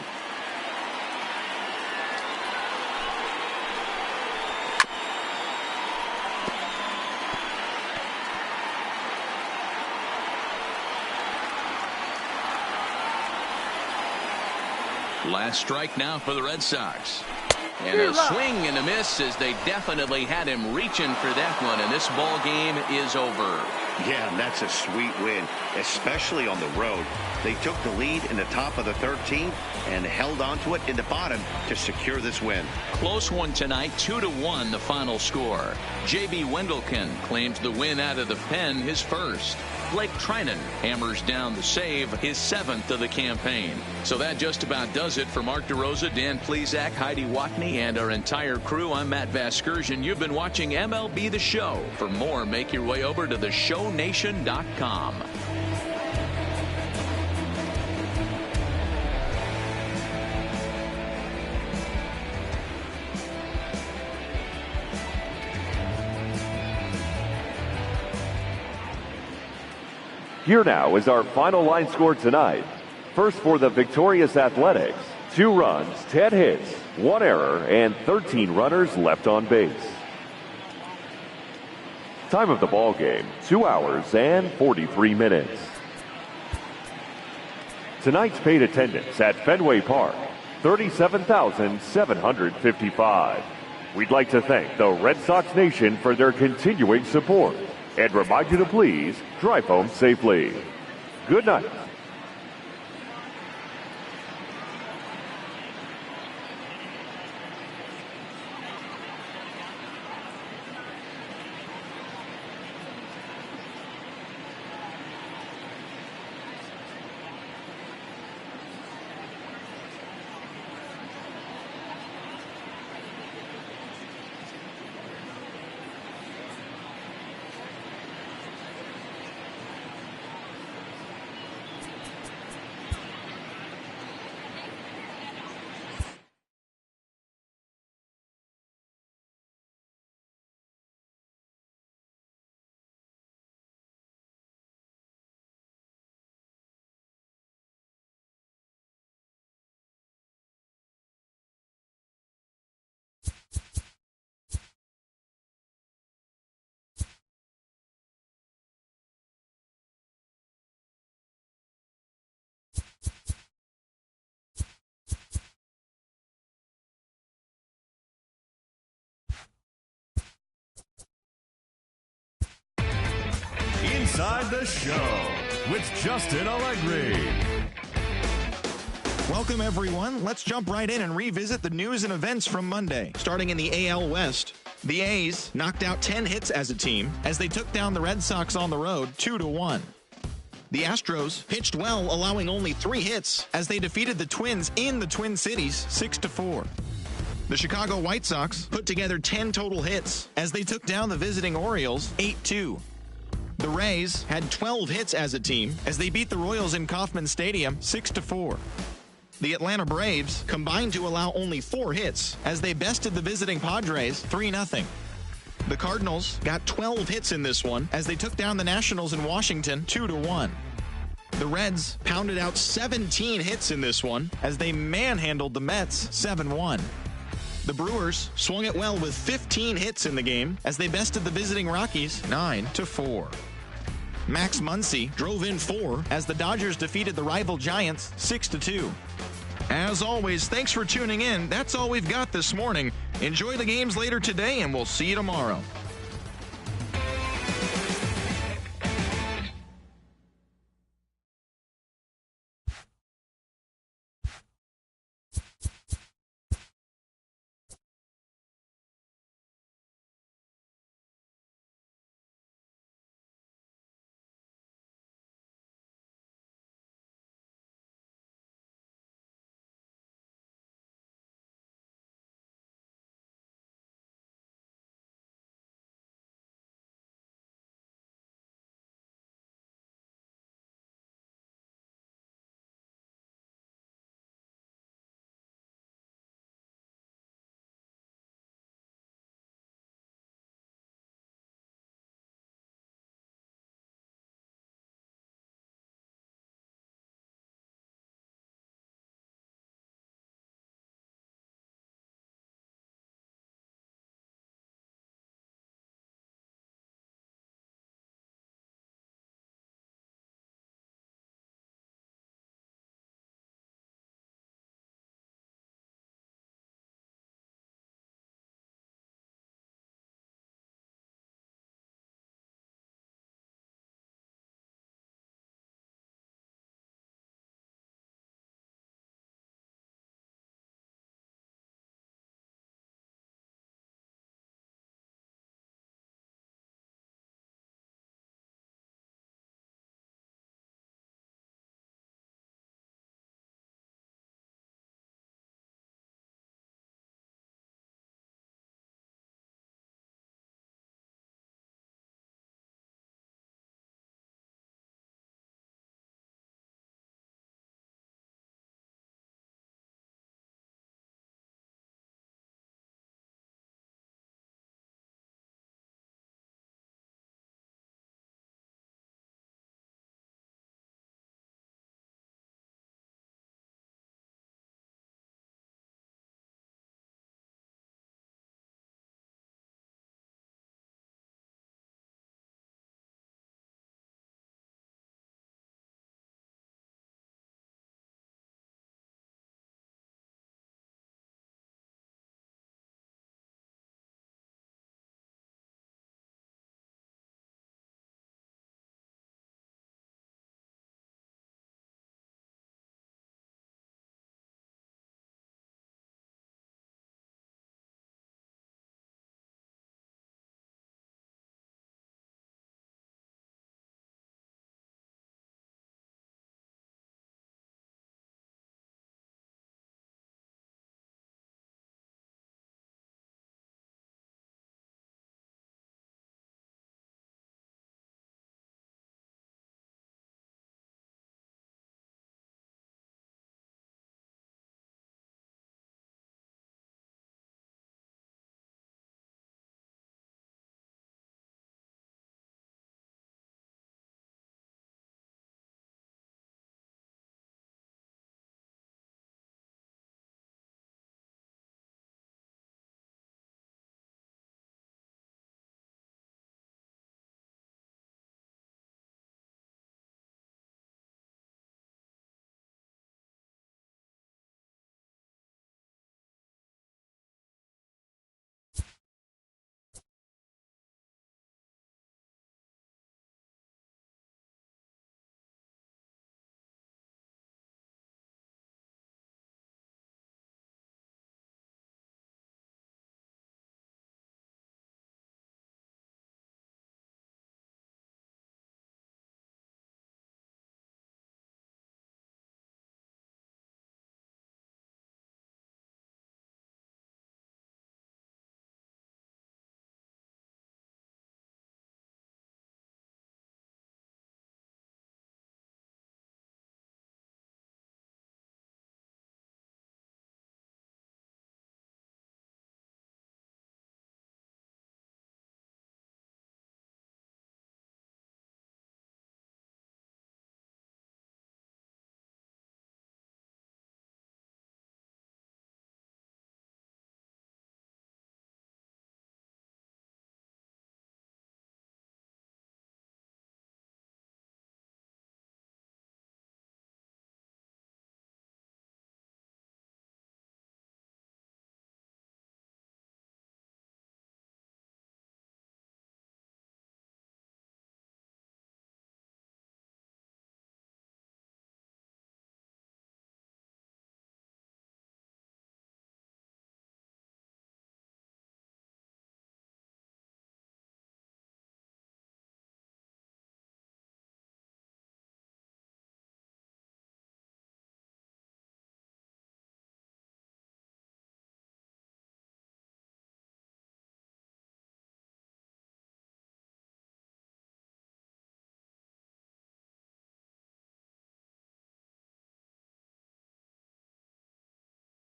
Last strike now for the Red Sox. And a swing and a miss, as they definitely had him reaching for that one, and this ball game is over. Yeah, and that's a sweet win, especially on the road. They took the lead in the top of the 13th and held on to it in the bottom to secure this win. Close one tonight, 2-1 the final score. J.B. Wendelken claims the win out of the pen, his first. Blake Trinan hammers down the save, his 7th of the campaign. So that just about does it for Mark DeRosa, Dan Plesac, Heidi Watney, and our entire crew. I'm Matt Vasgersian. You've been watching MLB The Show. For more, make your way over to theshownation.com. Here now is our final line score tonight. First for the victorious Athletics, 2 runs, 10 hits, 1 error, and 13 runners left on base. Time of the ball game, 2 hours and 43 minutes. Tonight's paid attendance at Fenway Park, 37,755. We'd like to thank the Red Sox Nation for their continuing support and remind you to please drive home safely. Good night. Inside the Show with Justin Allegri. Welcome, everyone. Let's jump right in and revisit the news and events from Monday. Starting in the AL West, the A's knocked out 10 hits as a team as they took down the Red Sox on the road 2-1. The Astros pitched well, allowing only 3 hits as they defeated the Twins in the Twin Cities 6-4. The Chicago White Sox put together 10 total hits as they took down the visiting Orioles 8-2. The Rays had 12 hits as a team as they beat the Royals in Kauffman Stadium 6-4. The Atlanta Braves combined to allow only 4 hits as they bested the visiting Padres 3-0. The Cardinals got 12 hits in this one as they took down the Nationals in Washington 2-1. The Reds pounded out 17 hits in this one as they manhandled the Mets 7-1. The Brewers swung it well with 15 hits in the game as they bested the visiting Rockies 9-4. Max Muncy drove in 4 as the Dodgers defeated the rival Giants 6-2. As always, thanks for tuning in. That's all we've got this morning. Enjoy the games later today, and we'll see you tomorrow.